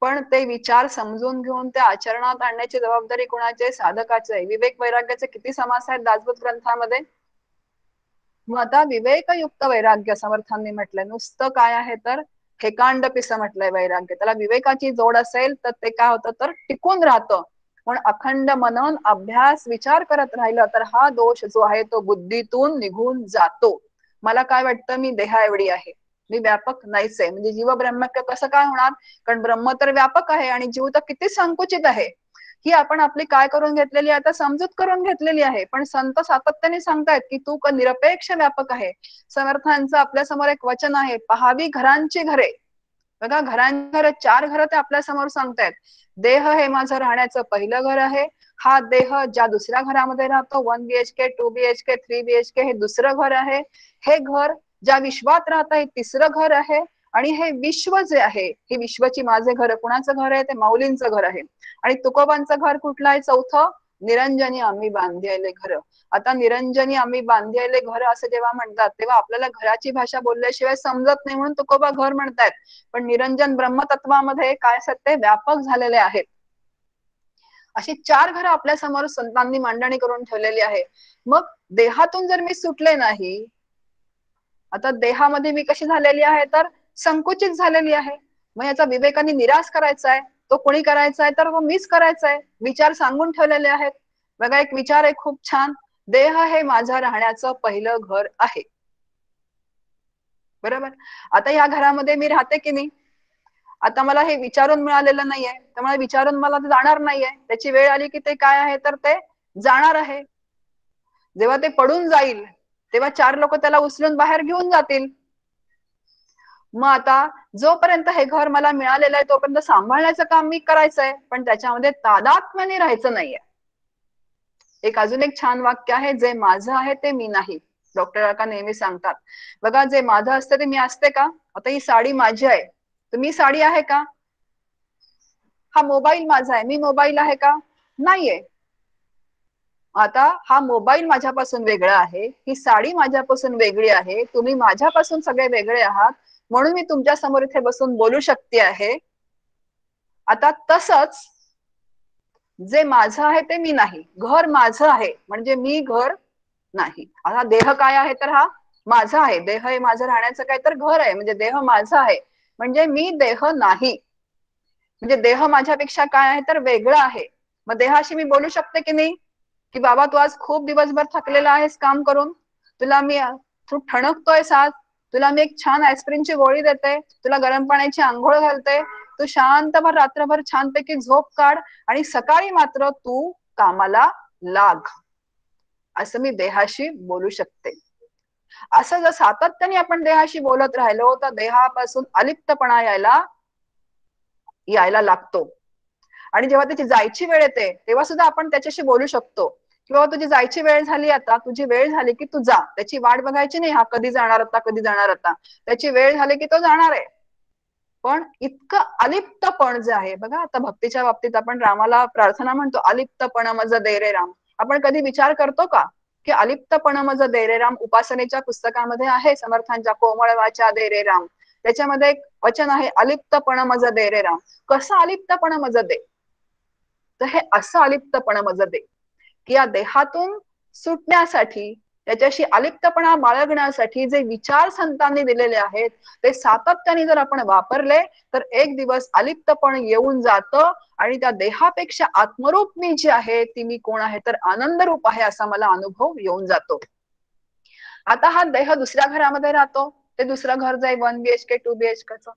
पण ते विचार समजून घेऊन ते आचरणात आणण्याची जबाबदारी कोणाची आहे? साधकाची आहे. विवेक वैराग्याचे किती समास आहेत दासबोध ग्रंथामध्ये? मग आता विवेकयुक्त वैराग्य समर्थांनी म्हटलंय. नुसतं काय आहे तर हेकांडपिस म्हटलंय वैराग्य. त्याला विवेकाची जोड असेल तर ते काय होतं तर टिकून राहतं. पण अखंड मनन, अभ्यास, विचार करत राहिलं तर हा दोष जो आहे तो बुद्धीतून निघून जातो. मला काय वाटतं, मी देहा एवढी आहे, मी व्यापक नाहीच आहे. म्हणजे जीव ब्रह्मक्य कसं काय होणार? कारण ब्रह्म तर व्यापक आहे आणि जीव तर किती संकुचित आहे. ही आपण आपली काय करून घेतलेली आहे, आता समजूत करून घेतलेली आहे. पण संत सातत्याने सांगतायत की तू निरपेक्ष व्यापक आहे. समर्थांचं आपल्या समोर एक वचन आहे, पहावी घरांची घरे. बघा, घरांची घरं, 4 घरं ते आपल्या समोर सांगतायत. देह हे माझं राहण्याचं पहिलं घर आहे. हा देह ज्या दुसऱ्या घरामध्ये राहतो, 1 BHK, 2 BHK, 3 BHK, हे दुसरं घर आहे. हे घर ज्या विश्वात राहत आहे तिसरं घर आहे. आणि हे विश्व जे आहे, हे विश्वची माझे घर, कुणाचं घर आहे? ते माऊलींचं घर आहे. आणि तुकोबांचं घर कुठलं आहे? चौथं, निरंजनी आम्ही बांधिले घर. आता निरंजनी आम्ही बांधिले घर असं जेव्हा म्हणतात तेव्हा आपल्याला घराची भाषा बोलल्याशिवाय समजत नाही, म्हणून तुकोबा घर म्हणतायत. पण निरंजन ब्रह्मतत्वामध्ये काय सत्य व्यापक झालेले आहेत. अशी 4 घरं आपल्या समोर संतांनी मांडणी करून ठेवलेली आहे. मग देहातून जर मी सुटले नाही, आता देहामध्ये मी कशी झालेली आहे तर संकुचित झालेली आहे. मग याचा विवेकाने निराश करायचा आहे. तो कोणी करायचा आहे तर मीच करायचा आहे. विचार सांगून ठेवलेले आहेत. बघा, एक विचार आहे खूप छान, देह हे माझं राहण्याचं पहिलं घर आहे. बरोबर. आता या घरामध्ये मी राहते की नाही? आता मला हे विचारून मिळालेलं नाहीये, त्यामुळे विचारून मला ते जाणार नाहीये. त्याची वेळ आली की ते काय आहे तर ते जाणार आहे. जेव्हा ते पडून जाईल तेव्हा 4 लोक त्याला उचलून बाहेर घेऊन जातील. मग आता जोपर्यंत हे घर मला मिळालेलं आहे तोपर्यंत सांभाळण्याचं काम मी करायचंय, पण त्याच्यामध्ये तादात्म्याने राहायचं नाहीये. अजून एक छान वाक्य आहे, जे माझं आहे ते मी नाही. डॉक्टर काका नेहमी सांगतात. बघा, जे माझं असतं ते मी असते का? आता ही साडी माझी आहे, तर मी साडी आहे का? हा मोबाईल माझा आहे, मी मोबाईल आहे का? नाहीये. आता हा मोबाईल माझ्यापासून वेगळा आहे, ही साडी माझ्यापासून वेगळी आहे, तुम्ही माझ्यापासून सगळे वेगळे आहात, म्हणून मी तुमच्या समोर इथे बसून बोलू शकते आहे. आता तसंच जे माझं आहे ते मी नाही, घर माझं आहे म्हणजे मी घर नाही. आता देह काय आहे तर हा माझा आहे. देह हे माझं राहण्याचं काय तर घर आहे, म्हणजे देह माझा आहे म्हणजे मी देह नाही. म्हणजे देह माझ्यापेक्षा काय आहे तर वेगळं आहे. मग देहाशी मी बोलू शकते की नाही की बाबा तू आज खूप दिवसभर थकलेला आहेस काम करून, तुला मी तू ठणकतोय आज, तुला मी एक छान ऍस्प्रिनची गोळी देते, तुला गरम पाण्याची आंघोळ घालते, तू शांतभर रात्रभर छानपैकी झोप काढ आणि सकाळी मात्र तू कामाला लाग, असं मी देहाशी बोलू शकते. असं जर सातत्याने आपण देहाशी बोलत राहिलो तर देहापासून अलिप्तपणा यायला लागतो. आणि जेव्हा त्याची जायची वेळ येते तेव्हा सुद्धा आपण त्याच्याशी बोलू शकतो की बाबा तुझी जायची वेळ झाली, आता तुझी वेळ झाली की तू जा. त्याची वाट बघायची नाही, हा कधी जाणार आता, कधी जाणार आता. त्याची वेळ झाली की तो जाणार आहे. पण इतकं अलिप्तपण जे आहे बघा, आता भक्तीच्या बाबतीत आपण रामाला प्रार्थना म्हणतो, अलिप्तपण मज दे रे राम. आपण कधी विचार करतो का की अलिप्तपण मज दे रे राम उपासनेच्या पुस्तकामध्ये आहे, समर्थांच्या कोमळ वाचा दे रे राम, त्याच्यामध्ये एक वचन आहे, अलिप्तपण मज दे रे राम. कसं अलिप्तपण मज दे? तर हे असं अलिप्तपण मज दे की या देहातून सुटण्यासाठी, त्याच्याशी अलिप्तपणा बाळगण्यासाठी जे विचार संतांनी दिलेले आहेत ते सातत्याने जर आपण वापरले तर एक दिवस अलिप्तपण येऊन जातं आणि त्या देहापेक्षा आत्मरूप मी जी आहे ती मी कोण आहे तर आनंद रूप आहे असा मला अनुभव येऊन जातो. आता हा देह दुसऱ्या घरामध्ये राहतो, ते दुसरं घर जाईल 1 BHK 2 BHK.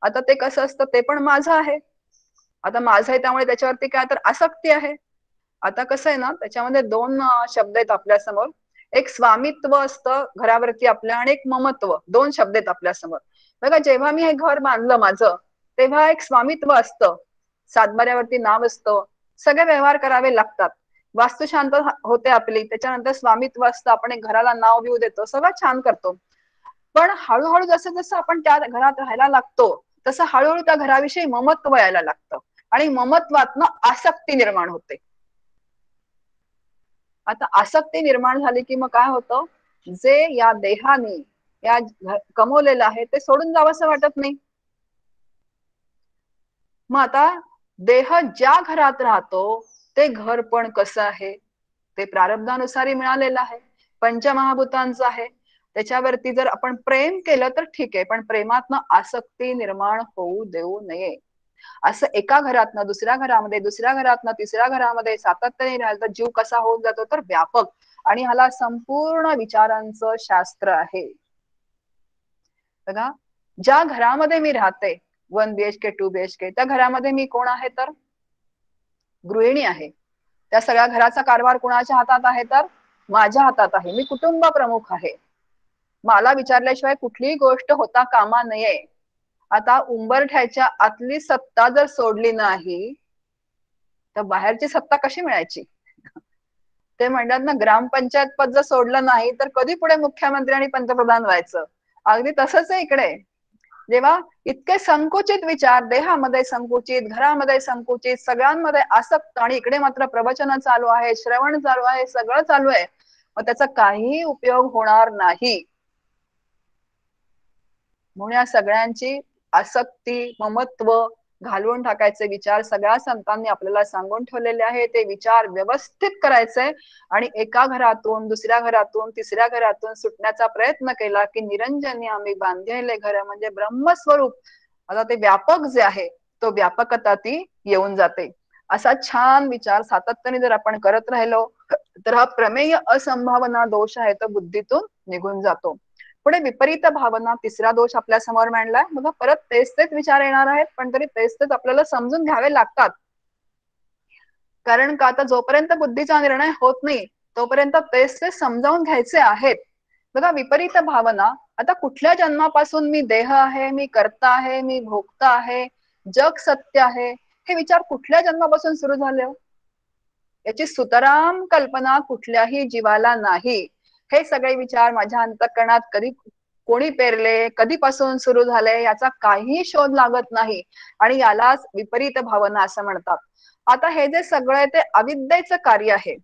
आता ते कसं असतं, ते पण माझं आहे. आता माझं आहे त्यामुळे त्याच्यावरती काय तर आसक्ती आहे. आता कसं आहे ना, त्याच्यामध्ये दोन शब्द आहेत आपल्या समोर. एक स्वामित्व असतं घरावरती आपल्या आणि एक ममत्व, दोन शब्द आहेत आपल्या समोर. बघा, जेव्हा मी हे घर बांधलं माझं, तेव्हा एक स्वामित्व असतं, सातबाऱ्यावरती नाव असतं, सगळे व्यवहार करावे लागतात, वास्तू शांत होते आपली, त्याच्यानंतर स्वामित्व असतं, आपण एक घराला नाव बिव देतो, सगळं छान करतो. पण हळूहळू जसं जसं आपण त्या घरात राहायला लागतो, तसं हळूहळू त्या घराविषयी ममत्व यायला लागतं आणि ममत्वातनं आसक्ती निर्माण होते. आता आसक्ती निर्माण झाली की मग काय होतं, जे या देहाने या कमवलेलं आहे ते सोडून जावंसं वाटत नाही. मग आता देह ज्या घरात राहतो ते घर पण कसं आहे, ते प्रारब्धानुसारी मिळालेलं आहे, पंचमहाभूतांचं आहे. त्याच्यावरती जर आपण प्रेम केलं तर ठीक आहे, पण प्रेमातनं आसक्ती निर्माण होऊ देऊ नये. असं एका घरातनं दुसऱ्या घरामध्ये, दुसऱ्या घरातनं तिसऱ्या घरामध्ये सातत्याने राहिलं तर जीव कसा होऊन जातो तर व्यापक. आणि ह्याला संपूर्ण विचारांचं शास्त्र आहे. बघा, ज्या घरामध्ये मी राहते 1 BHK 2 BHK, त्या घरामध्ये मी कोण आहे तर गृहिणी आहे. त्या सगळ्या घराचा कारभार कोणाच्या हातात आहे तर माझ्या हातात आहे. मी कुटुंब प्रमुख आहे. मला विचारल्याशिवाय कुठलीही गोष्ट होता कामा नये. आता उंबरठ्याच्या आतली सत्ता जर सोडली नाही तर बाहेरची सत्ता कशी मिळायची? ते म्हणतात ना, ग्रामपंचायत पद जर सोडलं नाही तर कधी पुढे मुख्यमंत्री आणि पंतप्रधान व्हायचं. अगदी तसंच आहे इकडे. जेव्हा इतके संकुचित विचार, देहामध्ये संकुचित, घरामध्ये संकुचित, सगळ्यांमध्ये आसक्त, आणि इकडे मात्र प्रवचन चालू आहे, श्रवण चालू आहे, सगळं चालू आहे, मग त्याचा काहीही उपयोग होणार नाही. म्हणून या सगळ्यांची आसक्ती, ममत्व घालवून टाकायचे विचार सगळ्या संतांनी आपल्याला सांगून ठेवलेले आहे. ते विचार व्यवस्थित करायचे आणि एका घरातून दुसऱ्या घरातून तिसऱ्या घरातून सुटण्याचा प्रयत्न केला की निरंजनी आम्ही बांधलेले घर म्हणजे ब्रह्मस्वरूप. आता ते व्यापक जे आहे, तो व्यापकता ती येऊन जाते. असा छान विचार सातत्याने जर आपण करत राहिलो तर हा प्रमेय असंभावना दोष आहे तो बुद्धीतून निघून जातो. पुढे विपरीत भावना, तिसरा दोष आपल्या समोर मांडलाय. बघा, परत तेच तेच विचार येणार आहेत, पण तरी तेच तेच आपल्याला समजून घ्यावे लागतात. कारण का, आता जोपर्यंत बुद्धीचा निर्णय होत नाही तोपर्यंत तेच तेच समजावून घ्यायचे आहेत. बघा, विपरीत भावना, आता कुठल्या जन्मापासून मी देह आहे, मी कर्ता आहे, मी भोगता आहे, जग सत्य आहे, हे विचार कुठल्या जन्मापासून सुरू झाले हो? याची सुतराम कल्पना कुठल्याही जीवाला नाही. हे सगळे विचार माझ्या अंतःकरणात कधी कोणी पेरले, कधीपासून सुरू झाले, याचा काही शोध लागत नाही आणि यालाच विपरीत भावना असं म्हणतात. आता हे जे सगळं ते अविद्येचं कार्य आहे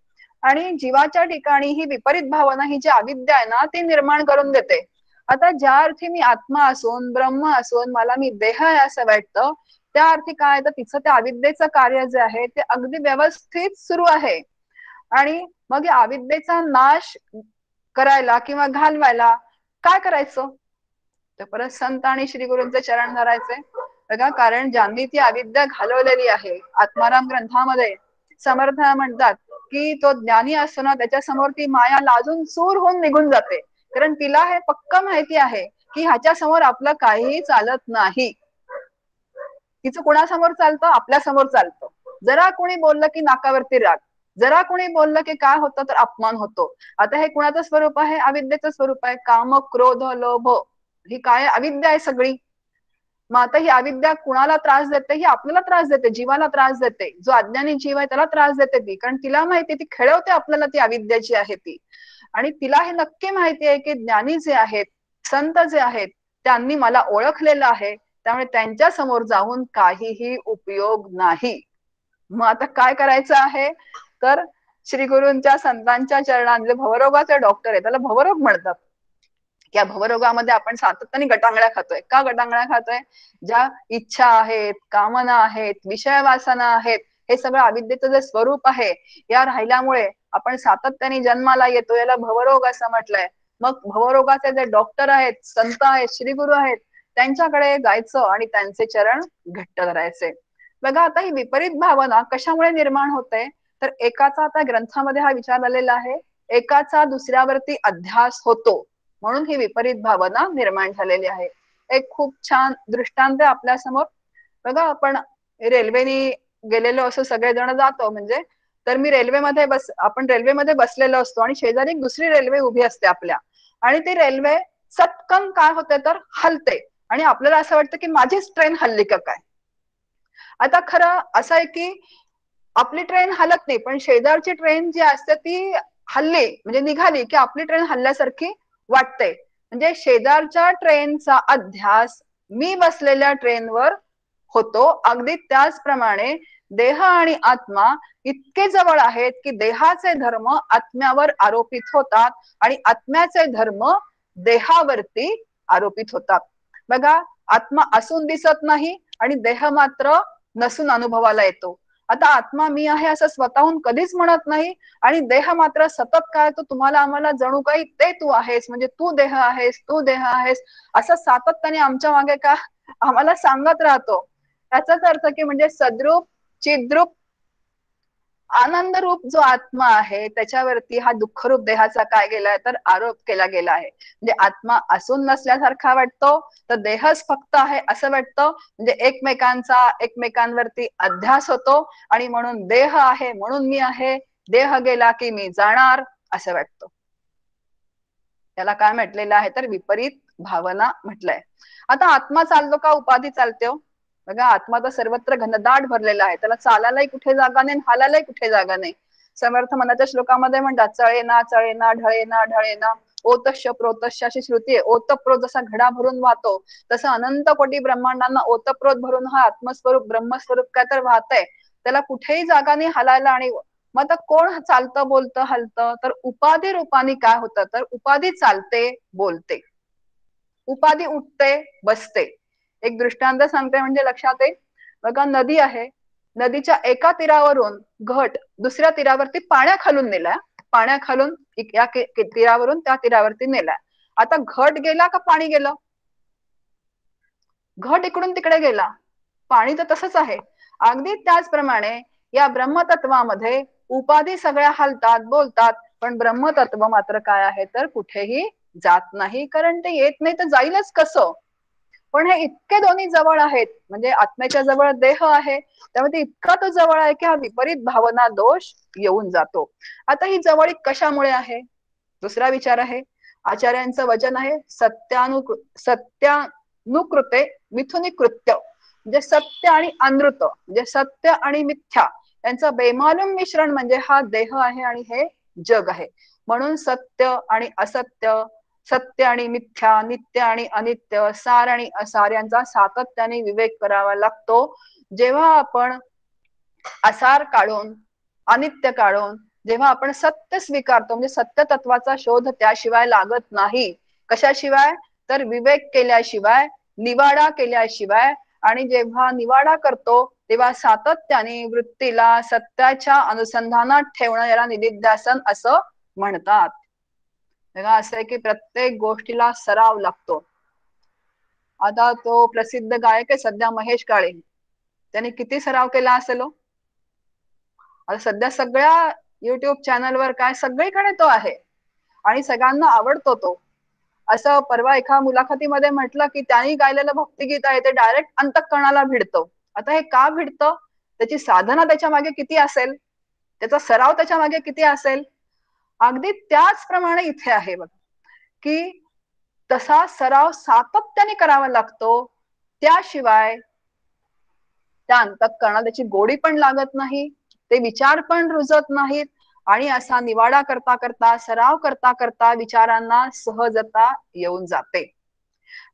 आणि जीवाच्या ठिकाणी ही विपरीत भावना, ही जी अविद्या आहे ना, ती निर्माण करून देते. आता ज्या अर्थी मी आत्मा असून ब्रह्म असून मला मी देह आहे असं वाटतं, त्या अर्थी काय तर तिचं त्या अविद्येचं कार्य जे आहे ते अगदी व्यवस्थित सुरू आहे. आणि मग या अविद्येचा नाश करायला किंवा घालवायला काय करायचं तर परत संत आणि श्री गुरूंचे चरण धरायचे. बघा, कारण ज्यांनी ती अविद्या घालवलेली आहे, आत्माराम ग्रंथामध्ये समर्थ म्हणतात की तो ज्ञानी असतो ना, त्याच्या समोर ती माया लाजून चूर होऊन निघून जाते. कारण तिला हे पक्क माहिती आहे की ह्याच्या समोर आपलं काहीही चालत नाही. तिचं कुणासमोर चालतं? आपल्या समोर चालतं. जरा कोणी बोललं की नाकावरती राग, जरा कोणी बोललं की काय होतं तर अपमान होतो. आता हे कुणाचं स्वरूप आहे? अविद्येचं स्वरूप आहे. काम, क्रोध, लोभ, ही काय अविद्या आहे सगळी. मग आता ही अविद्या कुणाला त्रास देते? ही आपल्याला त्रास देते, जीवाला त्रास देते. जो अज्ञानी जीव आहे त्याला त्रास देते ती, कारण तिला माहिती, ती खेळवते आपल्याला, ती अविद्या जी आहे ती. आणि तिला हे नक्की माहिती आहे की ज्ञानी जे आहेत, संत जे आहेत, त्यांनी मला ओळखलेलं आहे, त्यामुळे त्यांच्या समोर जाऊन काहीही उपयोग नाही. मग आता काय करायचं आहे तर श्री गुरूंच्या संतांच्या चरणांमध्ये, भवरोगाचे डॉक्टर आहे त्याला भवरोग म्हणतात, या भवरोगामध्ये आपण सातत्याने गटांगळ्या खातोय. का गटांगळ्या खातोय? ज्या इच्छा आहेत, कामना आहेत, विषय वासना आहेत, हे सगळं अविद्येचं जे स्वरूप आहे, या राहिल्यामुळे आपण सातत्याने जन्माला येतो. याला भवरोग असं म्हटलंय. मग भवरोगाचे जे डॉक्टर आहेत, संत आहेत, श्रीगुरु आहेत, त्यांच्याकडे जायचं आणि त्यांचे चरण घट्ट धरायचे. बघा, आता ही विपरीत भावना कशामुळे निर्माण होते तर एकाचा, आता ग्रंथामध्ये हा विचार आलेला आहे, एकाचा दुसऱ्यावरती अध्यास होतो, म्हणून ही विपरीत भावना निर्माण झालेली आहे. एक खूप छान दृष्टांत आहे आपल्या समोर. बघा, आपण रेल्वेने गेलेलो असं सगळेजण जातो, म्हणजे तर मी रेल्वेमध्ये आपण रेल्वेमध्ये बसलेलो असतो आणि शेजारी एक दुसरी रेल्वे उभी असते आपल्या, आणि ती रेल्वे चटकन काय होते तर हलते, आणि आपल्याला असं वाटतं की माझीच ट्रेन हल्ली का काय. आता खरं असं आहे की आपली ट्रेन हलत नाही, पण शेजारची ट्रेन जी असते ती हल्ली म्हणजे निघाली की आपली ट्रेन हल्ल्यासारखी वाटते. म्हणजे शेजारच्या ट्रेनचा अध्यास मी बसलेल्या ट्रेनवर होतो. अगदी त्याचप्रमाणे देह आणि आत्मा इतके जवळ आहेत की देहाचे धर्म आत्म्यावर आरोपित होतात आणि आत्म्याचे धर्म देहावरती आरोपित होतात. बघा, आत्मा असून दिसत नाही आणि देह मात्र नसून अनुभवाला येतो. आता आत्मा मी आहे असं स्वतःहून कधीच म्हणत नाही, आणि देह मात्र सतत काय तो तुम्हाला आम्हाला जणू काही ते तू आहेस, म्हणजे तू देह आहेस, तू देह आहेस असं सातत्याने आमच्या मागे का आम्हाला सांगत राहतो. याचाच अर्थ की म्हणजे सद्रूप चिद्रूप आनंद रूप जो आत्मा आहे त्याच्यावरती हा दुःखरूप देहाचा काय गेलाय तर आरोप केला गेला आहे. म्हणजे आत्मा असून नसल्यासारखा वाटतो, तर देहच फक्त आहे असं वाटतं. म्हणजे एकमेकांवरती अध्यास होतो, आणि म्हणून देह आहे म्हणून मी आहे, देह गेला की मी जाणार असं वाटतं. त्याला काय म्हटलेलं आहे तर विपरीत भावना म्हटलंय. आता आत्मा चालतो का उपाधी चालते हो? बघा, आत्मा तर सर्वत्र घनदाट भरलेला आहे, त्याला चालायलाही कुठे जागा नाही, हालायलाही कुठे जागा नाही. समर्थ मनाच्या श्लोकामध्ये म्हणतात चळेना चळेना ढळेना ढळेना ओतश्य प्रोतश्य अशी श्रुती आहे. ओतप्रोत जसा घडा भरून वाहतो तसं अनंत कोटी ब्रह्मांडांना ओतप्रोत भरून हा आत्मस्वरूप ब्रह्मस्वरूप काय तर वाहतंय, त्याला कुठेही जागा नाही हालायला. आणि मग आता कोण चालतं बोलतं हलतं तर उपाधी रूपाने काय होतं तर उपाधी चालते बोलते, उपाधी उठते बसते. एक दृष्टांत सांगते म्हणजे लक्षात येईल. बघा, नदी आहे, नदीच्या एका तीरावरून घट दुसऱ्या तीरावरती पाण्याखालून नेलाय, पाण्याखालून या तीरावरून त्या तीरावरती नेलाय. आता घट गेला का पाणी गेलं? घट इकडून तिकडे गेला, पाणी तर तसंच आहे. अगदी त्याचप्रमाणे या ब्रह्मतत्वामध्ये उपाधी सगळ्या हलतात बोलतात, पण ब्रह्मतत्व मात्र काय आहे तर कुठेही जात नाही, कारण ते येत नाही तर जाईलच कसं. पण हे इतके दोन्ही जवळ आहेत, म्हणजे आत्म्याच्या जवळ देह आहे त्यामुळे इतका तो जवळ आहे की हा विपरीत भावना दोष येऊन जातो. आता ही जवळीक कशामुळे आहे? दुसरा विचार आहे. आचार्यांचं वचन आहे सत्यानुकृते मिथुनी कृत्य, म्हणजे सत्य आणि अनृत, म्हणजे सत्य आणि मिथ्या यांचं बेमालूम मिश्रण म्हणजे हा देह आहे आणि हे जग आहे. म्हणून सत्य आणि असत्य, सत्य आणि मिथ्या, नित्य आणि अनित्य, सार आणि असार यांचा सातत्याने विवेक करावा लागतो. जेव्हा आपण असार काढून अनित्य काढून जेव्हा आपण सत्य स्वीकारतो, म्हणजे सत्य तत्वाचा शोध त्याशिवाय लागत नाही. कशाशिवाय तर विवेक केल्याशिवाय, निवाडा केल्याशिवाय. आणि जेव्हा निवाडा करतो तेव्हा सातत्याने वृत्तीला सत्याच्या अनुसंधानात ठेवणं याला निदिध्यासन असं म्हणतात. तेव्हा असं आहे की प्रत्येक गोष्टीला सराव लागतो. आता तो प्रसिद्ध गायक आहे सध्या महेश काळे, त्याने किती सराव केला असेल हो. आता सध्या सगळ्या युट्यूब चॅनलवर काय सगळीकडे तो आहे आणि सगळ्यांना आवडतो तो. असं परवा एका मुलाखतीमध्ये म्हटलं की त्यांनी गायलेलं भक्तिगीत आहे ते डायरेक्ट अंतःकरणाला भिडतं. आता हे का भिडतं? त्याची साधना त्याच्या मागे किती असेल, त्याचा सराव त्याच्या मागे किती असेल. अगदी त्याचप्रमाणे इथे आहे बघ की तसा सराव सातत्याने करावा लागतो, त्याशिवाय त्या अंतःकरणाला त्याची गोडी पण लागत नाही, ते विचार पण रुजत नाहीत, आणि असा निवाडा करता करता सराव करता करता विचारांना सहजता येऊन जाते.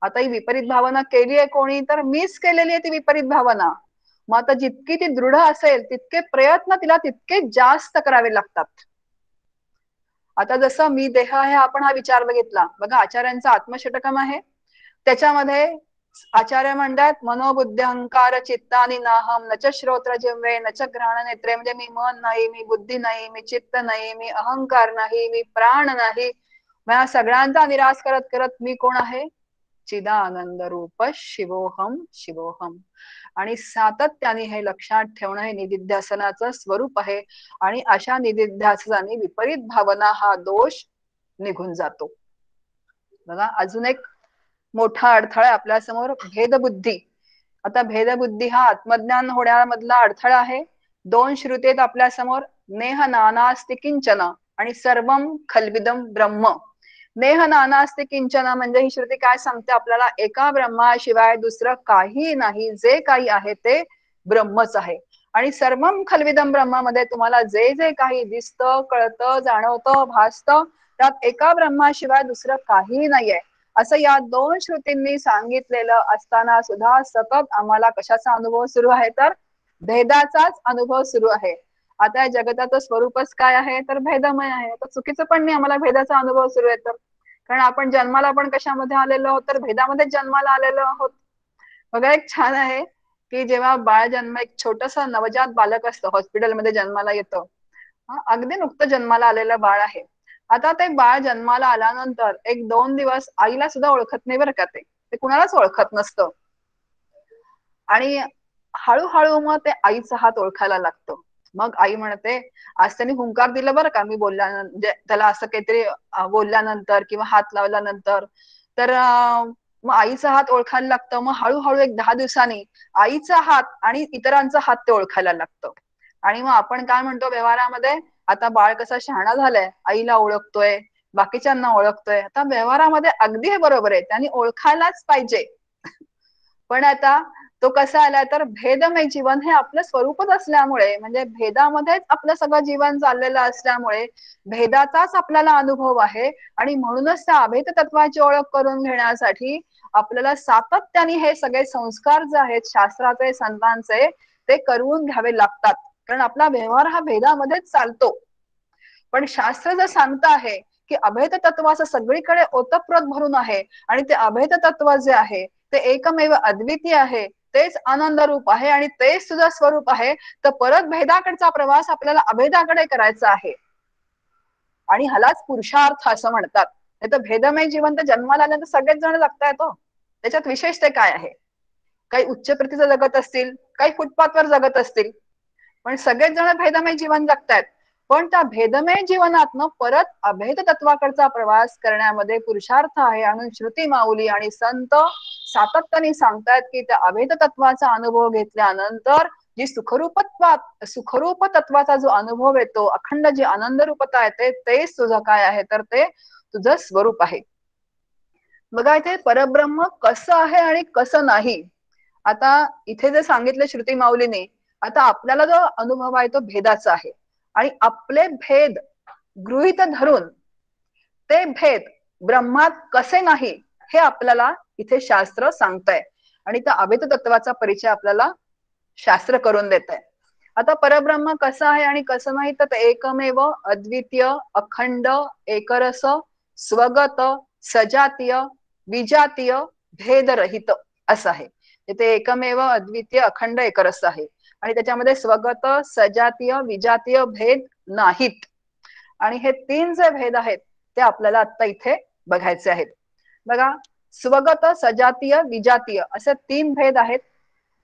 आता ही विपरीत भावना केली आहे कोणी तर मीच केलेली आहे ती विपरीत भावना. मग आता जितकी ती दृढ असेल तितके प्रयत्न तिला तितके जास्त करावे लागतात. आता जसं मी देह आहे आपण हा विचार बघितला, बघा आचार्यांचा आत्मषटकम आहे त्याच्यामध्ये आचार्य म्हणतात मनोबुद्धी अहंकार चित्तानी नाहम न च श्रोत्र जिव्हे न च घ्राण नेत्रे, म्हणजे मी मन नाही, मी बुद्धी नाही, मी चित्त नाही, मी अहंकार नाही, मी प्राण नाही. मला सगळ्यांचा निराश करत करत मी कोण आहे? चिदानंद रूप शिवोहम शिवोहम. आणि सातत्याने हे लक्षात ठेवणं हे निदिध्यासनाचं स्वरूप आहे. आणि अशा निदिध्यासनाने विपरीत भावना हा दोष निघून जातो. बघा, अजून एक मोठा अडथळा आपल्या समोर भेदबुद्धी. आता भेदबुद्धी हा आत्मज्ञान होण्यामधला अडथळा आहे. दोन श्रुती आहेत आपल्या समोर, नेह नानास्ति किंचन आणि सर्वम खलविदम ब्रह्म. नेह नानास्ति किंचन म्हणजे ही श्रुती काय सांगते आपल्याला, एका ब्रह्माशिवाय दुसरं काही नाही, जे काही आहे ते ब्रह्मच आहे. आणि सर्वम खलविदम ब्रह्मामध्ये तुम्हाला जे जे काही दिसतं, कळतं, जाणवतं, भासतं, त्यात एका ब्रह्माशिवाय दुसरं काही नाहीये असं या दोन श्रुतींनी सांगितलेलं असताना सुद्धा सतत आम्हाला कशाचा अनुभव सुरू आहे, तर भेदाचाच अनुभव सुरू आहे. आता या जगताचं स्वरूपच काय आहे, तर भेदमय आहे. तर चुकीचं पण नाही, आम्हाला भेदाचा अनुभव सुरू येतो. कारण आपण जन्माला पण कशामध्ये आलेलो आहोत, तर भेदामध्ये जन्माला आलेलो आहोत. बघा एक छान आहे की जेव्हा बाळ जन्म, एक छोटस नवजात बालक असतं, हॉस्पिटलमध्ये जन्माला येतं. अगदी नुकतं जन्माला आलेलं बाळ आहे. आता ते बाळ जन्माला आल्यानंतर 1-2 दिवस आईला सुद्धा ओळखत नाही बरं का, ते कुणालाच ओळखत नसतं. आणि हळूहळू मग ते आईचा हात ओळखायला लागतो. मग आई म्हणते, आज त्यांनी हुंकार दिला बरं का, मी म्हणजे त्याला असं काहीतरी बोलल्यानंतर किंवा हात लावल्यानंतर, तर मग आईचा हात ओळखायला लागतं. मग हळूहळू एक 10 दिवसांनी आईचा हात आणि इतरांचा हात ते ओळखायला लागतं. आणि मग आपण काय म्हणतो व्यवहारामध्ये, आता बाळ कसा शहाणा झालाय, आईला ओळखतोय, बाकीच्यांना ओळखतोय. आता व्यवहारामध्ये अगदी हे बरोबर आहे, त्यांनी ओळखायलाच पाहिजे. पण आता तो कसा आलाय, तर भेदमय जीवन हे आपलं स्वरूपच असल्यामुळे, म्हणजे भेदामध्येच आपलं सगळं जीवन चाललेलं असल्यामुळे भेदाचाच आपल्याला अनुभव आहे. आणि म्हणूनच त्या अभेद तत्वाची ओळख करून घेण्यासाठी आपल्याला सातत्याने हे सगळे संस्कार जे आहेत शास्त्राचे, संतांचे, ते करून घ्यावे लागतात. कारण आपला व्यवहार हा भेदामध्येच चालतो. पण शास्त्र जर सांगत आहे की अभेद तत्वाचं सगळीकडे ओतप्रोत भरून आहे, आणि ते अभेद तत्व जे आहे ते एकमेव अद्वितीय आहे, तेच आनंद रूप आहे आणि तेच तुझं स्वरूप आहे, तर परत भेदाकडचा प्रवास आपल्याला अभेदाकडे करायचा आहे. आणि ह्यालाच पुरुषार्थ असं म्हणतात. नाही तर भेदमय जीवन तर जन्माला आल्यानंतर सगळेच जण जगतायत हो. त्याच्यात विशेष ते काय आहे, काही उच्च प्रतीचं जगत असतील, काही फुटपाथवर जगत असतील, पण सगळेच जण भेदमय जीवन जगतायत. पण त्या भेदमय जीवनातनं परत अभेद तत्वाकडचा प्रवास करण्यामध्ये पुरुषार्थ आहे. आणि श्रुती माऊली आणि संत सातत्याने सांगतायत की त्या अभेद तत्वाचा अनुभव घेतल्यानंतर जी सुखरूप तत्वाचा जो अनुभव येतो, अखंड जी आनंद रूपता येते, तेच तुझं काय आहे, तर ते तुझं स्वरूप आहे. बघा इथे परब्रह्म कसं आहे आणि कसं नाही. आता इथे जे सांगितलं श्रुती माऊलीने, आता आपल्याला जो अनुभव आहे तो भेदाचा आहे. आणि आपले भेद गृहीत धरून ते भेद ब्रह्मात कसे नाही हे आपल्याला इथे शास्त्र सांगतंय. आणि त्या अभेद तत्वाचा परिचय आपल्याला शास्त्र करून देत आहे. आता परब्रह्म कसं आहे आणि कसं नाही, तर एकमेव अद्वितीय अखंड एकरस स्वगत सजातीय विजातीय भेदरहित असं आहे. ते एकमेव अद्वितीय अखंड एकरस आहे आणि त्याच्यामध्ये स्वगत सजातीय विजातीय भेद नाहीत. आणि हे 3 जे भेद आहेत ते आपल्याला आता इथे बघायचे आहेत. बघा, स्वगत सजातीय विजातीय असे 3 भेद आहेत.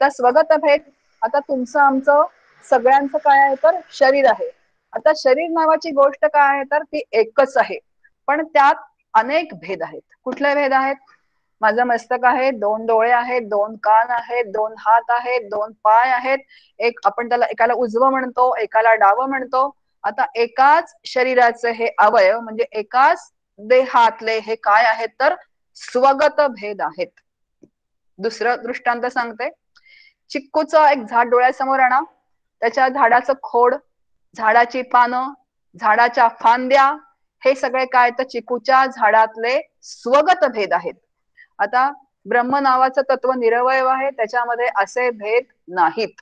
त्या स्वगत भेद, आता तुमचं आमचं सगळ्यांचं काय आहे, तर शरीर आहे. आता शरीर नावाची गोष्ट काय आहे, तर ती एकच आहे, पण त्यात अनेक भेद आहेत. कुठले भेद आहेत? माझं मस्तक आहे, 2 डोळे आहेत, 2 कान आहेत, 2 हात आहेत, 2 पाय आहेत, एक आपण त्याला एकाला उजवं म्हणतो, एकाला डावं म्हणतो. आता एकाच शरीराचे हे अवयव म्हणजे एकाच देहातले हे काय आहेत, तर स्वगत भेद आहेत. दुसरं दृष्टांत सांगते. चिक्कूचं एक झाड डोळ्यासमोर आणा, त्याच्या झाडाचं खोड, झाडाची पानं, झाडाच्या फांद्या, हे सगळे काय, तर चिकूच्या झाडातले स्वगत भेद आहेत. आता ब्रह्म नावाचं तत्व निरवय आहे, त्याच्यामध्ये असे भेद नाहीत.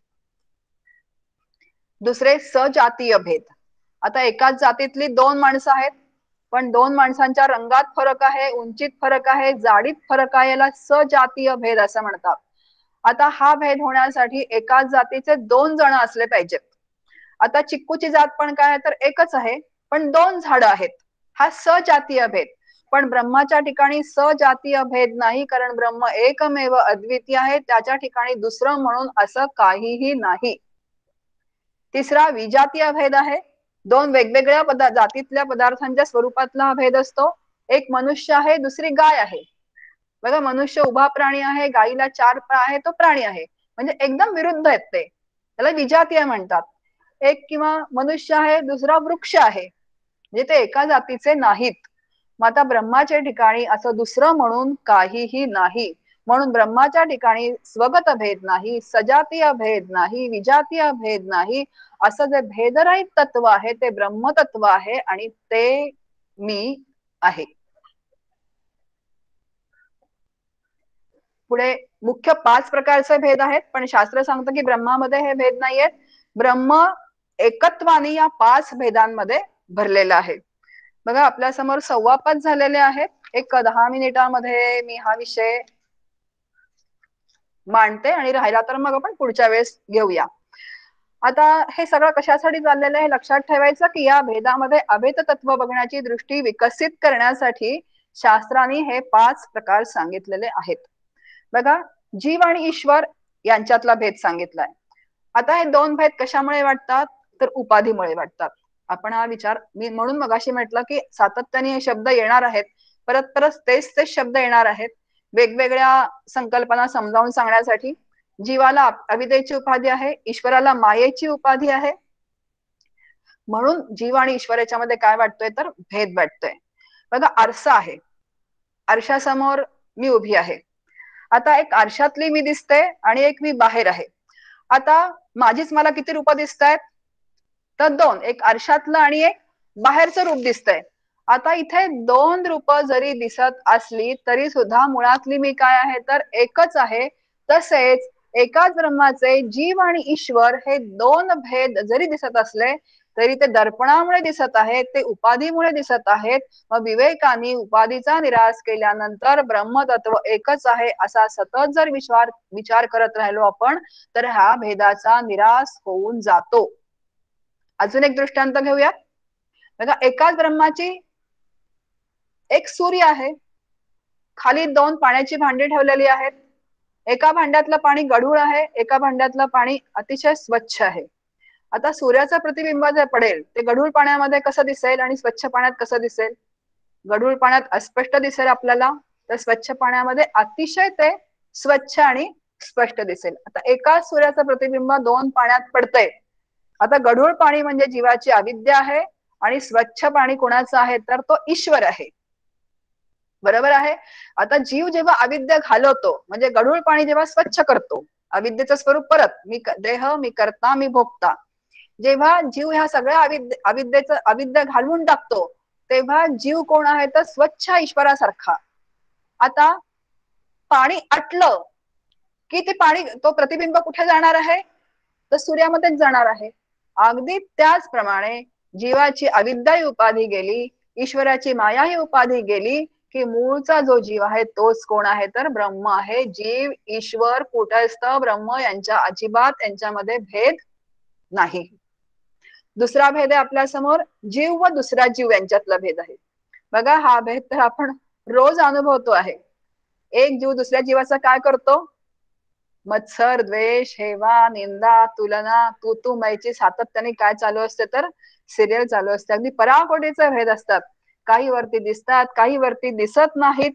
दुसरे सजातीय भेद. आता एकाच जातीतली 2 माणसं आहेत, पण 2 माणसांच्या रंगात फरक आहे, उंचीत फरक आहे, जाडीत फरक आहे, याला सजातीय भेद असं म्हणतात. आता हा भेद होण्यासाठी एकाच जातीचे 2 जण असले पाहिजेत. आता चिक्कूची जात पण काय आहे, तर एकच आहे, पण 2 झाडं आहेत, हा सजातीय भेद. पण ब्रह्माच्या ठिकाणी सजातीय भेद नाही, कारण ब्रह्म एकमेव अद्वितीय आहे, त्याच्या ठिकाणी दुसरं म्हणून असं काहीही नाही. तिसरा विजातीय भेद आहे. 2 वेगवेगळ्या जातीतल्या पदार्थांच्या स्वरूपातला हा भेद असतो. एक मनुष्य आहे, दुसरी गाय आहे. बघा, मनुष्य उभा प्राणी आहे, गायीला 4 पाय आहे, तो प्राणी आहे, म्हणजे एकदम विरुद्ध आहेत ते, त्याला विजातीय म्हणतात. एक किंवा मनुष्य आहे, दुसरा वृक्ष आहे, म्हणजे ते एका जातीचे नाहीत. मग आता ब्रह्माच्या ठिकाणी असं दुसरं म्हणून काहीही नाही. म्हणून ब्रह्माच्या ठिकाणी स्वगत भेद नाही, सजातीय भेद नाही, विजातीय भेद नाही. असं जे भेदरहित तत्व आहे ते ब्रह्मतत्व आहे आणि ते मी आहे. पुढे मुख्य 5 प्रकारचे भेद आहेत, पण शास्त्र सांगतं की ब्रह्मामध्ये हे भेद नाहीयेत. ब्रह्म एकत्वाने या 5 भेदांमध्ये भरलेला आहे. बघा आपल्या समोर 5:15 झालेले आहेत. एक 10 मिनिटांमध्ये मी हा विषय मांडते आणि राहिला तर मग आपण पुढच्या वेळेस घेऊया. आता हे सगळं कशासाठी चाललेलं आहे लक्षात ठेवायचं की या भेदामध्ये अभेद तत्व बघण्याची दृष्टी विकसित करण्यासाठी शास्त्राने हे 5 प्रकार सांगितलेले आहेत. बघा जीव आणि ईश्वर यांच्यातला भेद सांगितलाय. आता हे 2 भेद कशामुळे वाटतात तर उपाधीमुळे वाटतात. आपण हा विचार मी म्हणून मगाशी म्हटलं की सातत्याने हे शब्द येणार आहेत, परत परत तेच शब्द येणार आहेत वेगवेगळ्या संकल्पना समजावून सांगण्यासाठी. जीवाला अविद्येची उपाधी आहे, ईश्वराला मायेची उपाधी आहे. म्हणून जीव आणि ईश्वर याच्यामध्ये काय वाटतोय तर भेद वाटतोय. बघा आरसा आहे, आरशासमोर मी उभी आहे. आता एक आरशातली मी दिसते आणि एक मी बाहेर आहे. आता माझीच मला किती रूप दिसत आहेत तर 2, एक आरशातलं आणि एक बाहेरचं रूप दिसतंय. आता इथे 2 रूप जरी दिसत असली तरी सुद्धा मुळातली मी काय आहे तर एकच आहे. तसेच एकाच ब्रह्माचे जीव आणि ईश्वर हे 2 भेद जरी दिसत असले तरी ते दर्पणामुळे दिसत आहेत, ते उपाधीमुळे दिसत आहेत. मग विवेकाने उपाधीचा निराश केल्यानंतर ब्रह्मतत्व एकच आहे असा सतत जर विचार करत राहिलो आपण तर हा भेदाचा निराश होऊन जातो. अजून एक दृष्टांत घेऊया. बघा एकाच ब्रह्माची एक सूर्य आहे, खाली 2 पाण्याची भांडी ठेवलेली आहेत. एका भांड्यातलं पाणी गढूळ आहे, एका भांड्यातलं पाणी अतिशय स्वच्छ आहे. आता सूर्याचं प्रतिबिंब जे पडेल ते गढूळ पाण्यामध्ये कसं दिसेल आणि स्वच्छ पाण्यात कसं दिसेल? गढूळ पाण्यात अस्पष्ट दिसेल आपल्याला, तर स्वच्छ पाण्यामध्ये अतिशय ते स्वच्छ आणि स्पष्ट दिसेल. आता एकाच सूर्याचं प्रतिबिंब 2 पाण्यात पडतंय. आता गढूळ पाणी म्हणजे जीवाची अविद्या आहे आणि स्वच्छ पाणी कोणाचं आहे तर तो ईश्वर आहे. बरोबर आहे. आता जीव जेव्हा अविद्या घालवतो म्हणजे गढूळ पाणी जेव्हा स्वच्छ करतो, अविद्येचं स्वरूप परत मी देह, मी कर्ता, मी भोगता. जेव्हा जीव ह्या सगळ्या अविद्येचं अविद्या घालवून टाकतो तेव्हा जीव कोण आहे तर स्वच्छ ईश्वरासारखा. आता पाणी आटलं की ते पाणी तो प्रतिबिंब कुठे जाणार आहे तर सूर्यामध्येच जाणार आहे. अगदी त्याचप्रमाणे जीवाची अविद्या ही उपाधी गेली, ईश्वराची माया ही उपाधी गेली की मूळचा जो जीव आहे तोच कोण आहे तर ब्रह्म आहे. जीव ईश्वर कुटस्थ ब्रह्म यांच्या अजिबात यांच्यामध्ये भेद नाही. दुसरा भेद आहे आपल्या समोर जीव व दुसरा जीव यांच्यातला भेद आहे. बघा हा भेद तर आपण रोज अनुभवतो आहे. एक जीव दुसऱ्या जीवाचा काय करतो? मत्सर, द्वेष, हेवा, निंदा, तुलना, तू मैची सातत्याने काय चालू असते तर सिरियल चालू असते. अगदी पराकोटीचे भेद असतात. काही वरती दिसतात, काही वरती दिसत नाहीत.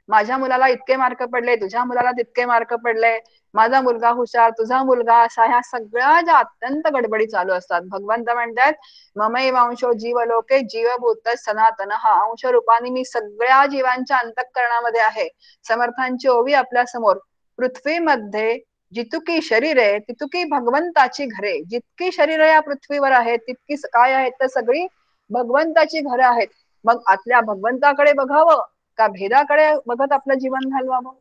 माझ्या मुलाला इतके मार्क पडले, तुझ्या मुलाला तितके मार्क पडले, माझा मुलगा हुशार, तुझा मुलगा असा, ह्या सगळ्या ज्या अत्यंत गडबडी चालू असतात. भगवंत म्हणतात ममैवांशो जीवलोके जीवभूत सनातन, हा अंश रूपाने मी सगळ्या जीवांच्या अंतःकरणामध्ये आहे. समर्थांची ओवी आपल्या समोर. पृथ्वीमध्ये जितकी शरीरे तितकी भगवंताची घरे. जितकी शरीर या पृथ्वीवर आहेत तितकी काय आहेत तर सगळी भगवंताची घरं आहेत. मग आतल्या भगवंताकडे बघावं का भेदाकडे बघत आपलं जीवन घालवावं?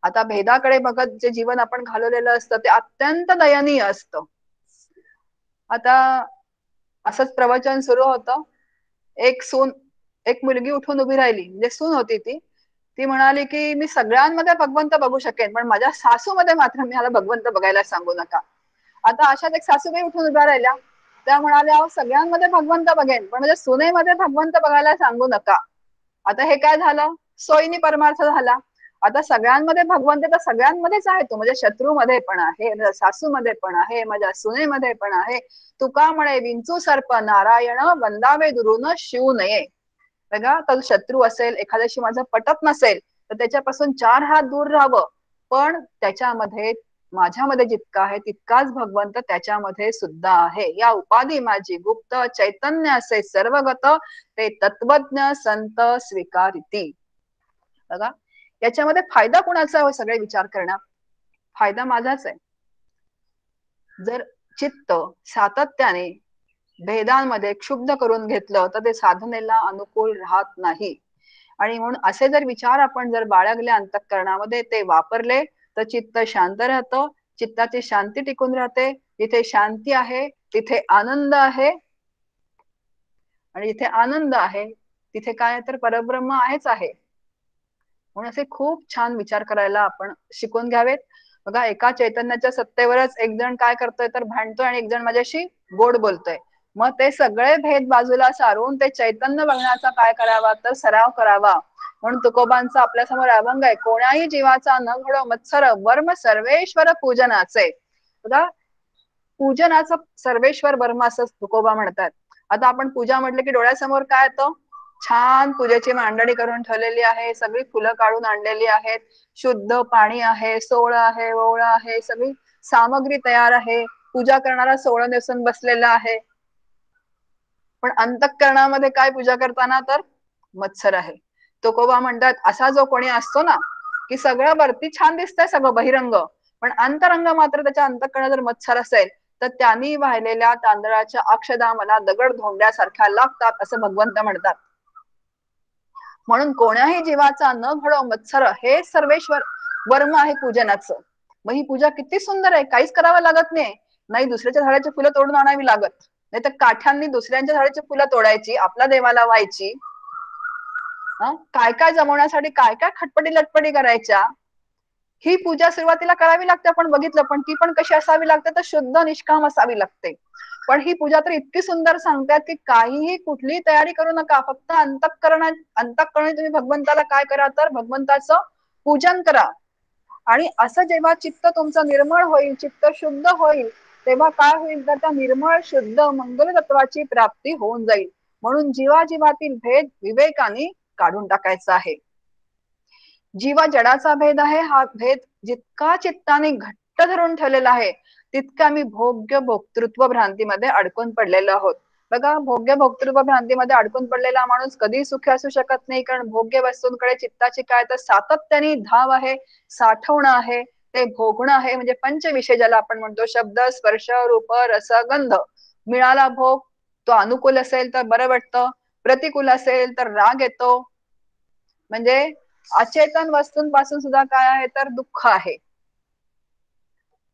आता भेदाकडे बघत जे जीवन आपण घालवलेलं असतं ते अत्यंत दयनीय असतं. आता असंच प्रवचन सुरू होतं. एक मुलगी उठून उभी राहिली, म्हणजे सून होती ती म्हणाली की मी सगळ्यांमध्ये भगवंत बघू शकेन पण माझ्या सासूमध्ये मात्र मी ह्याला भगवंत बघायला सांगू नका. आता अशात एक सासूबाई उठून उभ्या राहिल्या. त्या म्हणाल्या सगळ्यांमध्ये भगवंत बघेन पण माझ्या सुनेमध्ये भगवंत बघायला सांगू नका. आता हे काय झालं? सोयीनी परमार्थ झाला. आता सगळ्यांमध्ये भगवंत तर सगळ्यांमध्येच आहे. तो म्हणजे शत्रूमध्ये पण आहे, सासूमध्ये पण आहे, माझ्या सुनेमध्ये पण आहे. तुका म्हणे विंचू सर्प नारायण वंदावे दुरून शिवू नये. बघा तर शत्रू असेल, एखाद्याशी माझं पटत नसेल तर त्याच्यापासून 4 हात दूर राहावं, पण त्याच्यामध्ये माझ्यामध्ये जितका आहे तितकाच भगवंत त्याच्यामध्ये सुद्धा आहे. या उपाधी माझी गुप्त चैतन्य असे सर्वगत ते तत्वज्ञ संत स्वीकारिती. बघा याच्यामध्ये फायदा कुणाचा आहे सगळे विचार करणार? फायदा माझाच आहे. जर चित्त सातत्याने भेदांमध्ये क्षुब्ध करून घेतलं तर ते साधनेला अनुकूल राहत नाही. आणि म्हणून असे जर विचार आपण जर बाळगले अंतःकरणामध्ये, ते वापरले तर चित्त शांत राहतं. चित्ताची शांती टिकून राहते. जिथे शांती आहे तिथे आनंद आहे, आणि जिथे आनंद आहे तिथे काय तर परब्रह्म आहेच आहे. म्हणून असे खूप छान विचार करायला आपण शिकून घ्यावेत. बघा एका चैतन्याच्या सत्तेवरच एक जण काय करतोय तर भांडतोय आणि एक जण माझ्याशी गोड बोलतोय. मग ते सगळे भेद बाजूला सारून ते चैतन्य बघण्याचा काय करावा तर सराव करावा. म्हणून तुकोबांचा आपल्या समोर अभंग आहे, कोणाही जीवाचा न घडो मत्सर वर्म सर्वेश्वर पूजनाचे. बघा पूजनाचं सर्वेश्वर वर्म असं तुकोबा म्हणतात. आता आपण पूजा म्हटलं की डोळ्यासमोर काय येतं? छान पूजेची मांडणी करून ठेवलेली आहे, सगळी फुलं काढून आणलेली आहेत, शुद्ध पाणी आहे, सोळ आहे, ओवळा आहे, सगळी सामग्री तयार आहे, पूजा करणारा सोळं नेसून बसलेला आहे. पण अंतःकरणामध्ये काय पूजा करताना तर मत्सर आहे. तुकोबा म्हणतात असा जो कोणी असतो ना की सगळं वरती छान दिसतंय सगळं बहिरंग, पण अंतरंग मात्र त्याच्या अंतःकरणात जर मत्सर असेल तर त्यांनी वाहिलेल्या तांदळाच्या अक्षदा मला दगड धोंड्यासारख्या लागतात असं भगवंत म्हणतात. म्हणून कोण्याही जीवाचा न घडो मत्सर हे सर्वेश्वर वर्म आहे पूजनाचं. मग ही पूजा किती सुंदर आहे, काहीच करावं लागत नाही. नाही दुसऱ्याच्या झाडाची फुलं तोडून आणावी लागत, नाही तर काठ्यांनी दुसऱ्यांच्या झाडाची फुलं तोडायची, आपल्या देवाला व्हायची. काय काय जमवण्यासाठी काय काय खटपटी लटपटी करायच्या. ही पूजा सुरुवातीला करावी लागते आपण बघितलं, पण ती पण कशी असावी लागते तर शुद्ध निष्काम असावी लागते. पण ही पूजा तर इतकी सुंदर सांगतात की काहीही कुठलीही तयारी करू नका, फक्त अंतःकरणाने तुम्ही भगवंताला काय करा तर भगवंताचं पूजन करा. आणि असं जेव्हा चित्त तुमचं निर्मळ होईल, चित्त शुद्ध होईल, तेव्हा काय होईल तर त्या निर्मळ शुद्ध मंगल तत्वाची प्राप्ती होऊन जाईल. म्हणून जीवाजीवातील भेद विवेकाने काढून टाकायचा आहे. जीवा जडाचा भेद आहे, हा भेद जितका चित्ताने घट्ट धरून ठेवलेला आहे तितका मी भोग्य भोक्तृत्व भ्रांतीमध्ये अडकून पडलेलो आहोत. बघा भोग्य भोक्तृत्व भ्रांतीमध्ये अडकून पडलेला माणूस कधी सुखी असू शकत नाही, कारण भोग्य वस्तूंकडे चित्ताची काय तर सातत्याने धाव आहे, साठवणं आहे, ते भोगणं आहे. म्हणजे पंचविषय ज्याला आपण म्हणतो, शब्द स्पर्श रूप रस गंध. मिळाला भोग तो अनुकूल असेल तर बरं वाटतं, प्रतिकूल असेल तर राग येतो. म्हणजे अचेतन वस्तूंपासून सुद्धा काय आहे तर दुःख आहे.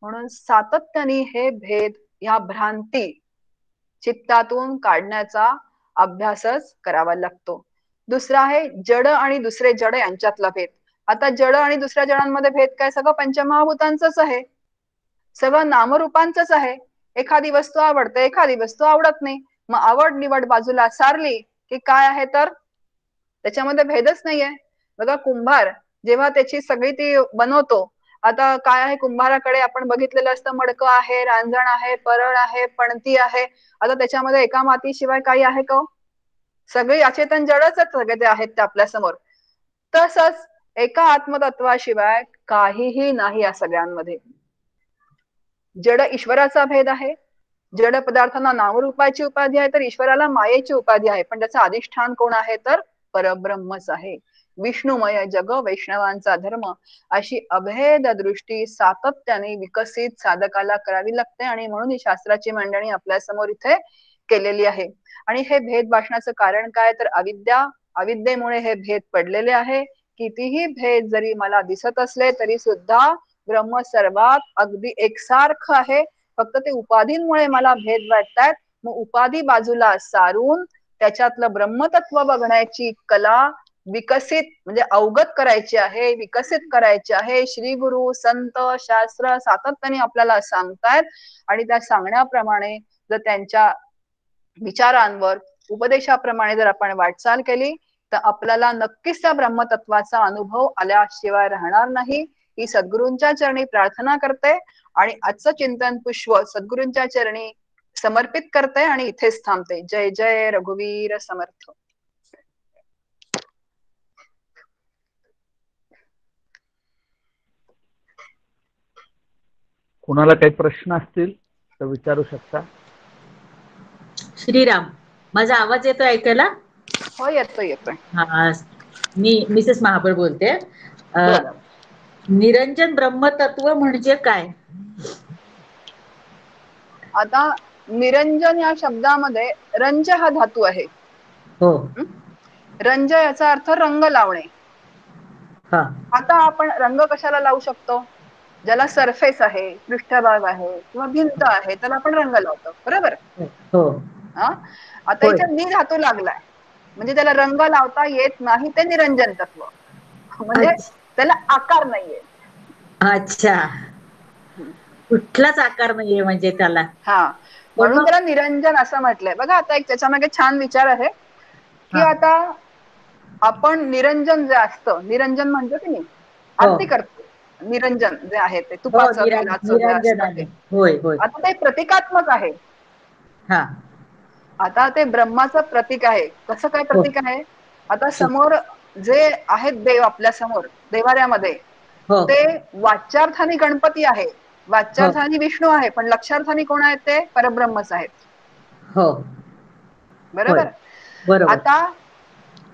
म्हणून सातत्याने हे भेद या भ्रांती चित्तातून काढण्याचा अभ्यासच करावा लागतो. दुसरा आहे जड आणि दुसरे जड यांच्यातला भेद. आता जड आणि दुसऱ्या जडांमध्ये भेद काय? सगळं पंचमहाभूतांचंच आहे, सगळं नामरूपांचंच आहे. एखादी वस्तू आवडते, एखादी वस्तू आवडत नाही. मग आवड निवड बाजूला सारली की काय आहे तर त्याच्यामध्ये भेदच नाहीये. बघा कुंभार जेव्हा त्याची सगळी ती बनवतो, आता काय आहे कुंभाराकडे आपण बघितलेलं असतं, मडकं आहे, रांजण आहे, परळ आहे, पणती आहे. आता त्याच्यामध्ये एका मातीशिवाय काही आहे का? सगळी अचेतन जडच सगळे ते आहेत ते आपल्या समोर. तसंच एका आत्मतत्वाशिवाय काहीही नाही या सगळ्यांमध्ये. जड ईश्वराचा भेद आहे, जड पदार्थांना नामरूपाची उपाधी आहे तर ईश्वराला मायेची उपाधी आहे, पण त्याचं अधिष्ठान कोण आहे तर परब्रह्मच आहे. विष्णुमय जग वैष्णवांचा धर्म, अशी अभेद दृष्टी सातत्याने विकसित साधकाला करावी लागते. आणि म्हणून ही शास्त्राची मांडणी आपल्या समोर इथे केलेली आहे. आणि हे भेद भासण्याचं कारण काय तर अविद्या. अविद्येमुळे हे भेद पडलेले आहे. कितीही भेद जरी मला दिसत असले तरी सुद्धा ब्रह्म सर्वात अगदी एकसारखं आहे, फक्त ते उपाधींमुळे मला भेद वाटतात. मग उपाधी बाजूला सारून त्याच्यातलं ब्रह्मतत्व बघण्याची कला विकसित म्हणजे अवगत करायची आहे, विकसित करायची आहे. श्री गुरु संत शास्त्र सातत्याने आपल्याला सांगतायत, आणि त्या सांगण्याप्रमाणे जर त्यांच्या विचारांवर उपदेशाप्रमाणे जर आपण वाटचाल केली तर आपल्याला नक्कीच त्या ब्रह्मतत्वाचा अनुभव आल्याशिवाय राहणार नाही. ही सद्गुरूंच्या चरणी प्रार्थना करते आणि आजचं चिंतन पुष्प सद्गुरूंच्या चरणी समर्पित करते आणि इथेच थांबते. जय जय रघुवीर समर्थ. कुणाला काही प्रश्न असतील तर विचारू शकता. श्रीराम, माझा आवाज येतोय ऐकायला? हो, येतोय येतोय. हा, मी मिसेस महाबळ बोलते. बोला. निरंजन ब्रह्मतत्व म्हणजे काय? आता निरंजन या शब्दामध्ये रंज हा धातू आहे. हो. रंज याचा अर्थ रंग लावणे. हा. आता आपण रंग कशाला लावू शकतो? ज्याला सरफेस आहे, पृष्ठभाग आहे किंवा भिंत आहे त्याला आपण रंग लावतो, बरोबर? हो. हा, आता इथे नि धातू लागलाय म्हणजे त्याला रंग लावता येत नाही, ते निरंजन तत्व. म्हणजे त्याला आकार नाहीये. अच्छा, कुठलाच आकार नाहीये म्हणजे त्याला. हा, म्हणून त्याला निरंजन असं म्हटलंय. बघा, आता एक त्याच्यामागे छान विचार आहे की आता आपण निरंजन जे असतं, निरंजन म्हणजे की नाही आरती करतो, निरंजन जे आहे ते तुपाचं तेलाचं जे असतं ते, होय होय. आता ते प्रतिकात्मक आहे. हा, आता ते ब्रह्माचं प्रतीक आहे. कसं काय प्रतीक आहे? आता समोर जे आहेत देव, आपल्या समोर देवाऱ्यामध्ये, ते वाच्यार्थाने गणपती आहे, वाच्यार्थाने विष्णू आहे, पण लक्षार्थाने कोण आहेत? ते परब्रह्मच आहेत. हो, बरोबर. आता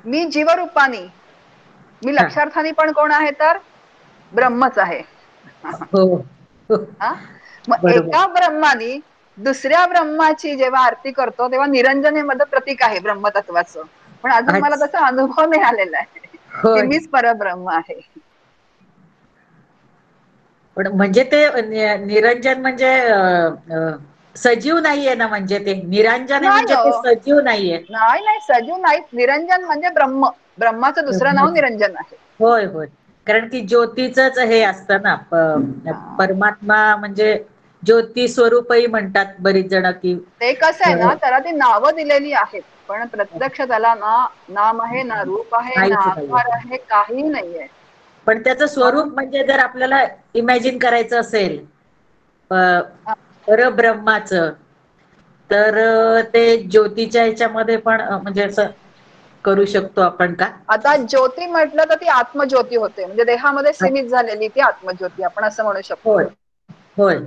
मी जीवरूपानी, मी लक्षार्थाने पण कोण आहे? तर ब्रह्मच आहे. मग एका ब्रह्मानी दुसऱ्या ब्रह्माची जेव्हा आरती करतो तेव्हा निरंजन हे मध्ये प्रतीक आहे ब्रह्मतत्वाचं. पण अजून मला त्याचा अनुभव नाही आलेला आहे की मीच परब्रह्म आहे. पण म्हणजे ते निरंजन म्हणजे सजीव नाहीये ना? म्हणजे ते निरंजन म्हणजे ते सजीव नाहीये. नाही, सजीव नाही. निरंजन म्हणजे ब्रह्म, ब्रह्माचं दुसरं नाव निरंजन आहे. होय होय, कारण की ज्योतीचंच हे असतं ना, परमात्मा म्हणजे ज्योती स्वरूपही म्हणतात बरीच जण. की ते कसं आहे ना, त्याला ती नावं दिलेली आहेत, पण प्रत्यक्ष त्याला ना नाम आहे, ना रूप आहे, ना आकार आहे, काही नाहीये. पण त्याचं स्वरूप म्हणजे जर आपल्याला इमॅजिन करायचं असेल परब्रह्माचं, तर ते ज्योतीच्या ह्याच्यामध्ये पण म्हणजे असं करू शकतो आपण का? आता ज्योती म्हटलं तर ती आत्मज्योती होते, म्हणजे देहामध्ये सीमित झालेली ती आत्मज्योती, आपण असं म्हणू शकतो. होय होय.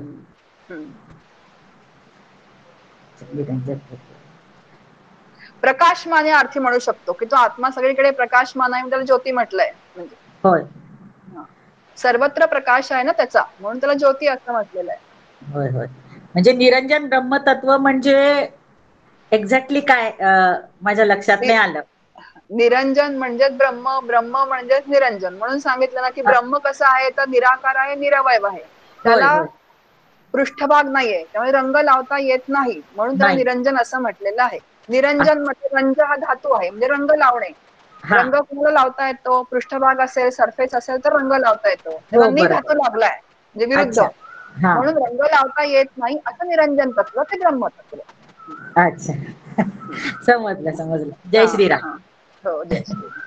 प्रकाशमान या अर्थी म्हणू शकतो की तो आत्मा सगळीकडे प्रकाशमान आहे, त्याला ज्योती म्हटलंय. म्हणजे होय, सर्वत्र प्रकाश आहे ना त्याचा, म्हणून त्याला ज्योती असं म्हटलेलं आहे. होय होय. म्हणजे निरंजन ब्रह्मतत्व म्हणजे एक्झॅक्टली काय माझ्या लक्षात नाही आलं. निरंजन म्हणजेच ब्रह्म, ब्रह्म म्हणजेच निरंजन. म्हणून सांगितलं ना की ब्रह्म कसं आहे? तर निराकार आहे, निरवय आहे, त्याला पृष्ठभाग नाहीये, त्यामुळे रंग लावता येत नाही, म्हणून त्याला निरंजन असं म्हटलेलं आहे. निरंजन म्हणजे रंज हा धातू आहे, म्हणजे रंग लावणे. रंग कुणाला लावता येतो? पृष्ठभाग असेल, सरफेस असेल तर रंग लावता येतो. त्याला नि धातू लागलाय म्हणजे विरुद्ध, म्हणून रंग लावता येत नाही असं निरंजन तत्व, ते ब्रह्मतत्व. अच्छा, समजलं. जय श्रीराम. हो, जय श्रीराम.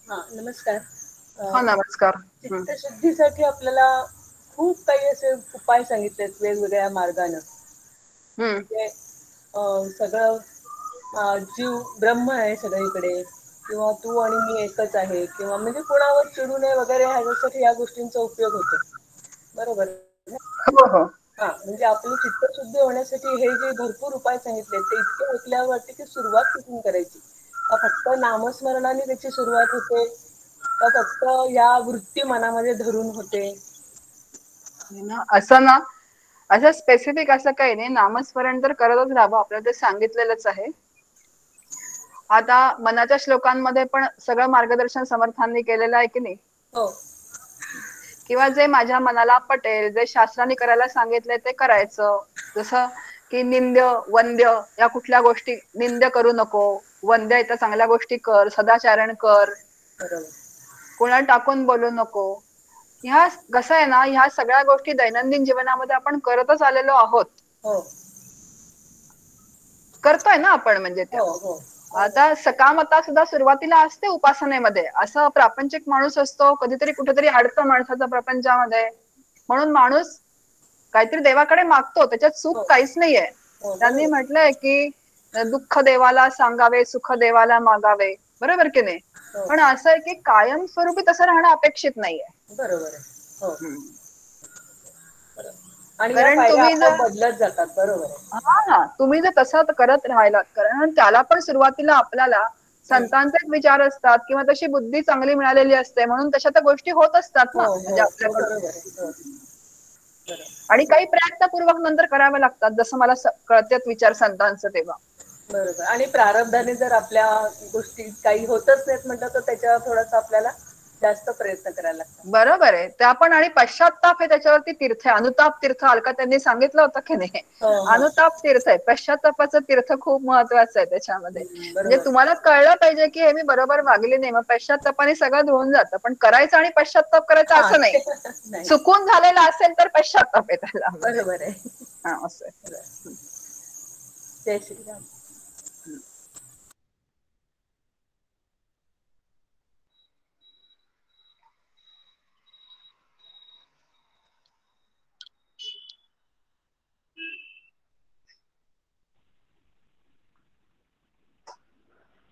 नमस्कार. नमस्कार. चित्तशुद्धीसाठी आपल्याला खूप काही असे उपाय सांगितलेत वेगवेगळ्या मार्गाने. म्हणजे सगळं जीव ब्रह्म आहे सगळीकडे, किंवा तू आणि मी एकच आहे, किंवा म्हणजे कोणावर चिडू नये वगैरे, ह्याच्यासाठी या गोष्टींचा उपयोग होतो. बरोबर. म्हणजे आपली चित्तशुद्धी होण्यासाठी हे जे भरपूर उपाय सांगितले ते इतके ऐकल्यावर वाटते की सुरुवात कुठून करायची? का फक्त नामस्मरणाने त्याची सुरुवात होते, का फक्त या वृत्ती मनामध्ये धरून होते? असं स्पेसिफिक असं काही नाही, नामस्मरण तर करतच राहावं, आपल्याला ते सांगितलेलंच आहे. आता मनाच्या श्लोकांमध्ये पण सगळं मार्गदर्शन समर्थांनी केलेलं आहे की नाही? किंवा जे माझ्या मनाला पटेल, जे शास्त्राने करायला सांगितलंय ते करायचं. जसं की निंद्य वंद्य या कुठल्या गोष्टी, निंद्य करू नको, वंद्य इथं चांगल्या गोष्टी कर, सदाचरण कर, बरोबर. कोणाला टाकून बोलू नको. ह्या कसं आहे ना, ह्या सगळ्या गोष्टी दैनंदिन जीवनामध्ये आपण करतच आलेलो आहोत, हो करतोय ना आपण म्हणजे त्या. हो हो आता सकामता सुद्धा सुरुवातीला असते उपासनेमध्ये. असं प्रापंचिक माणूस असतो, कधीतरी कुठेतरी अडतं माणसाचा प्रपंचामध्ये, म्हणून माणूस काहीतरी देवाकडे मागतो, त्याच्यात हो सुख काहीच नाहीये. हो त्यांनी बरोबर म्हटलंय की दुःख देवाला सांगावे, सुख देवाला मागावे, बरोबर की नाही. हो पण असं आहे की कायमस्वरूपी तसं राहणं अपेक्षित नाहीये. बरोबर आहे. हो हम्म. आणि ह्या कारण पायऱ्या तुम्ही आपोआप जर बदलत जातात. बरोबर आहे. हा ना, तुम्ही जर तसं करत राहिलात, कारण त्याला पण सुरुवातीला आपल्याला संतांचे विचार असतात किंवा तशी बुद्धी चांगली मिळालेली असते, म्हणून तशा त्या गोष्टी होत असतात हो ना हो म्हणजे हो आपल्याकडून. बरोबर आहे. हो बरोबर आणि काही प्रयत्नपूर्वक नंतर करावे लागतात, जसं मला कळतात विचार संतांचं तेव्हा. बरोबर. आणि प्रारब्धाने जर आपल्या गोष्टी काही होतच नाहीत म्हटलं तर त्याच्यावर थोडासा आपल्याला जास्त प्रयत्न करायला लागतात. बरोबर आहे. त्या पण, आणि पश्चाताप हे त्याच्यावरती तीर्थ आहे. अनुताप तीर्थ अलका त्यांनी सांगितलं होतं की नाही. हो हो अनुताप तीर्थ आहे, पश्चातापाचं तीर्थ खूप महत्वाचं आहे त्याच्यामध्ये. म्हणजे बरोबर. तुम्हाला कळलं पाहिजे की हे मी बरोबर वागले नाही, मग पश्चातापाने सगळं धुवून जातं. पण करायचं आणि पश्चाताप करायचा हा असं नाही. नाही चुकून झालेला असेल तर पश्चाताप आहे त्याला. बरोबर आहे. हा, असं आहे. जय श्रीराम.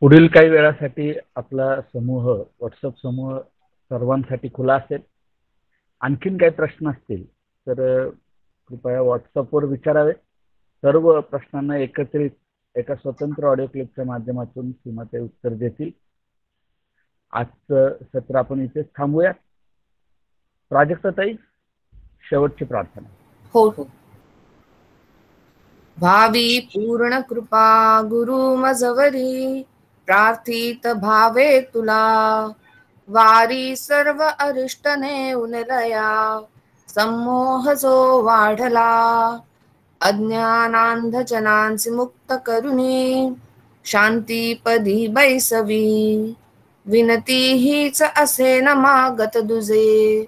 पुढील काही वेळासाठी आपला समूह, व्हॉट्सअप समूह सर्वांसाठी खुला असेल. आणखीन काही प्रश्न असतील तर कृपया व्हॉट्सअपवर विचारावे. सर्व प्रश्नांना एकत्रित एका स्वतंत्र ऑडिओ क्लिपच्या माध्यमातून सीमाताई उत्तर देतील. आजचं सत्र आपण इथेच थांबूया. प्राजक्ताताई, शेवटची प्रार्थना. हो हो. भावी पूर्ण कृपा गुरु मजवरी, प्रार्थित भावे तुला, वारी सर्व अरिष्टने उनलया, संमोह जो वाढला, अज्ञानांधजनांचे मुक्त करुणी, शांतीपदी बैसवी, विनती हीच असे न मागत दुजे,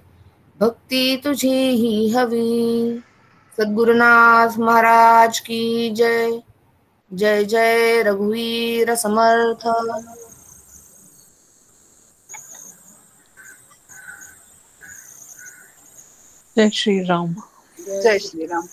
भक्ती तुझी ही हवी. सद्गुरुनाथ महाराज की जय. जय जय रघुवीर समर्थ. जय श्री राम. जय श्रीराम.